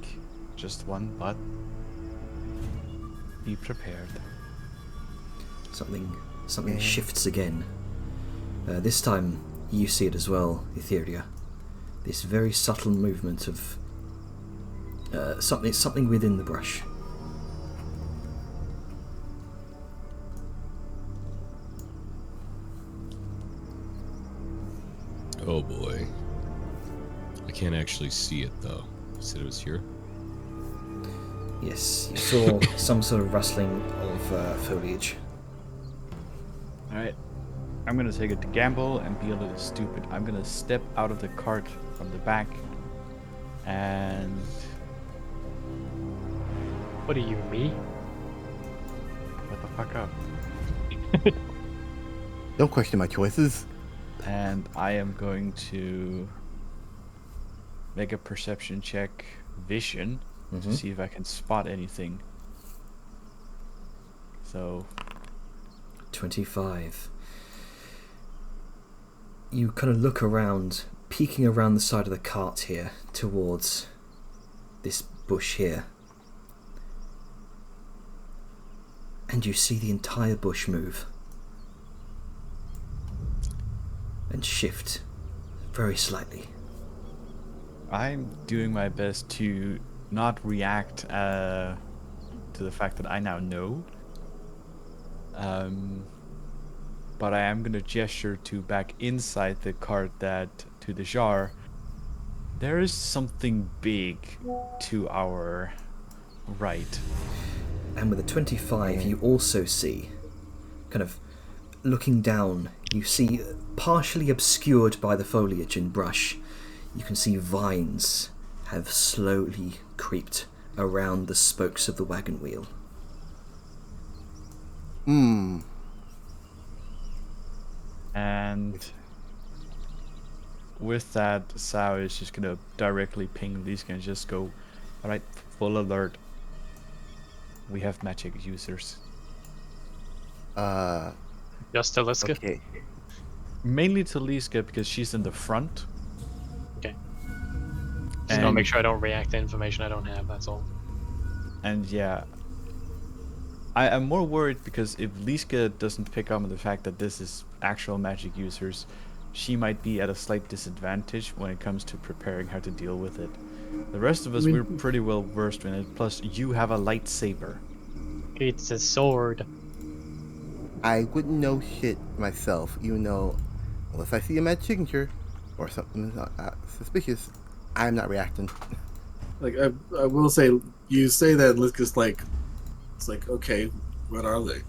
just one, but be prepared. Something shifts again. This time you see it as well, Etheria. This very subtle movement of something within the brush. Oh boy. I can't actually see it though. You said it was here? Yes, you saw some sort of rustling of foliage. Alright, I'm gonna take a gamble and be a little stupid. I'm gonna step out of the cart from the back and... What are you, me? What the fuck up? Don't question my choices. And I am going to make a perception check, vision, to see if I can spot anything. So 25. You kind of look around, peeking around the side of the cart here towards this bush here. And you see the entire bush move and shift very slightly. I'm doing my best to not react to the fact that I now know. But I am gonna gesture to back inside the cart that to the jar. There is something big to our right. And with a 25, you also see kind of looking down, you see, partially obscured by the foliage and brush, you can see vines have slowly creeped around the spokes of the wagon wheel. And with that, Sao is just gonna directly ping Liska and just go, alright, full alert. We have magic users. Just to Liska? Okay. Mainly to Liska because she's in the front. Okay. Just gotta make sure I don't react to information I don't have, that's all. And yeah, I am more worried because if Liska doesn't pick up on the fact that this is actual magic users, she might be at a slight disadvantage when it comes to preparing how to deal with it. The rest of us, we're pretty well versed in it, plus you have a lightsaber. It's a sword. I wouldn't know shit myself, even though, unless I see a mad signature or something suspicious, I'm not reacting. Like I will say, you say that Liska's like, it's like, okay, what are they?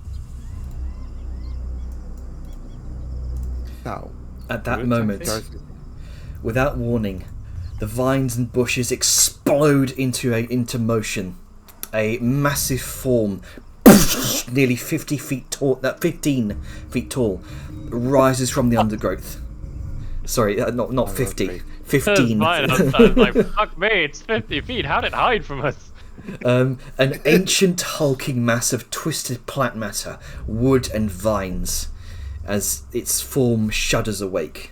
Now, At that Good moment, something. without warning, the vines and bushes explode into motion. A massive form, nearly 50 feet tall, 15 feet tall, rises from the undergrowth. Sorry, not 50, great. 15. Fine outside, like, fuck me, it's 50 feet, how did it hide from us? An ancient hulking mass of twisted plant matter, wood and vines, as its form shudders awake.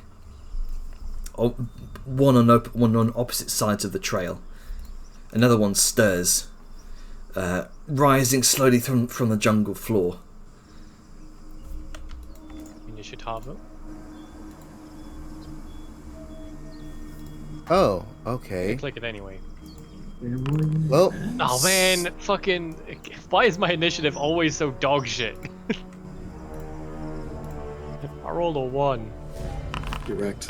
One on opposite sides of the trail. Another one stirs, rising slowly from the jungle floor. Initiative. oh, okay. Click it anyway. Well, Oh man, fucking. Why is my initiative always so dog shit? I rolled a 1. Direct.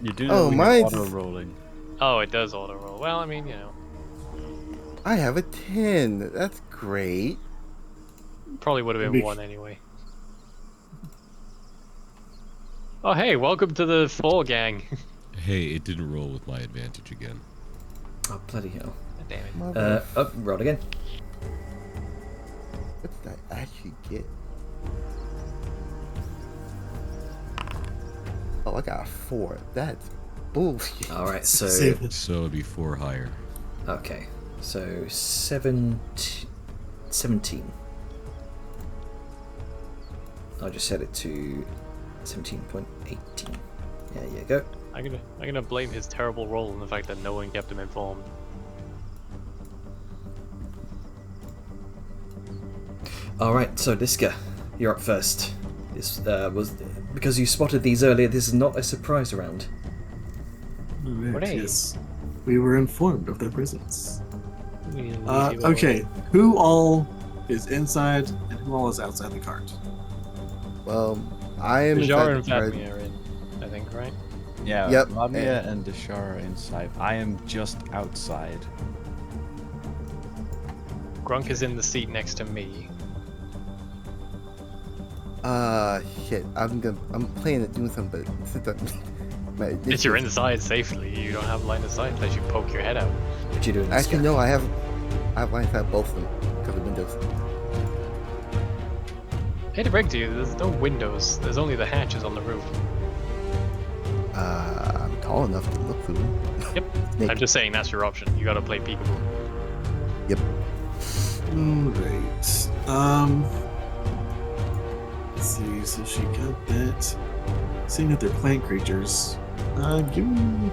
You do know we have mine's- auto rolling. Oh, it does auto roll. Well, I mean, you know. I have a 10. That's great. Probably would have been Maybe- 1 anyway. Oh, hey, welcome to the Fall Gang. Hey, it didn't roll with my advantage again. Oh, bloody hell. Damn it. Mother- Roll again. What did I actually get? Oh, I got a 4. That's bullshit. Alright, so... Save it. So it'd be 4 higher. Okay, so 17. I'll just set it to 17.18. There you go. I'm gonna blame his terrible roll on the fact that no one kept him informed. Alright, so Liska, you're up first. This was because you spotted these earlier, this is not a surprise round. Alright, Hooray. yes. We were informed of their presence. We'll leave you Okay, who all is inside and who all is outside the cart? Well, I am alone. inside Jar and the cart. Fatmi are in, I think, right? Yeah, Yep, Lamia and Deshara are inside. I am just outside. Grunk is in the seat next to me. Shit. I'm planning on doing something, but since If you're inside safely, you don't have line of sight unless you poke your head out. What you doing, Actually, Liska? no, I have line of sight both of them because of windows. I hate to break to you, there's no windows. There's only the hatches on the roof. I'm tall enough to look through them. Yep. Snake. I'm just saying that's your option. You gotta play peekaboo. Yep. Alright. Let's see, so she got that. Seeing that they're plant creatures, give me.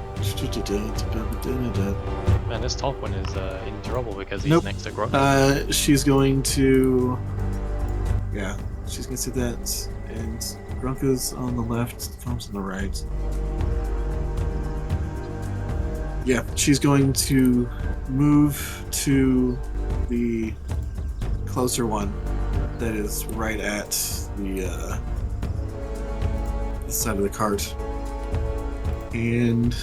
Man, this top one is in trouble because he's Nope. next to Grunk. She's going to. Yeah, she's gonna see that. And Grunka's on the left, Foam's on the right. Yeah, she's going to move to the closer one that is right at the side of the cart. And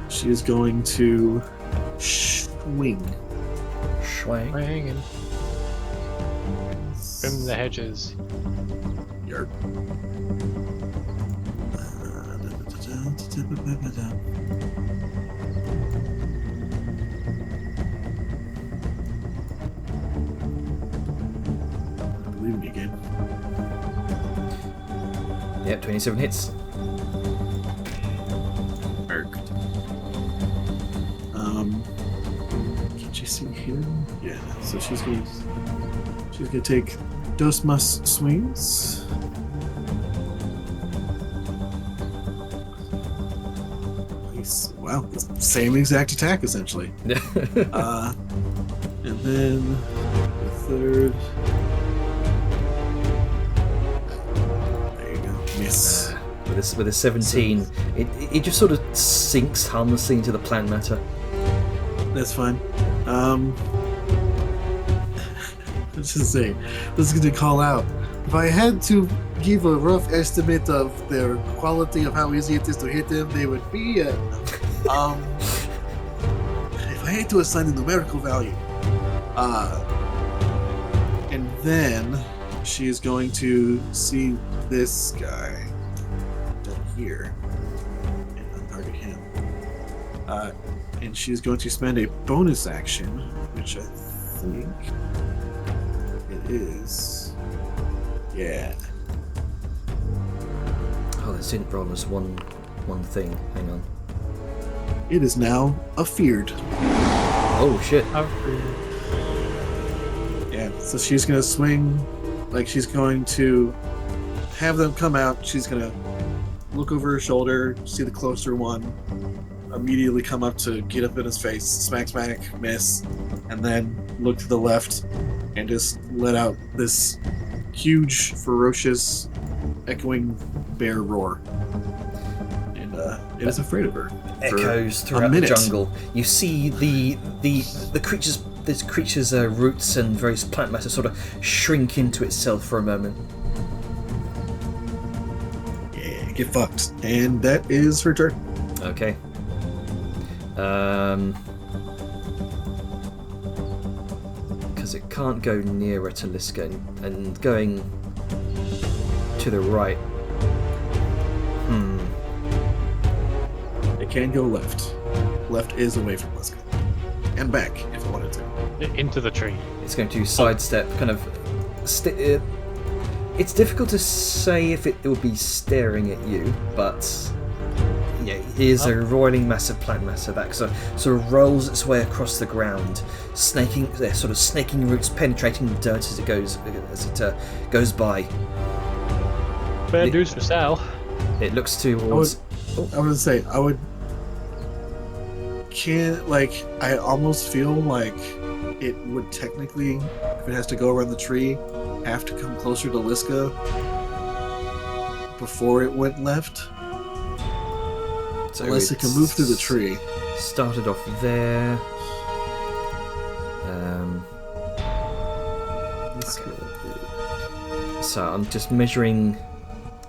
she is going to swing. Schwang. Hanging. Trim the hedges. Derp. I believe in you, game. Yep, 27 hits. Merc. Can she see here? Yeah. So she's gonna take Dos Mas swings. Nice. Wow, the same exact attack essentially. And then the third. There you go. Miss. With a 17, it just sort of sinks harmlessly into the plant matter. That's fine. Let's just say, this is going to call out. If I had to give a rough estimate of their quality of how easy it is to hit them, they would be if I had to assign a numerical value. And then she is going to see this guy down here and untarget him. And she's going to spend a bonus action, which I think it is. Yeah. Oh, this didn't roll us one thing. Hang on. It is now a feared. Oh shit. Yeah, so she's going to swing, like she's going to have them come out. She's going to look over her shoulder, see the closer one, immediately come up to get up in his face, smack, smack, miss, and then look to the left and just let out this huge, ferocious, echoing bear roar. And it is afraid of her. for Echoes a throughout the minute. jungle. You see the creatures. This creature's roots and various plant matter sort of shrink into itself for a moment. Yeah, get fucked. And that is her turn. Okay. Because it can't go nearer to Liska, and going to the right. It can go left. Left is away from Liska. And back, if it wanted to. Into the tree. It's going to sidestep, kind of. It's difficult to say if it will be staring at you, but yeah, it is a roiling mass of plant matter that sort of rolls its way across the ground, snaking roots penetrating the dirt as it goes by. Bad news for Sal. It looks towards. I would say, I almost feel like it would technically, if it has to go around the tree, have to come closer to Liska before it went left. So Unless it can move through the tree. Started off there. So I'm just measuring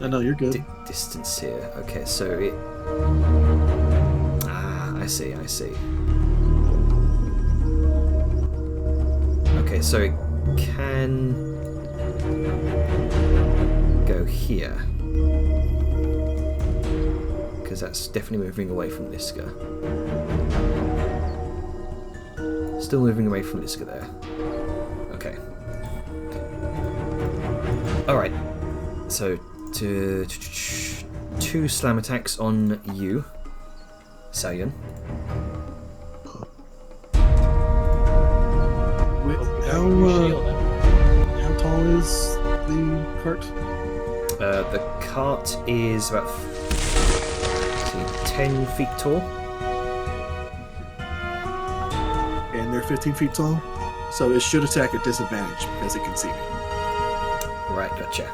I know, you're good. distance here. Okay, so it. I see. Okay, so it can go here. Because that's definitely moving away from Liska. Still moving away from Liska there. Okay. Alright. So, two slam attacks on you, Sayan. Wait, how tall is the cart? The cart is about 10 feet tall. And they're 15 feet tall? So it should attack at disadvantage because it can see me. Right, gotcha.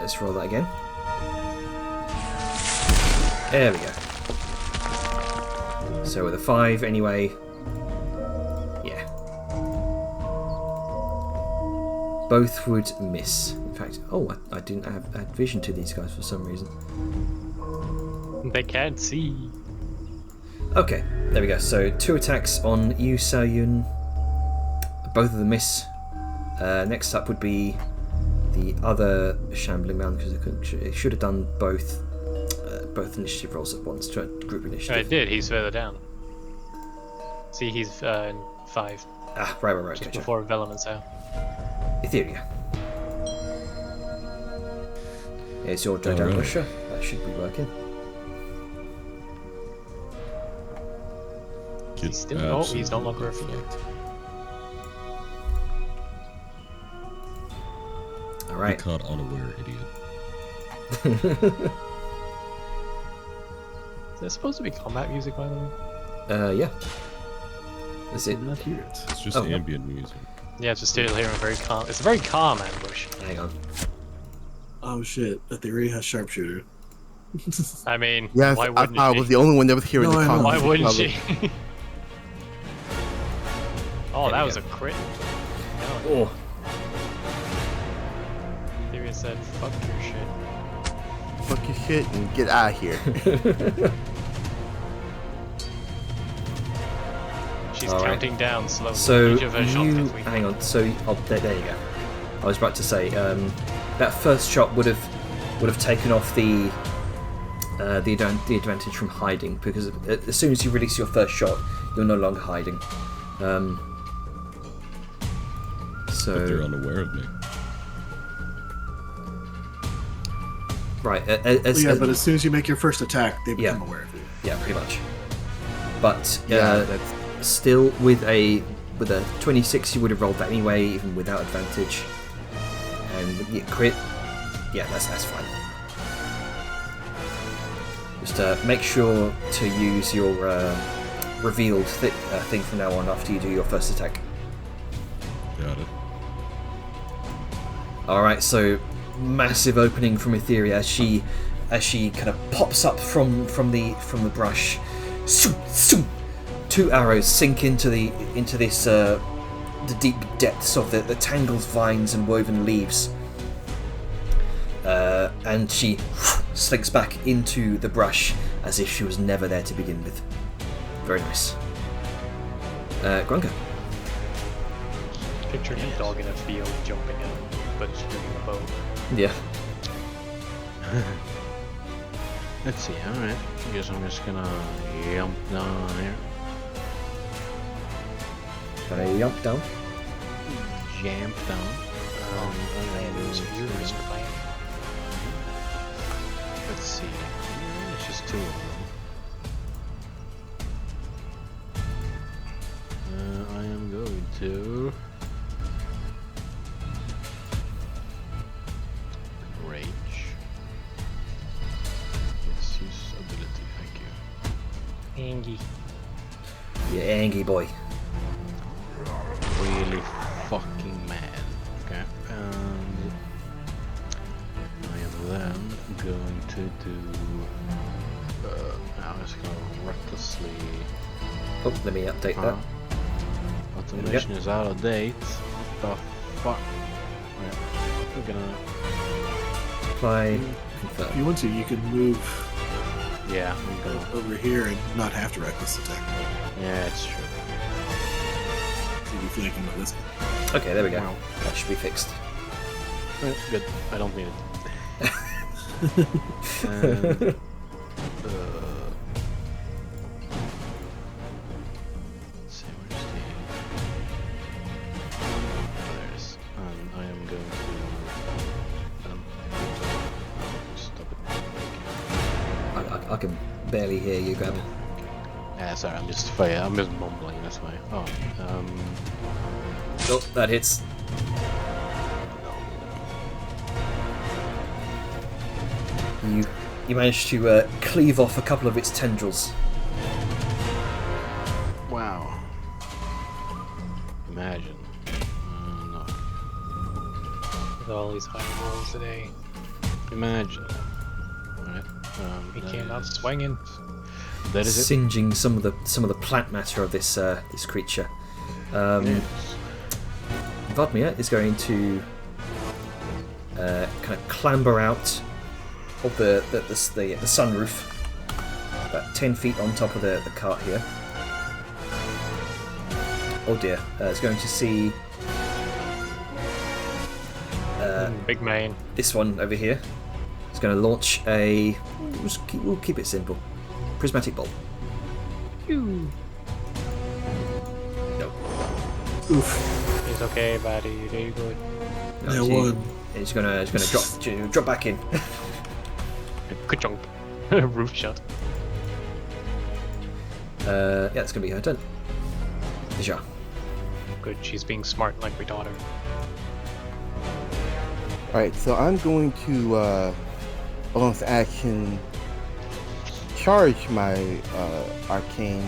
Let's roll that again. There we go. So with a 5 anyway. Yeah. Both would miss. In fact, I didn't add vision to these guys for some reason. They can't see. Okay, there we go. So 2 attacks on you, Salyun. Both of them miss. Next up would be the other shambling man because it should have done both initiative rolls at once. Group No, initiative. it did. He's further down. See, he's in 5. Ah, right, Just gotcha. before Velaman's out. Etheria. Here's your Dread Alright. Ambusher. That should be working. Get still- he's no longer a absolutely fear. fucked. Alright. Caught unaware, idiot. Is there supposed to be combat music, by the way? Yeah. Is it? Did not hear it. It's just Oh. ambient music. Yeah, just still hearing very calm. It's a very calm ambush. Hang on. Oh shit! Etheria has sharpshooter. I mean, Yes, why I wouldn't thought I she? was the only one that was hearing No, the I know. comments. Why wouldn't Probably. she? Oh, There that we was go. a crit. No, Oh, Etheria said, "Fuck your shit." Fuck your shit and get out of here. She's All right. counting down slowly. so Each of her shots you gets weaker. hang on. So there you go. I was about to say that first shot would have taken off the advantage from hiding because as soon as you release your first shot, you're no longer hiding. But they're So unaware of me. right, But as soon as you make your first attack, they become Yeah. aware of you. yeah, pretty much. But Yeah, that's still with a 26, you would have rolled that anyway, even without advantage. And with the crit, yeah, that's fine. Just make sure to use your revealed thing from now on after you do your first attack. Got it. All right, so massive opening from Etheria as she kind of pops up from the brush. Shoo, shoo. 2 arrows sink into this the deep depths of the tangled vines and woven leaves, and she slinks back into the brush as if she was never there to begin with. Very nice. Grunka. Picturing a dog in a field jumping out, but shooting a bow. Yeah. Let's see, alright. I guess I'm just gonna jump down here. Can I jump down? Jump down. Those are yours for playing. Let's see. It's just 2 of them. I am going to rage. Yes, use ability. Thank you. Angie. Yeah, angry boy. Really fucking mad. Okay, and I am then going to do. I'm just gonna recklessly. Oh, let me update that. Automation is out of date. The fuck? Right. We're gonna. Apply. If Confirm. you want to, you can move Yeah, I'm gonna. over here and not have to reckless attack. Yeah, it's true. So you're flanking with this. Okay, there we go. Wow. That should be fixed. Good. I don't need it. And, let's see, where's the... There it is. And I am going to... stop it. I can barely hear you, Grab. Yeah, sorry, I'm just mumbling this way. Oh, Oh, that hits. You managed to cleave off a couple of its tendrils. wow. Imagine. No. With all these high rolls today, Imagine. Alright. he that came out is- swinging. That is it. Singeing some of the plant matter of this creature. Yes. Vadmir is going to kind of clamber out of the sunroof, about 10 feet on top of the cart here. Oh dear, it's going to see Big main. This one over here is going to launch a. We'll keep it simple. Prismatic bolt. Ooh. Nope. Oof. It's okay, buddy. You do good. Yeah, Gee. one. It's gonna drop back in. Good chunk. Roof shot. Yeah, it's gonna be her turn. Deja. Good. She's being smart like we taught her. Alright, so I'm going to, bonus action, charge my, arcane,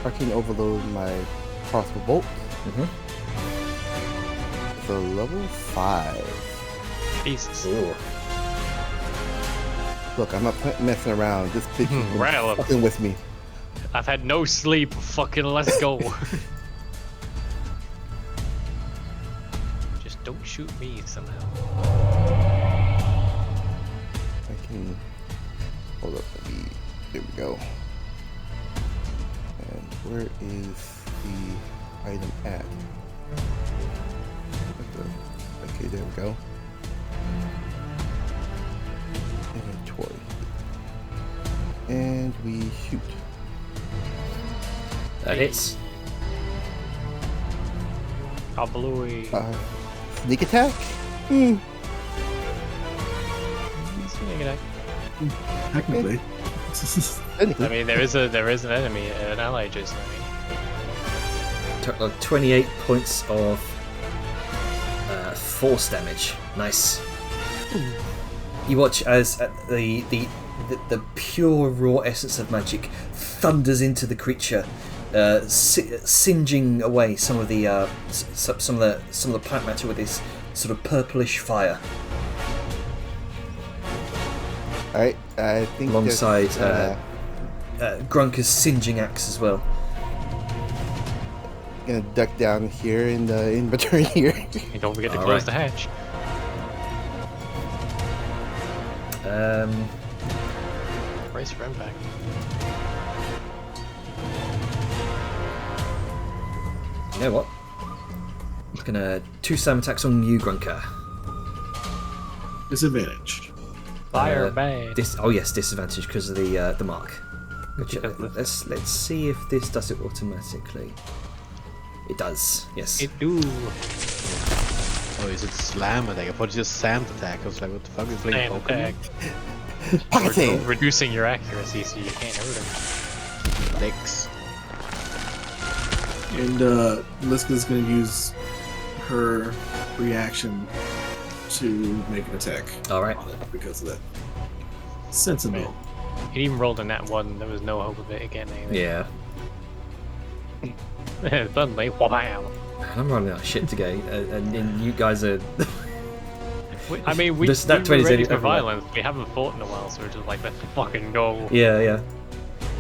arcane overload my crossbow bolt. Mm-hmm. So level 5. Jesus. Ooh. Look, I'm not messing around. This bitch has been Right. fucking with me. I've had no sleep. Fucking let's go. Just don't shoot me somehow. I can hold up. There we go. And where is the item at? Okay, there we go. Inventory. And we shoot. That hits. Kablooey. Sneak attack? Technically. I mean, there is an enemy, an ally just. Took like 28 points of force damage. Nice. You watch as the pure raw essence of magic thunders into the creature, singeing away some of the some of the plant matter with this sort of purplish fire. Alright, I think Alongside that's, Grunker's singeing axe as well. gonna duck down here in the inventory here. And don't forget to All close right. the hatch. Brace for impact. You know what? I'm gonna 2 slam attacks on you, Grunker. Disadvantage. Fire bang. Oh yes, disadvantage because of the mark. Which, Yeah, the- let's see if this does it automatically. It does. Yes. It do. Oh, is it slam attack? I thought it was just sand attack. I was like, what the fuck is playing Sand Pokemon? attack. Pocket sand! Reducing your accuracy so you can't hurt him. Licks. And Liska's going to use her reaction to make an attack. All right. Because of that. Sensible. It even rolled a nat 1. There was no hope of it again. Yeah. Suddenly, wham! I'm running out of shit to go, and you guys are. I mean, we, This- that we 20 were is ready for everywhere. violence. We haven't fought in a while, so we're just like, let's fucking go. Yeah.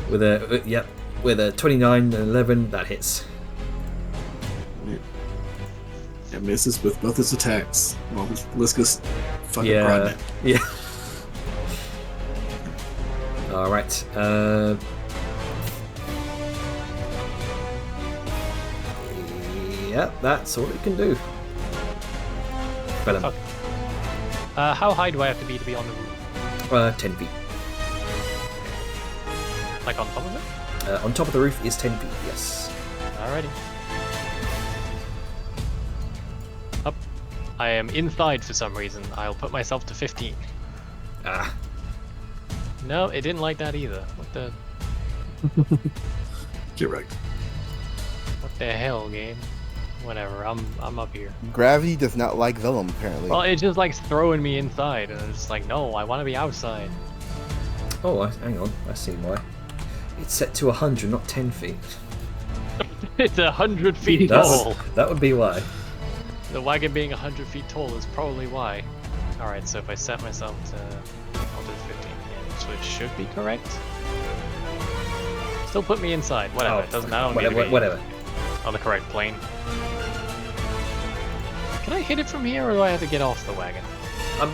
With a yep, with a 29 and 11, that hits. And misses with both his attacks. Well, Liska's fucking Yeah. grinding. Yeah. All right. Yep, that's all it can do. But Fuck. How high do I have to be on the roof? 10 feet. Like on top of it? On top of the roof is 10 feet. Yes. Alrighty. Up. I am inside for some reason. I'll put myself to 15. Ah. No, it didn't like that either. What the Get right. hell, game? Whatever. I'm up here. Gravity does not like vellum, apparently. Well, it just like throwing me inside, and it's like, no, I want to be outside. Oh, hang on. I see why. It's set to 100, not 10 feet. It's 100 feet That's, tall. that would be why. The wagon being 100 feet tall is probably why. Alright, so if I set myself to... I'll do 15 again, so it should be correct. Still put me inside. Whatever. Oh, It doesn't. I don't whatever, need to be whatever. on the correct plane. Can I hit it from here, or do I have to get off the wagon?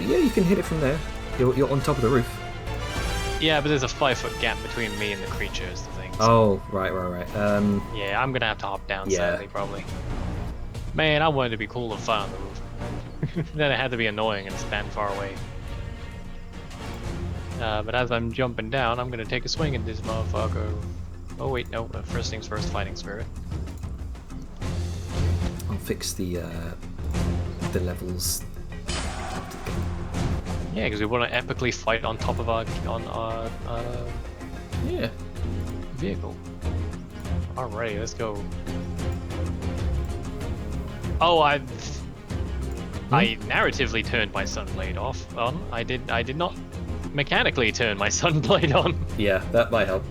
Yeah, you can hit it from there. You're on top of the roof. Yeah, but there's a 5-foot gap between me and the creature is the thing. Oh, right. Yeah, I'm gonna have to hop down, Yeah. sadly, probably. Man, I wanted to be cool and fly on the roof. Then it had to be annoying and stand far away. But as I'm jumping down, I'm gonna take a swing at this motherfucker. Oh wait, no. First things first, fighting spirit. I'll fix the levels. Yeah, because we want to epically fight on top of our Yeah. vehicle. Alright, let's go. Oh, I narratively turned my sunblade off. I did not mechanically turn my sunblade on. Yeah, that might help.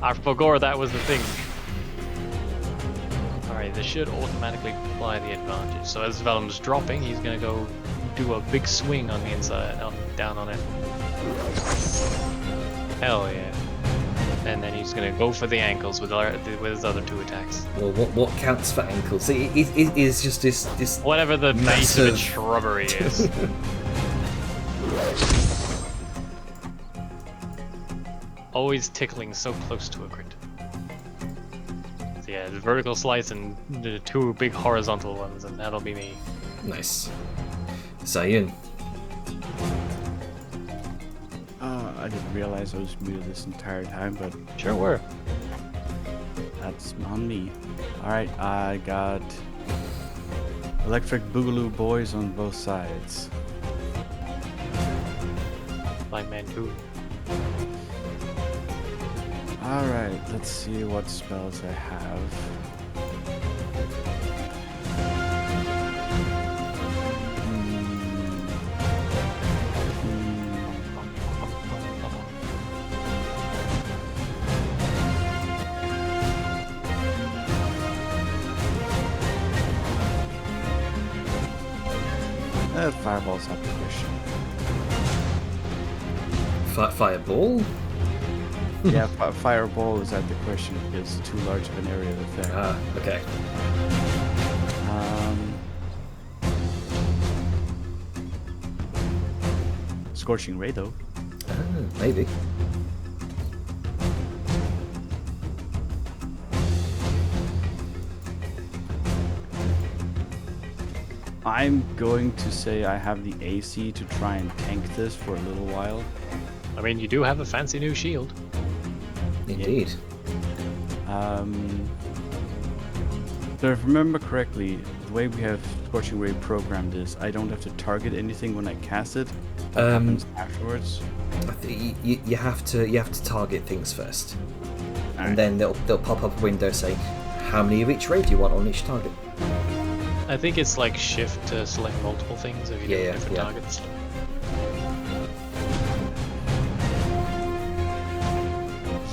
I forgot that was the thing. Alright, this should automatically apply the advantage. So as Vellum's dropping, he's gonna go do a big swing on the inside, down on it. Hell yeah. And then he's gonna go for the ankles with his other 2 attacks. Well, what counts for ankles? It is just this. Whatever the base of Massive. a shrubbery is. Always tickling so close to a crit. So yeah, the vertical slice and the 2 big horizontal ones, and that'll be me. Nice. Sayun. I didn't realize I was muted this entire time, but Sure were. that's on me. Alright, I got Electric Boogaloo boys on both sides. Blind Man 2. Alright, let's see what spells I have. Fireball's out the question. Fireball. Yeah, fireball is out the question because it's too large of an area of effect. Ah, okay. Scorching Ray though. Maybe. I'm going to say I have the AC to try and tank this for a little while. I mean, you do have a fancy new shield. Indeed. So if I remember correctly, the way we have Scorching Ray programmed is I don't have to target anything when I cast it. That happens afterwards. You have to target things first, Alright. and then they'll pop up a window saying how many of each ray do you want on each target. I think it's like shift to select multiple things if you do different targets.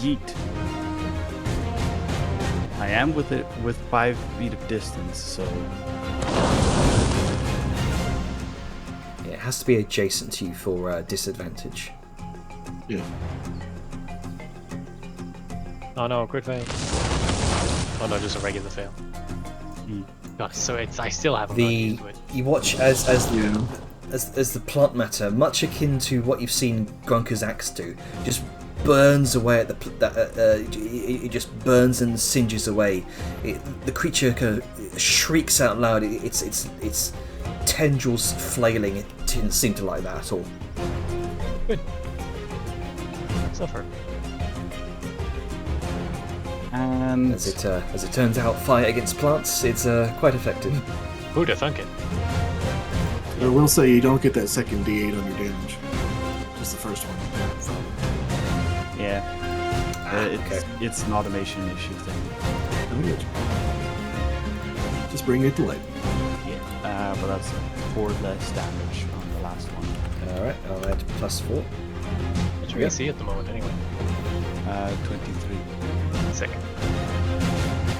Yeet. I am with it with 5 feet of distance, so Yeah, it has to be adjacent to you for disadvantage. Yeah. Oh no, crit fail. Oh no, just a regular fail. God, so I still haven't gotten used to it. You watch as the plant matter, much akin to what you've seen Grunker's axe do, just burns away at it just burns and singes away. The creature shrieks out loud. Its tendrils flailing. It didn't seem to like that at all. Good. Suffer. and As it turns out, fire against plants, it's quite effective. Who'd have thunk it? I will say you don't get that second D8 on your damage. Just the first one. So, yeah, Okay. it's an automation issue thing. I get you. Just bring it to light. Yeah, but that's 4 less damage on the last one. Alright, I'll add +4. What's your AC at the moment, anyway? 23. Sick.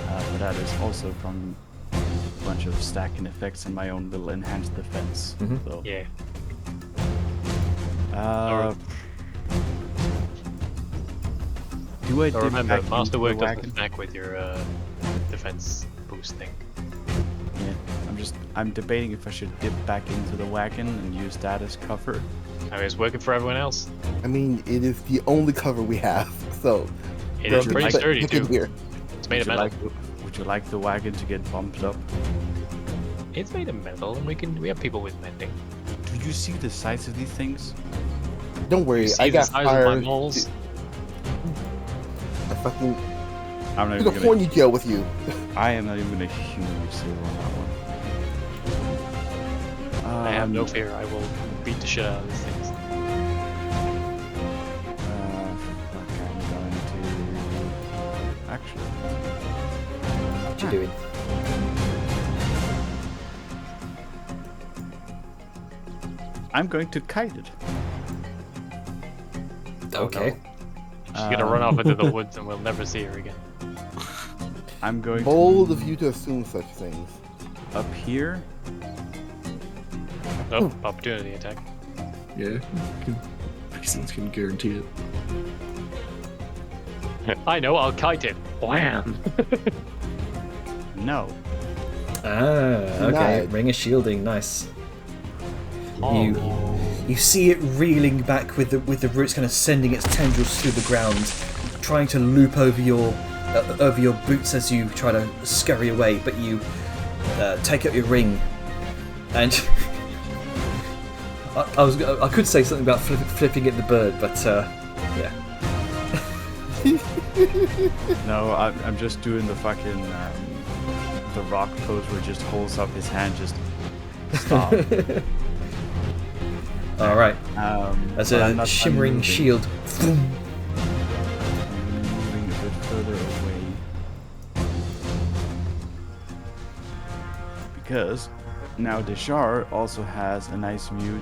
But that is also from a bunch of stacking effects and my own little enhanced defense. Mhm. So, Yeah. do I So dip remember, back into Masterwork the doesn't wagon? stack with your defense boost thing. Yeah, I'm debating if I should dip back into the wagon and use that as cover. I mean, it's working for everyone else. I mean, it is the only cover we have, so It is pretty but sturdy look in too. here. It's made of metal. Would you like the wagon to get bumped up? It's made of metal, and we have people with mending. Do you see the size of these things? Don't worry, See I the got size of fire. my balls? I fucking I'm not do the even gonna. horny jail with you. I am not even gonna humorously on that one. I have no fear. I will beat the shit out of these things. Fuck, I'm going to. Actually, What you doing? I'm going to kite it. Okay. She's gonna run off into the woods, and we'll never see her again. I'm going Bold of you to assume such things. up here. Oh, opportunity attack. Yeah, Reasons can guarantee it. I know. I'll kite it. Wham! No. Ah, okay. Denied. Ring of shielding, nice. Oh. You see it reeling back with the roots kind of sending its tendrils through the ground, trying to loop over your boots as you try to scurry away. But you take out your ring, and I could say something about flipping it the bird, but yeah. No, I'm just doing the fucking the rock pose where he just holds up his hand, just stop. All right. As But a I'm not- I'm shimmering moving. shield. I'm moving a bit further away because now Deshar also has a nice view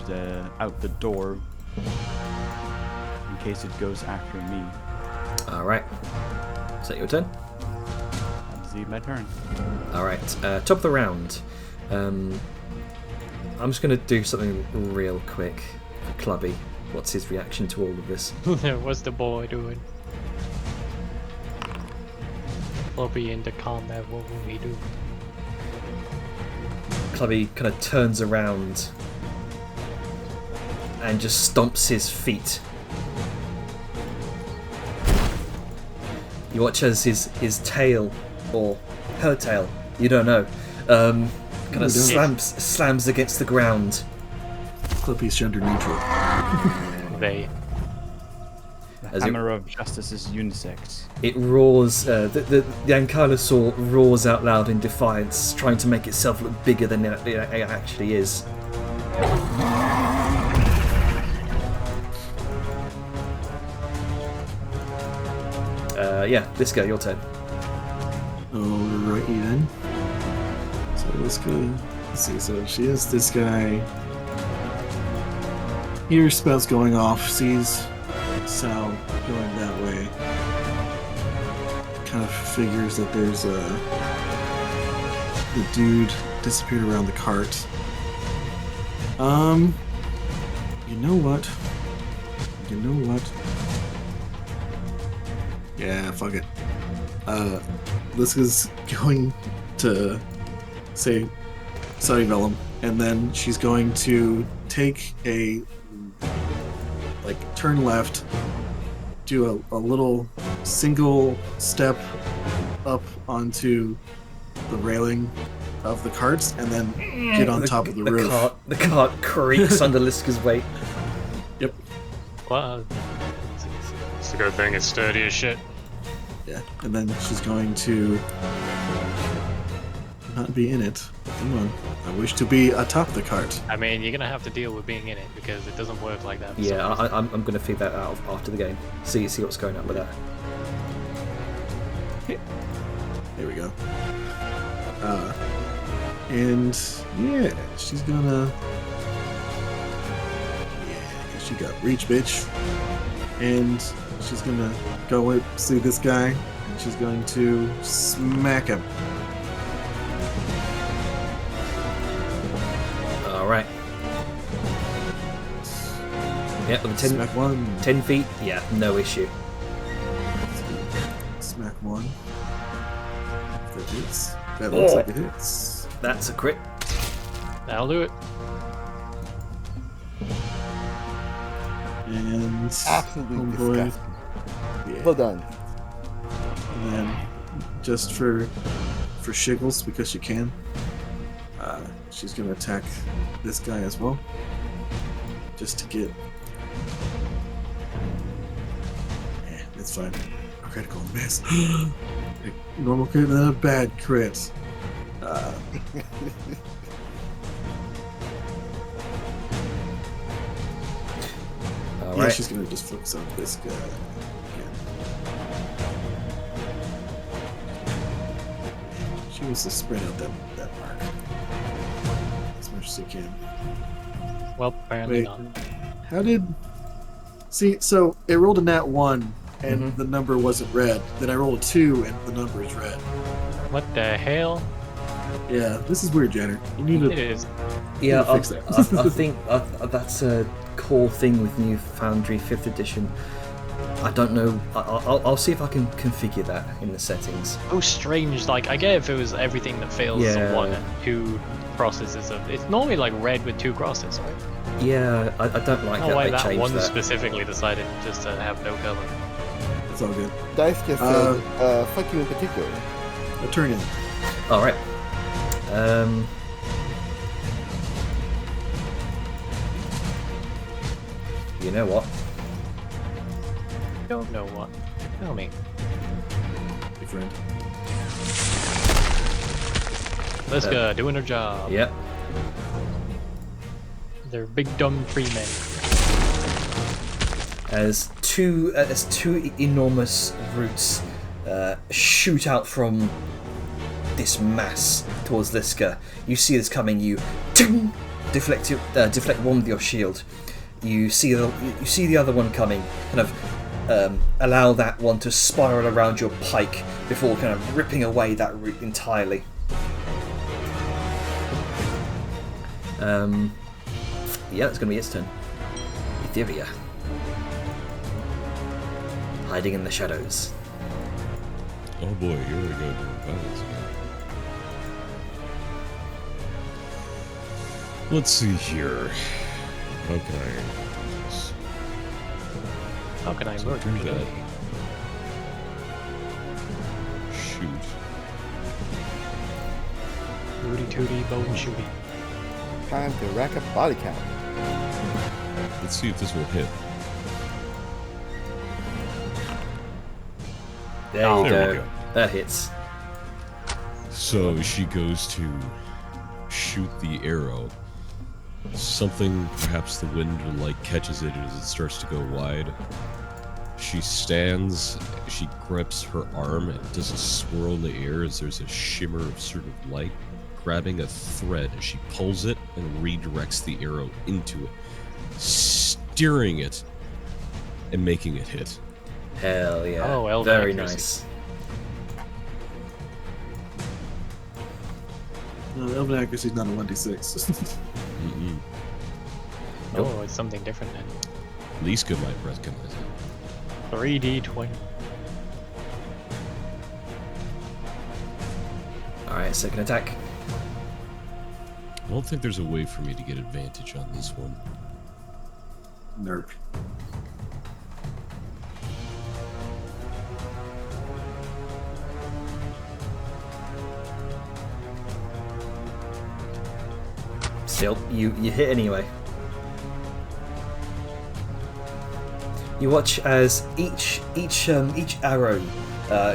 out the door in case it goes after me. All right. Is that your turn? That's my turn. All right. Top of the round. I'm just going to do something real quick for Clubby. What's his reaction to all of this? What's the boy doing? We'll be into combat. What will we do? Clubby kind of turns around and just stomps his feet. You watch as his tail, or her tail, you don't know, kind of slams against the ground. Clippy's gender neutral. They. The As it- hammer of justice is unisex. It roars, the Ankylosaur roars out loud in defiance, trying to make itself look bigger than it actually is. Yeah, this guy, your turn. Alrighty then. So let's go. Let's see. So she has this guy. Hears spells going off. Sees Sal going that way. Kind of figures that there's the dude disappeared around the cart. You know what? Yeah, fuck it. Liska's going to say Sunny Vellum, and then she's going to take a turn left, do a little single step up onto the railing of the carts, and then get on top of the roof. The cart creaks under Liska's weight. Yep. Well, it's a good thing it's sturdy as shit. Yeah, and then she's going to not be in it. Come on. I wish to be atop the cart. I mean, you're gonna have to deal with being in it because it doesn't work like that. for Yeah, some reason. I'm going to figure that out after the game. See what's going on with that. There we go. And yeah, she's gonna. Yeah, she got reach, bitch. And she's gonna go and see this guy, and she's going to smack him. All right. Yeah, with 10, Smack one. 10 feet. Yeah, no issue. Smack one. That hits. That looks Oh. like it hits. That's a crit. That'll do it. And Absolutely homeboy- disgusting. Yeah. Well done. And then, just for shiggles, because she can, she's gonna attack this guy as well, just to get. It's fine. A critical miss. A normal crit and then a bad crit. All Yeah, right. she's gonna just focus on this guy again. She wants to spread out that mark as much as she can. Well, apparently Wait, not. how did? See, so it rolled a nat 1 and Mhm. the number wasn't red. Then I rolled a 2 and the number is red. What the hell? Yeah, this is weird, Janner. You need It to. is. Yeah, We'll fix that. I think that's a core thing with New Foundry 5th edition. I don't know. I'll see if I can configure that in the settings. Oh, strange. Like, I get if it was everything that fails Yeah. a 1 and 2 crosses is a. It's normally like red with 2 crosses, right? Yeah, I don't like Oh, that why they that changed one that. specifically decided just to have no color. It's all good. Dice just said, fuck you in particular. A turn in. All right. You know what? Don't know what. Tell me. Big friend. Let's go, doing her job. Yep. They're big dumb tree men. As two enormous roots shoot out from this mass towards Liska. You see this coming. You ting, deflect one with your shield. You see the other one coming. Kind of allow that one to spiral around your pike before kind of ripping away that root entirely. Yeah, it's going to be its turn. Etheria. Hiding in the shadows. Oh boy, here we go. Violence again. Let's see here. How can I do this? How can I So murder do you? that. Shoot. Rooty tooty, bone shooty. Time to rack up body count. Let's see if this will hit. There Oh, you there go. we go. That hits. So she goes to shoot the arrow. Something, perhaps the wind or light, catches it as it starts to go wide. She stands, she grips her arm and does a swirl in the air as there's a shimmer of sort of light, grabbing a thread as she pulls it and redirects the arrow into it, steering it and making it hit. Hell yeah. Oh, well, very accuracy. nice. No, Elven accuracy is not a 1d6. Mm-mm. Oh, it's something different then. Liska might recognize it. 3d20. Alright, second attack. I don't think there's a way for me to get advantage on this one. Nerf. Still, you hit anyway. You watch as each arrow,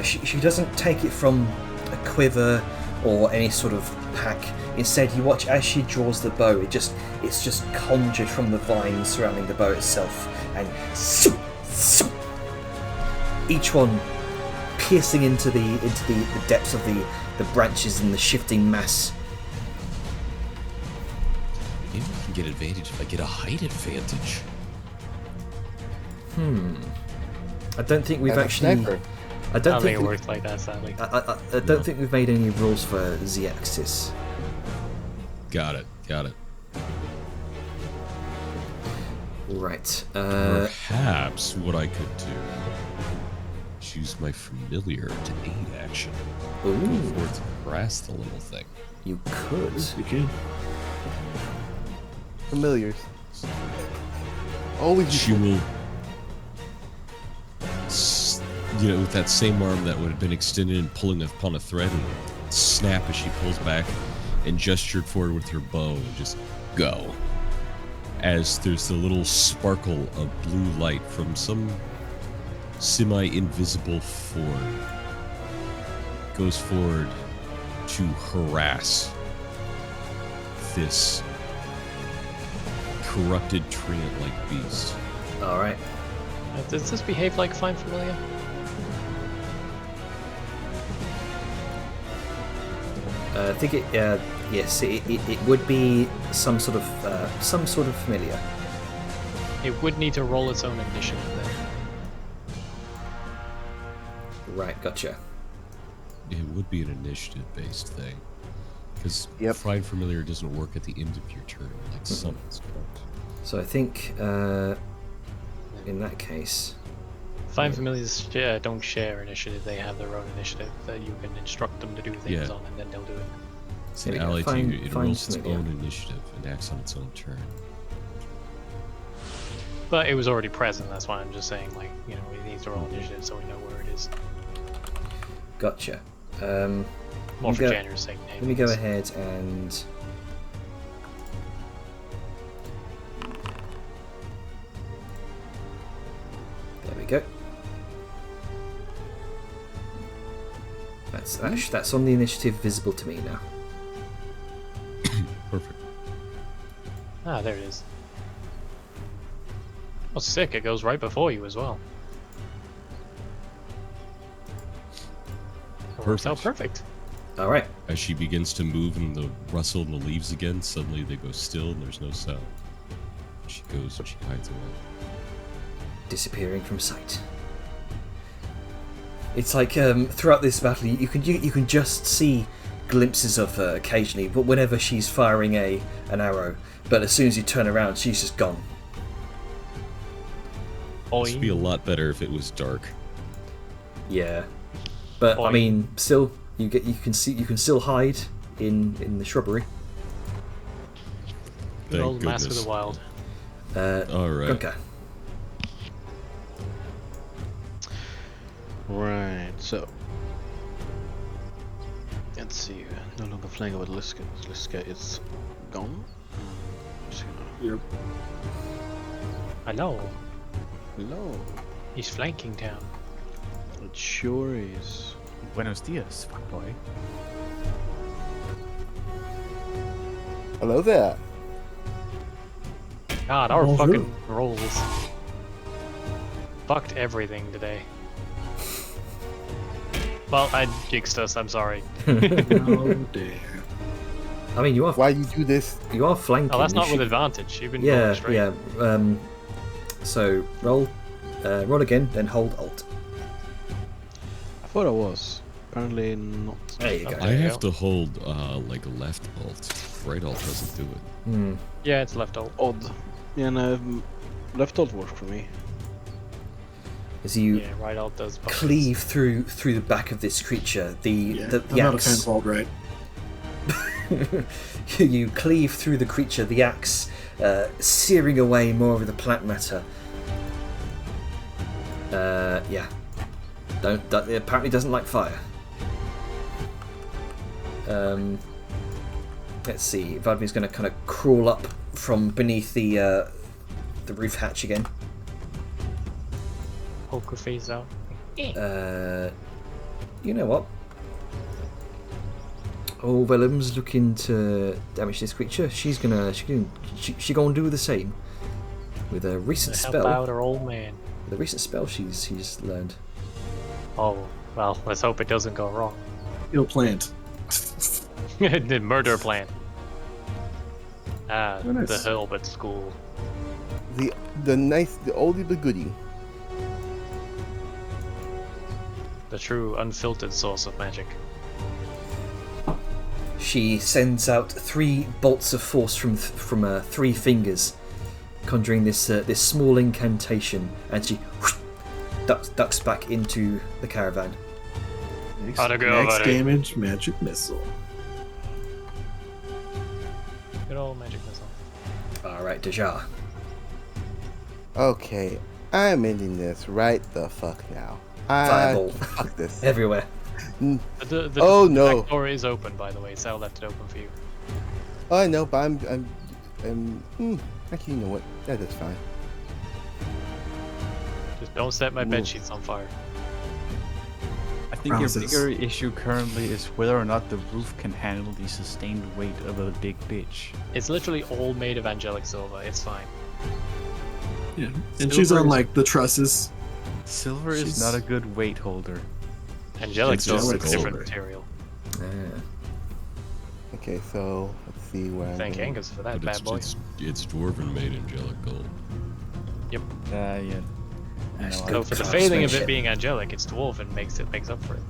she doesn't take it from a quiver or any sort of pack. Instead, you watch as she draws the bow. It's just conjured from the vines surrounding the bow itself, and each one piercing into the depths of the branches and the shifting mass. Maybe I can get advantage if I get a height advantage. I don't think we've As a actually. sniper. I I don't don't think think. it works like that, sadly. I don't think we've made any rules for Z-axis. Got it. Right. Perhaps what I could do is use my familiar to aid action. Go Ooh, forth and harass the little thing. you could. You can. Familiars. Always She will with that same arm that would have been extended and pulling upon a thread, and snap as she pulls back and gestured forward with her bow and just go. As there's the little sparkle of blue light from some semi-invisible form goes forward to harass this corrupted treant-like beast. All right. Does this behave like Find Familiar? I think it. Yes, it would be some sort of familiar. It would need to roll its own initiative then. Right. Gotcha. It would be an initiative-based thing. Because Yep. Find Familiar doesn't work at the end of your turn, like summons. So I think in that case, Find Familiars don't share initiative. They have their own initiative that you can instruct them to do things Yeah. on, and then they'll do it. It's There an we go. ally to Find- you. It find rolls its familiar. own initiative and acts on its own turn. But it was already present. That's why I'm just saying, like, it needs to roll initiative so we know where it is. gotcha. More You for go- January's sake. Let me go ahead and. There we go. That's on the initiative visible to me now. Perfect. Ah, there it is. Oh, sick! It goes right before you as well. It works out perfect. All right. As she begins to move and the rustle of the leaves again, suddenly they go still and there's no sound. She goes and she hides away. Disappearing from sight. It's like throughout this battle, you can just see glimpses of her occasionally, but whenever she's firing an arrow, but as soon as you turn around, she's just gone. This would be a lot better if it was dark. Yeah, but I Boing. mean, still, you can still hide in the shrubbery. Good Thank old Mask of goodness. the Wild. All right. Gunka. Right, so. Let's see. No longer flying over Liska. Liska is gone. Just gonna... Yep. Hello. Hello. He's flanking town. It sure is. Buenos dias, fuckboy. Hello there. God, our Bonjour. fucking rolls. Fucked everything today. Well, I jinxed us. I'm sorry. Oh dear. I mean, you are Why do you do this? flanking. Oh, that's You not with should- advantage. You've been Yeah, rolling straight. yeah. So roll again, then hold Alt. I thought I was. Apparently not. There you go. Okay. I There you have go. to hold like left alt. Right alt doesn't do it. Hmm. Yeah, it's left alt. Odd. Yeah, no, left alt worked for me. As you Yeah, right alt does. buttons. cleave through the back of this creature, Yeah, the I'm not a fan axe. of alt right. You cleave through the creature, the axe searing away more of the plant matter. Yeah. It apparently doesn't like fire. Let's see. Vladmir's going to kind of crawl up from beneath the roof hatch again. Poker face out. You know what? Oh, Vellum's looking to damage this creature. She gonna do the same with a recent Help spell. out our old man. The recent spell she's learned. Oh, well, let's hope it doesn't go wrong. He'll plant. The murder plan. Ah, Oh, nice. the Hurlbut school. The oldie but goodie. The true unfiltered source of magic. She sends out 3 bolts of force from 3 fingers, conjuring this small incantation, and she ducks back into the caravan. Max, Gotta go, max buddy. damage, magic missile. Good old magic missile. All right, Dejar. Okay, I'm ending this right the fuck now. Fireball. Fuck this. Everywhere. The Oh, the no. back door is open, by the way. Sal left it open for you. Oh, I know, but actually, you know what? That is fine. Just don't set my bed sheets on fire. I think your Promises. bigger issue currently is whether or not the roof can handle the sustained weight of a big bitch. It's literally all made of angelic silver. It's fine. Yeah, and she's Silver on is- like the trusses. Silver is She's- not a good weight holder. Angelic silver is a Angelic different silver. material. Okay, so let's see where I'm Thank going. Angus for that But bad boy. it's dwarven made angelic gold. Yeah. I know, So for the Craftsmanship. failing of it being angelic, it's dwarven makes up for it.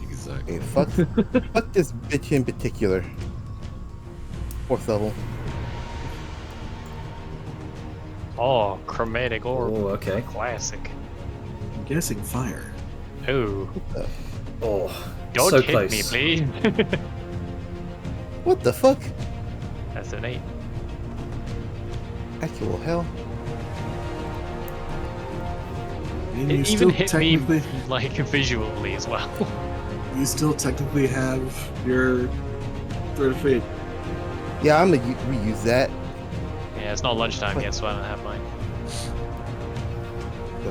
Exactly. Okay, fuck this bitch in particular. 4th level. Oh, chromatic orb. Oh, okay. Classic. I'm guessing fire. Oh, Oh, don't so hit close. me, please. What the fuck? That's an 8. Actual hell. And you It still even hit me technically, like visually as well. you still technically have your third fate. Yeah, I'm gonna reuse that. Yeah, it's not lunchtime yet, so I don't have mine. So,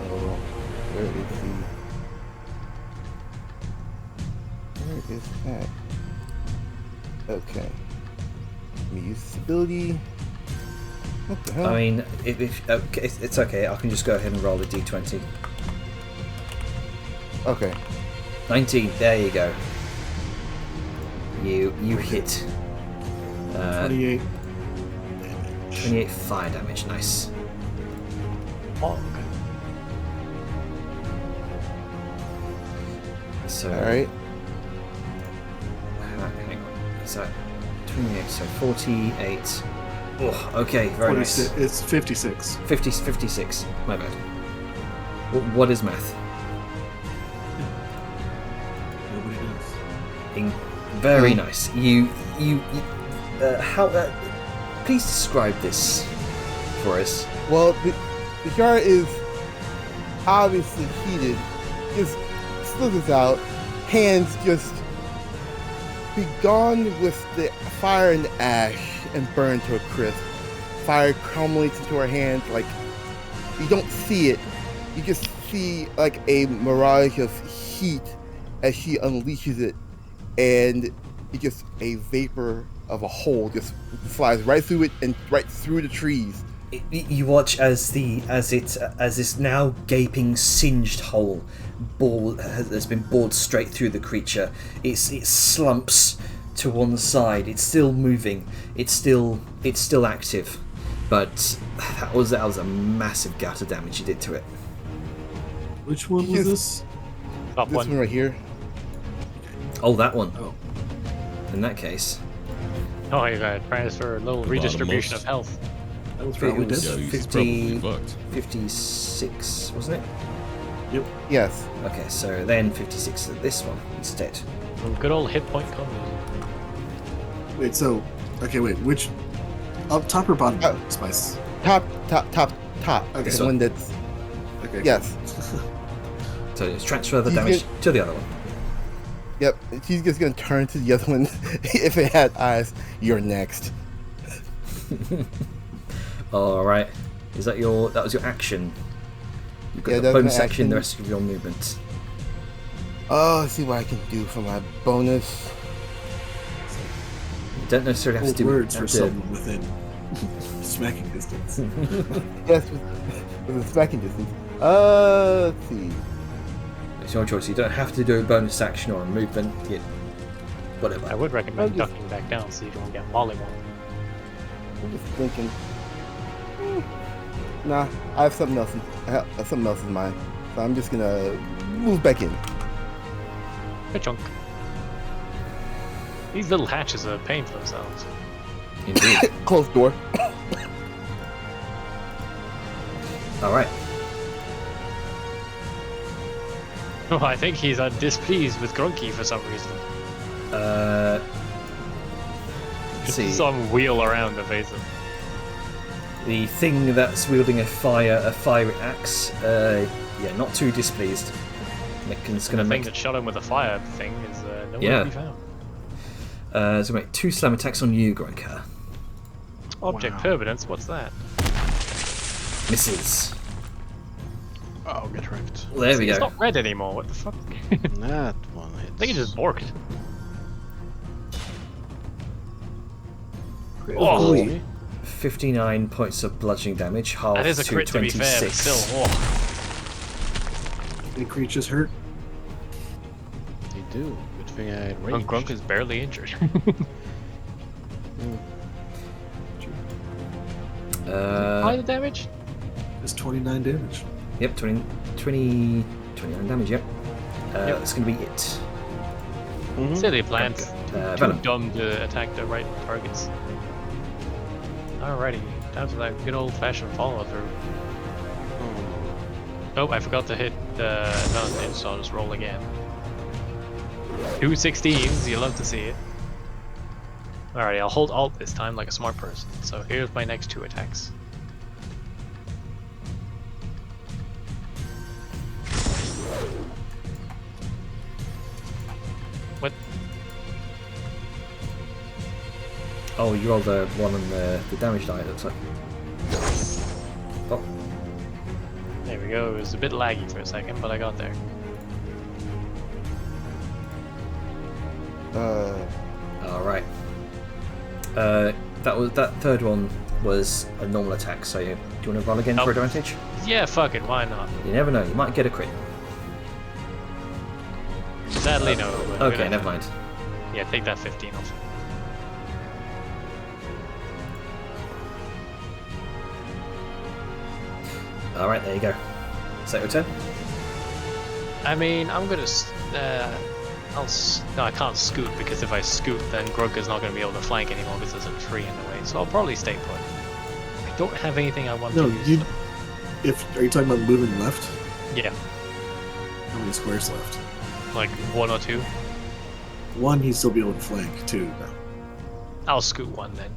where is that? Okay. Let me use this ability. What the hell? I mean, if okay, it's okay. I can just go ahead and roll a d20. Okay. 19. There you go. You hit. 28. 28 fire damage. Nice. Oh, So. Alright. Hang on. Is that 28? So 48. Oh, okay. Very 46. nice. It's 56. 56. My bad. What is math? Nobody knows. Very nice. You how? Please describe this for us. Well, the jar is obviously heated. Just slithers out. Hands just be gone with the fire and ash and burned to a crisp. Fire crumbles into her hands like you don't see it. You just see like a mirage of heat as she unleashes it, and it just a vapor of a hole just flies right through it and right through the trees. You watch as this now gaping, singed hole has been bored straight through the creature. It slumps to one side. It's still moving. It's still active, but that was a massive gouge of damage you did to it. Which one was Yes. this? top This one one. right here. Oh, that one. Oh. In that case, Oh, you got transfer a little The redistribution bottommost. of health. That was It probably was- Yeah, dead. he's 50 probably fucked. 56, wasn't it? Yes. Okay, so then 56 to this one instead. Some good old hit point combo. Wait, so. Okay, wait. Which. Up top or bottom? Oh. Spice. Top. Okay. The So- one that's Okay. yes. So just transfer the You damage get- to the other one. Yep. She's just gonna turn to the other one. If it had eyes, you're next. All right. Is that that was your action? You've got Yeah, the that was my bonus action, the action. rest of your movement. Oh, let's see what I can do for my bonus. You don't necessarily have Old to do words for have to- someone within smacking distance. Yes, with a smacking distance. Let's see. It's your choice. You don't have to do a bonus action or a movement. Whatever. I would recommend I'll just- ducking back down so you don't get mollywop. I'm just thinking. Nah, I have something else. Something else in mind. So I'm just gonna move back in. Good chunk. These little hatches are paying for themselves. Indeed. Close door. All right. Oh, I think he's displeased with Grunky for some reason. Let's see. Some wheel around the face of him. The thing that's wielding a fire axe Yeah, not too displeased. Micken's The going to thing make that shot him with the fire thing is nowhere Yeah. to be found. so make 2 slam attacks on you, Gronka. Object Wow. permanence, what's that? Misses. Oh, get wrecked. There we It's go. not red anymore, what the fuck? That one hits. I think it just borked. Oh, Oh, 59 points of bludgeoning damage, half that is a to crit to be 26. fair, but still, oh. any creatures hurt? They do. Good thing I had Grunk range. is barely injured. High the damage? It's 29 damage. Yep, 29 damage, yep. Yep. That's going to be it. Silly plants. Uh, Too Venom. dumb to attack the right targets. Alrighty, time for that good old fashioned follow through. Oh, I forgot to hit Valentine, so I'll just roll again. 2 16s, you love to see it. Alrighty, I'll hold Alt this time like a smart person. So here's my next 2 attacks. What? Oh, you rolled the one on the damage die, it looks like. Oh, There we go. It was a bit laggy for a second, but I got there. alright. That third one was a normal attack, so do you want to roll again for Oh. advantage? Yeah, fuck it, why not? You never know, you might get a crit. Sadly, no. but we're Okay, gonna- never mind. Yeah, take that 15 off. Alright, there you go. Is that your turn? I mean, I'm gonna. No, I can't scoot because if I scoot, then Grunker's not gonna be able to flank anymore because there's a tree in the way. So I'll probably stay put. I don't have anything I want No, to use. you. Are you talking about moving left? Yeah, How many squares left? like 1 or 2. 1, he'd still be able to flank. 2, no. I'll scoot 1 then.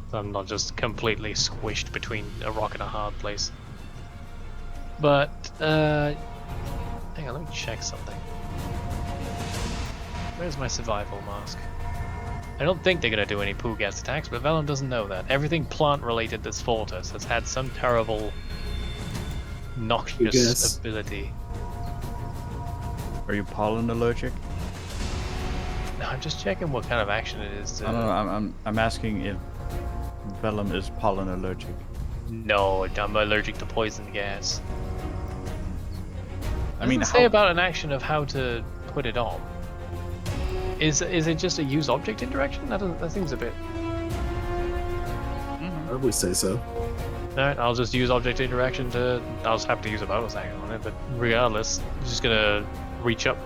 So I'm not just completely squished between a rock and a hard place. But, hang on, let me check something. Where's my survival mask? I don't think they're gonna do any poo gas attacks, but Velen doesn't know that. Everything plant related that's fought us has had some terrible noxious gas. ability. Are you pollen allergic? No, I'm just checking what kind of action it is. I don't know. I'm asking if Vellum is pollen allergic. No, I'm allergic to poison gas. I mean, Doesn't say how- about an action of how to put it on. Is it just a use object interaction? That seems a bit. I would say so. Alright, I'll just use object interaction to. I'll just have to use a bonus action on it, but regardless, I'm just gonna reach up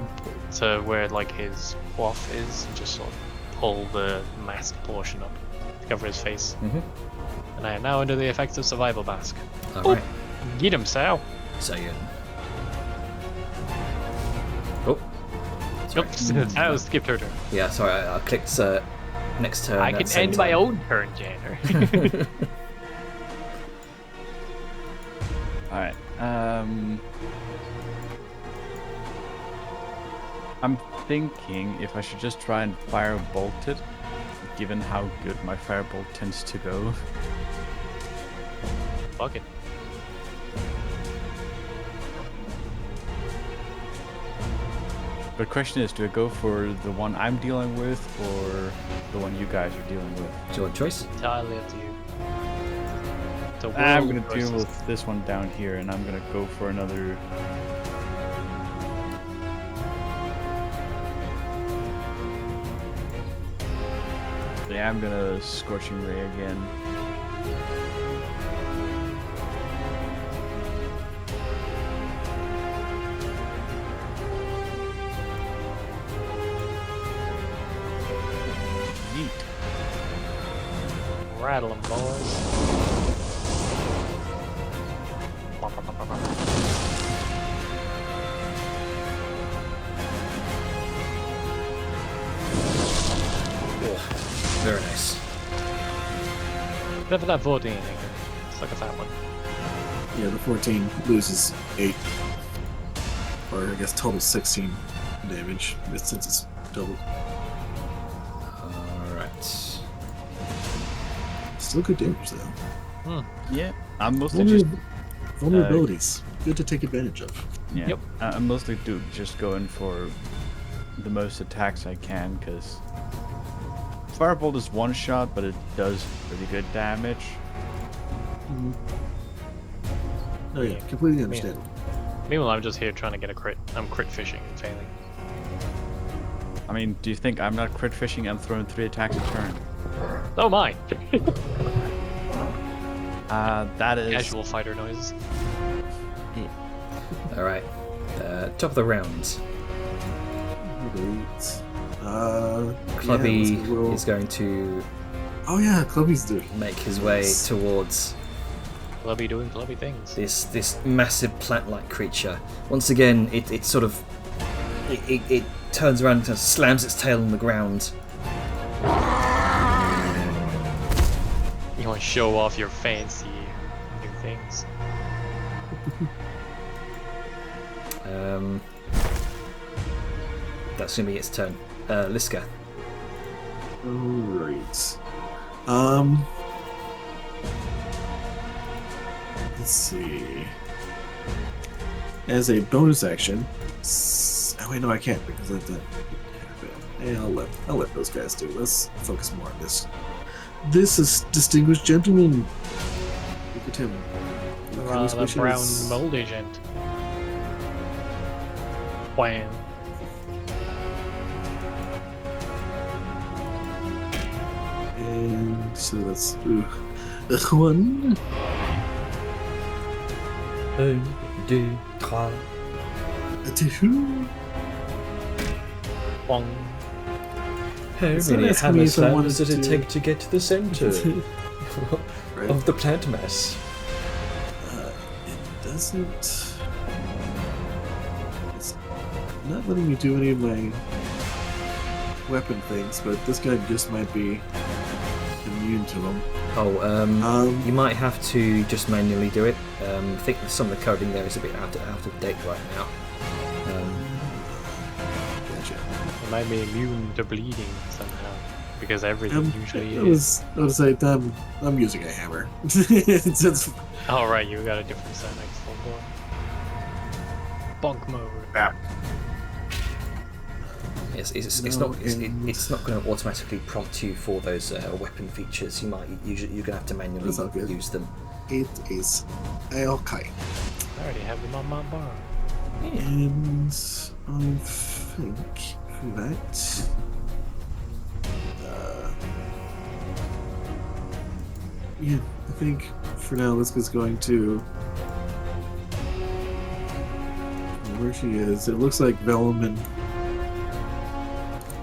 to where like his coif is and just sort of pull the mask portion up to cover his face. Mhm. And I am now under the effects of survival mask. Alright. Get him, Sal. So you. Oh. Sorry. Nope, Sal skipped her turn. Yeah, sorry, I clicked next turn. I at can the same end my time. own turn, Janner. Alright. I'm thinking if I should just try and firebolt it, given how good my firebolt tends to go. Fuck it. But the question is, do I go for the one I'm dealing with or the one you guys are dealing with? It's your choice. Entirely up to you. The I'm world gonna deal choices. with this one down here, and I'm gonna go for another. Yeah, I'm gonna Scorching Ray again. Yeet. Rattle them, boys. Very nice. Except for that 14. Let's look at that one. Yeah, the 14 loses 8. Or I guess total 16 damage, since it's doubled. Alright. Still good damage, though. Yeah, I'm mostly just Vulnerabilities. Good to take advantage of. yeah. Yep. I'm mostly just going for the most attacks I can because Firebolt is one shot, but it does pretty good damage. Oh yeah, completely understandable. Meanwhile, I'm just here trying to get a crit. I'm crit fishing and failing. I mean, do you think I'm not crit fishing? I'm throwing 3 attacks a turn. Oh my! That is Casual fighter noises. Alright. Top of the round. Great. Clubby yeah, let's roll. is going to Oh yeah, Clubby's doing. make his way Nice. towards Clubby doing clubby things. this massive plant-like creature. Once again, it sort of it turns around and kind of slams its tail on the ground. You want to show off your fancy new things. That's gonna be its turn. Liska. Alright. Let's see. As a bonus action. Oh wait, no, I can't because of that. Hey, I'll let those guys do. Let's focus more on this. This is distinguished gentleman. Look at him. Look at his The brown wishes. mold agent. Wham. And so that's one. 1, 2, 3. A two. Bong. How It's many not asking me hammer if I wanted slams does it to- take to get to the center Right. of the plant mass? It doesn't. It's not letting me do any of my weapon things, but this guy just might be immune to them. Oh, you might have to just manually do it. I think some of the coding there is a bit out of date right now. Gotcha. It might be immune to bleeding somehow. Because everything usually I is. was say I'm using a hammer. It's Oh right, you got a different sound like full bonk mode. Yes, it's No, not it's not going to automatically prompt you for those weapon features. You're going to have to manually That's all good. use them. It is okay. I already have them on my bar. And I think for that. Yeah, I think for now Liska's going to. Where she is, it looks like Velman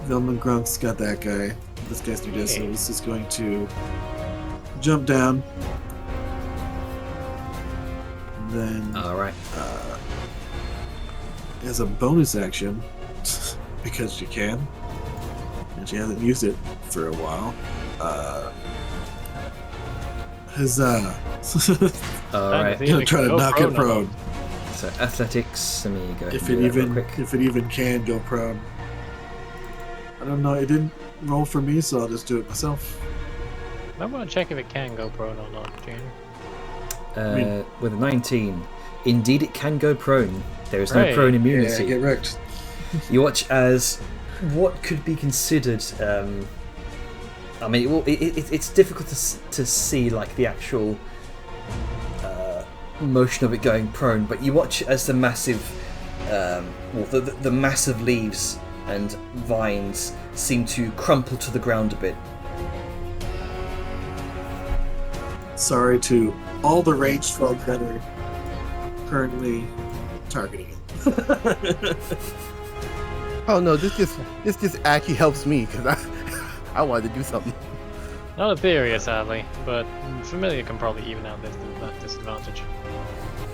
Grunk's got that guy. This guy's new death, so Hey. this is going to jump down. And then, All right. as a bonus action, because she can, and she hasn't used it for a while, huzzah! All Done. right. See? Gonna try to Go knock it prone. prone. So athletics. Let me go ahead If and it do that real even quick. if it even can go prone. I don't know. It didn't roll for me, so I'll just do it myself. I want to check if it can go prone or not, Jane. mean- With a 19, indeed it can go prone. There is no Right. prone immunity. Yeah, get wrecked. You watch as what could be considered. I mean, it's difficult to see like the actual motion of it going prone, but you watch as the massive, the massive leaves and vines seem to crumple to the ground a bit. Sorry to all the ranged folk that are currently targeting it. Oh no, this just actually helps me because I wanted to do something. Not a theory, sadly, but familiar can probably even out that disadvantage.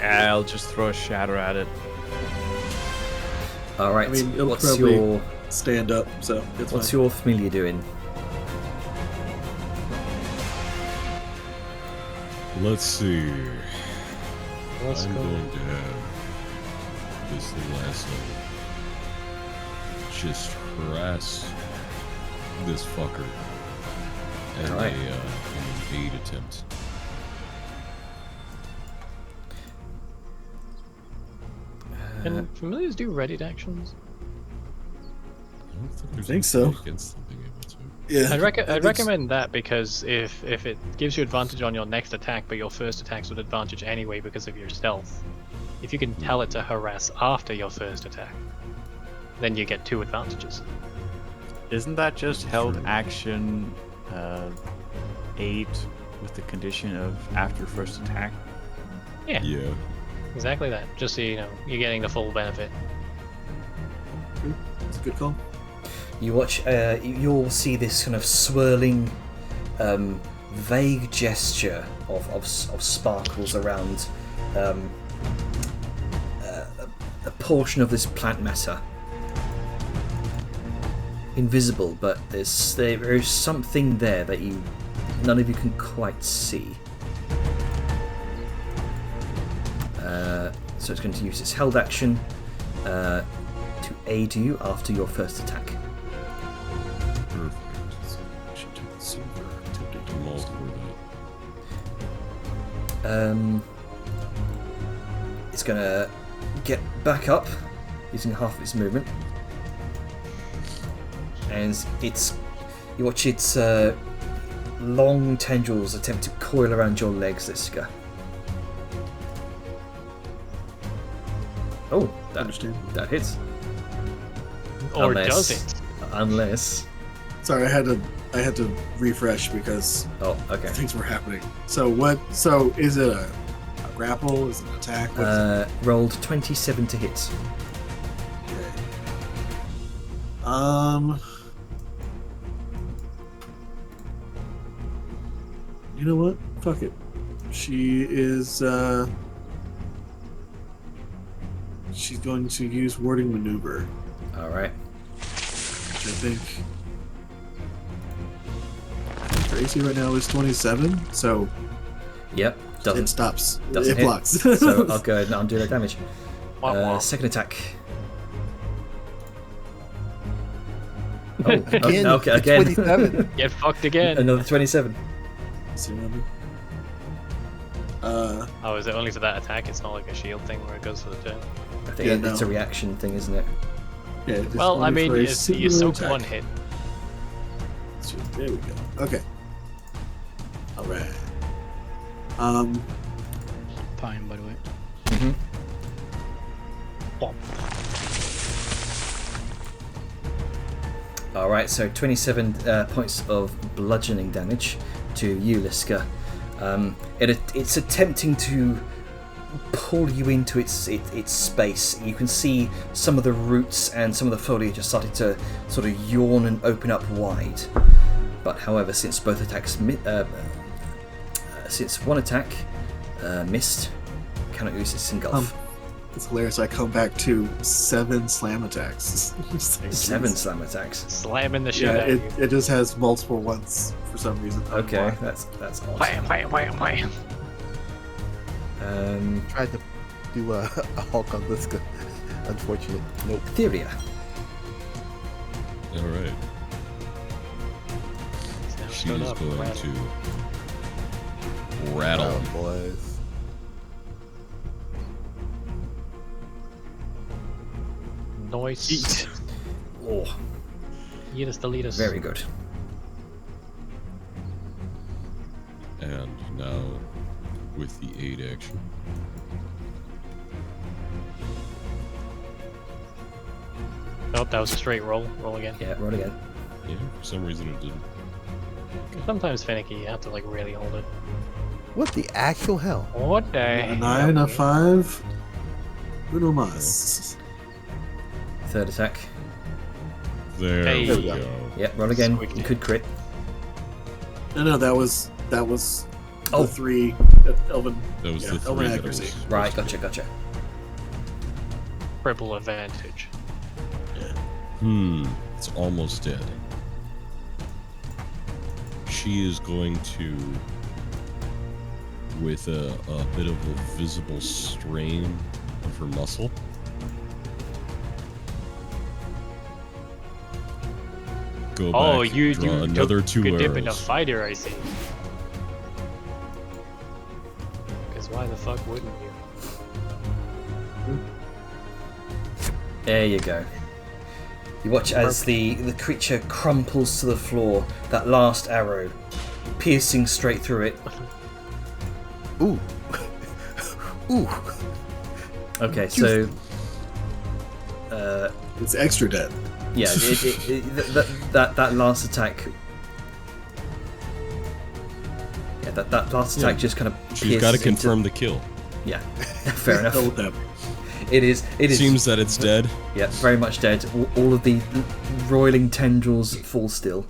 I'll just throw a shatter at it. All right. I mean, it'll what's probably your stand up, so it's what's fine. your familiar doing? Let's see. Let's I'm go. going to have this little asshole just harass this fucker and Alright. an invade attempt. Can familiars do readied actions? I don't think there's think anything so. against them being able to. Yeah. I'd recommend that because if it gives you advantage on your next attack, but your first attack's with advantage anyway because of your stealth, if you can tell it to harass after your first attack, then you get 2 advantages. Isn't that just held action 8 with the condition of after first attack? Yeah, Yeah. exactly that. Just so you know, you're getting the full benefit. It's a good call. You watch. You'll see this kind of swirling, vague gesture of sparkles around a portion of this plant matter. Invisible, but there is something there that none of you can quite see. So it's going to use its held action to aid you after your first attack. Perfect. I'm all for that. It's going to get back up using half of its movement. And you watch its long tendrils attempt to coil around your legs, Liska. Oh, Understand. that hits. Or Unless- does it? Unless. Sorry, I had to refresh because Oh, okay. things were happening. So what? So is it a grapple? Is it an attack? What is it? Rolled 27 to hit. You know what? Fuck it. She is. She's going to use warding maneuver, All right. which I think her AC right now is 27. So Yep. it Doesn't. stops. Doesn't It hit. blocks. So I'll go ahead and undo that damage. Wah, wah. Second attack. Again, okay, it's again. 27. Get fucked again. Another 27. See what I mean? Oh, is it only to that attack? It's not like a shield thing where it goes for the turn. I think Yeah, it's a no. reaction thing, isn't it? Yeah. just Well, I only mean, for a you single soak attack. 1 hit. There we go. Okay. All right. Fine, by the way. Bop. All right, so 27 points of bludgeoning damage to you, Liska. It's attempting to pull you into its space. You can see some of the roots and some of the foliage are starting to sort of yawn and open up wide. But however, since both attacks, since one attack missed, cannot use its engulf. It's hilarious. I come back to 7 slam attacks. It's like, 7 Jesus. slam attacks. Slamming the shit Yeah, out of you. it just has multiple ones for some reason. Okay, that's odd. Wham, wham, wham, wham. Tried to do a Hulk on Liska. Unfortunate. Nope. Theria. All right. It's now She stood is up, going rattle. to rattle. Oh, boys. Noise. Eat. Oh, Eat us, delete us. very good. And now, with the aid action, Nope, that was a straight roll. Roll again. Yeah, roll again. yeah, for some reason it didn't. Sometimes finicky, you have to like really hold it. What the actual hell? What the A hell? 9, a 5. Uno mas. Third attack. There Hey. we go. Yeah, roll again. Squeaky. You could crit. No, that was Oh. the 3 Elven. That was Yeah, the 3 Elven that I accuracy. was Right, supposed to gotcha. Triple advantage. It's almost dead. She is going to with a bit of a visible strain of her muscle. Go back, Oh, you draw you another took 2 a dip in a arrows. fighter, I see. Because why the fuck wouldn't you? There you go. You watch as the creature crumples to the floor, that last arrow piercing straight through it. Ooh. Ooh. Okay, so It's extra dead. yeah, that last attack. Yeah, that last attack just kind of. She's got to pierces confirm the kill. Into, yeah, fair enough. Double tap. It is. Seems that it's dead. Yeah, very much dead. All of the roiling tendrils fall still.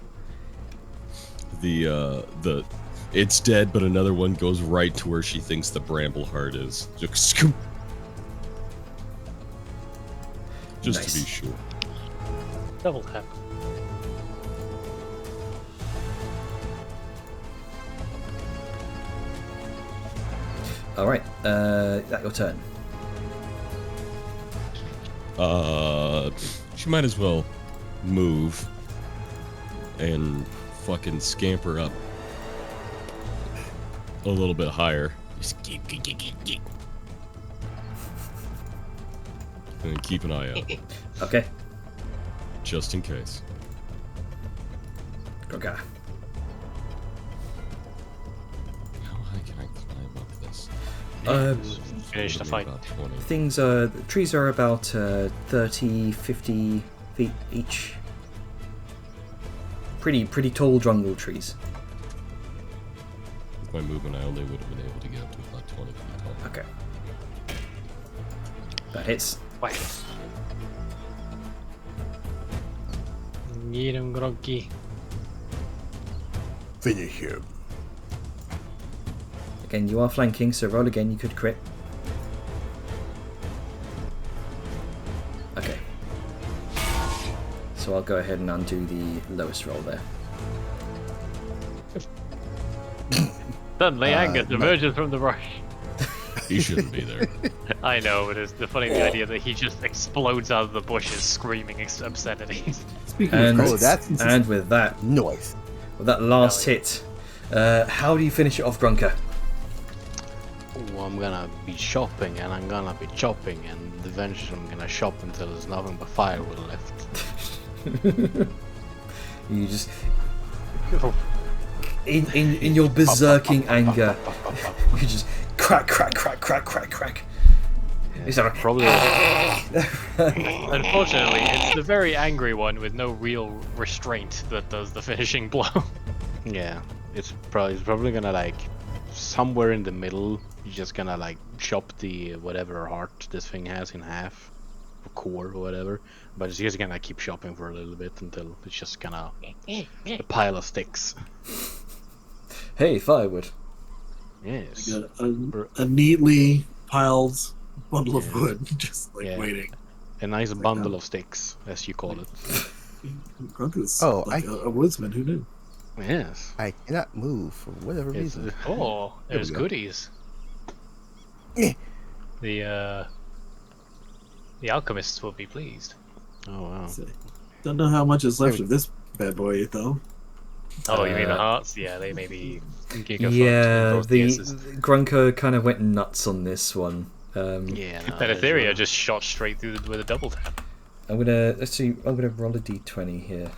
It's dead, but another one goes right to where she thinks the bramble heart is. Just scoop. Just Nice. to be sure. Double tap. All right, that your turn. She might as well move and fucking scamper up a little bit higher. And keep an eye out, Okay, just in case. Grogar. How high can I climb up this? Finish the fight. About 20. Things are. The trees are about 30, 50 feet each. Pretty tall jungle trees. With my movement, I only would have been able to get up to about 20 feet tall. Okay. That hits. Whack. Get him, Groggy. Finish him. Again, you are flanking, so roll again. You could crit. Okay. So I'll go ahead and undo the lowest roll there. Suddenly anger diverges from the brush. He shouldn't be there. I know, but it's the funny idea that he just explodes out of the bushes screaming obscenities. Speaking And, of crits, and with that Noise. last Hell yeah. hit, how do you finish it off, Grunker? Oh, I'm gonna be chopping and I'm gonna be chopping and eventually I'm gonna chop until there's nothing but firewood left. You just in your berserking anger, you just crack. Is that Probably. Unfortunately, it's the very angry one with no real restraint that does the finishing blow. Yeah, it's probably gonna like somewhere in the middle. You're just gonna like chop the whatever heart this thing has in half, or core or whatever. But it's just gonna keep chopping for a little bit until it's just gonna a pile of sticks. Hey, firewood. Yes. a neatly piled bundle of wood, just like Yeah. waiting. A nice bundle of sticks, as you call it. Grunker's Oh, like a woodsman. Who knew? Yes. I cannot move for whatever It's, reason. Oh, There we there's go. goodies. Eh. The alchemists will be pleased. oh wow. Don't know how much is left of this bad boy though. Oh, you mean the hearts? Yeah, they may be gigafucked in Yeah, both the cases. Grunker kind of went nuts on this one. Yeah. No, And Etheria just shot straight through with a double tap. I'm gonna roll a d20 here,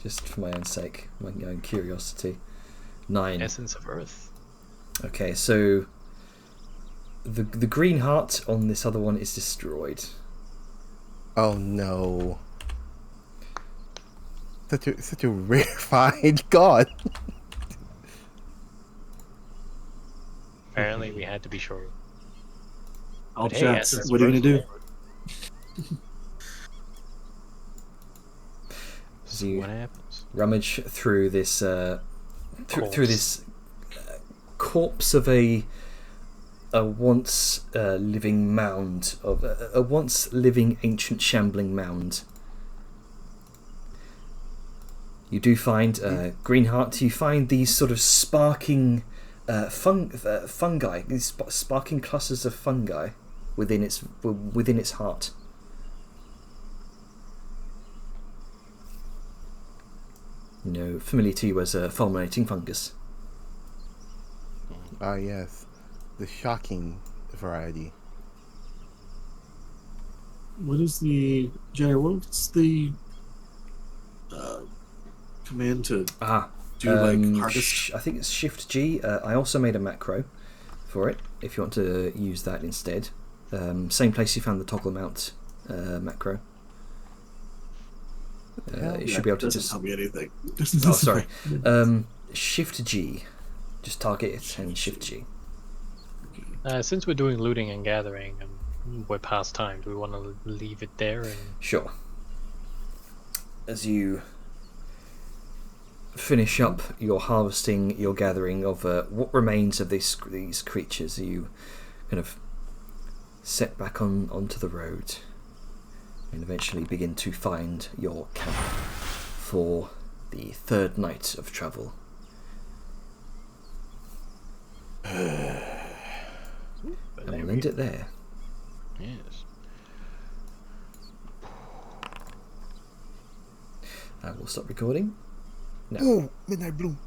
just for my own sake, my own curiosity. 9. Essence of Earth. Okay, so the green heart on this other one is destroyed. Oh no. Such a rare find. God. Apparently, we had to be sure. All But hey, chats. Essence What are you of gonna Earth. do? So you What happens? rummage through this through this corpse of a once living mound of a once living ancient shambling mound. You do find green heart. You find these sort of sparking fungi, these sparking clusters of fungi within its heart. You know, familiar to you as a fulminating fungus. Ah, yes. The shocking variety. What's the command to do like harvest? I think it's Shift G. I also made a macro for it if you want to use that instead. Same place you found the toggle mount macro. You should be able to doesn't just. tell me anything. Oh, sorry. Shift G. Just target it and Shift G. Since we're doing looting and gathering and we're past time, do we want to leave it there? And Sure. As you finish up your harvesting, your gathering of what remains of these creatures, you kind of set back onto the road and eventually begin to find your camp for the third night of travel. And we'll end it there. Yes. I will stop recording. No. Oh, Midnight Bloom.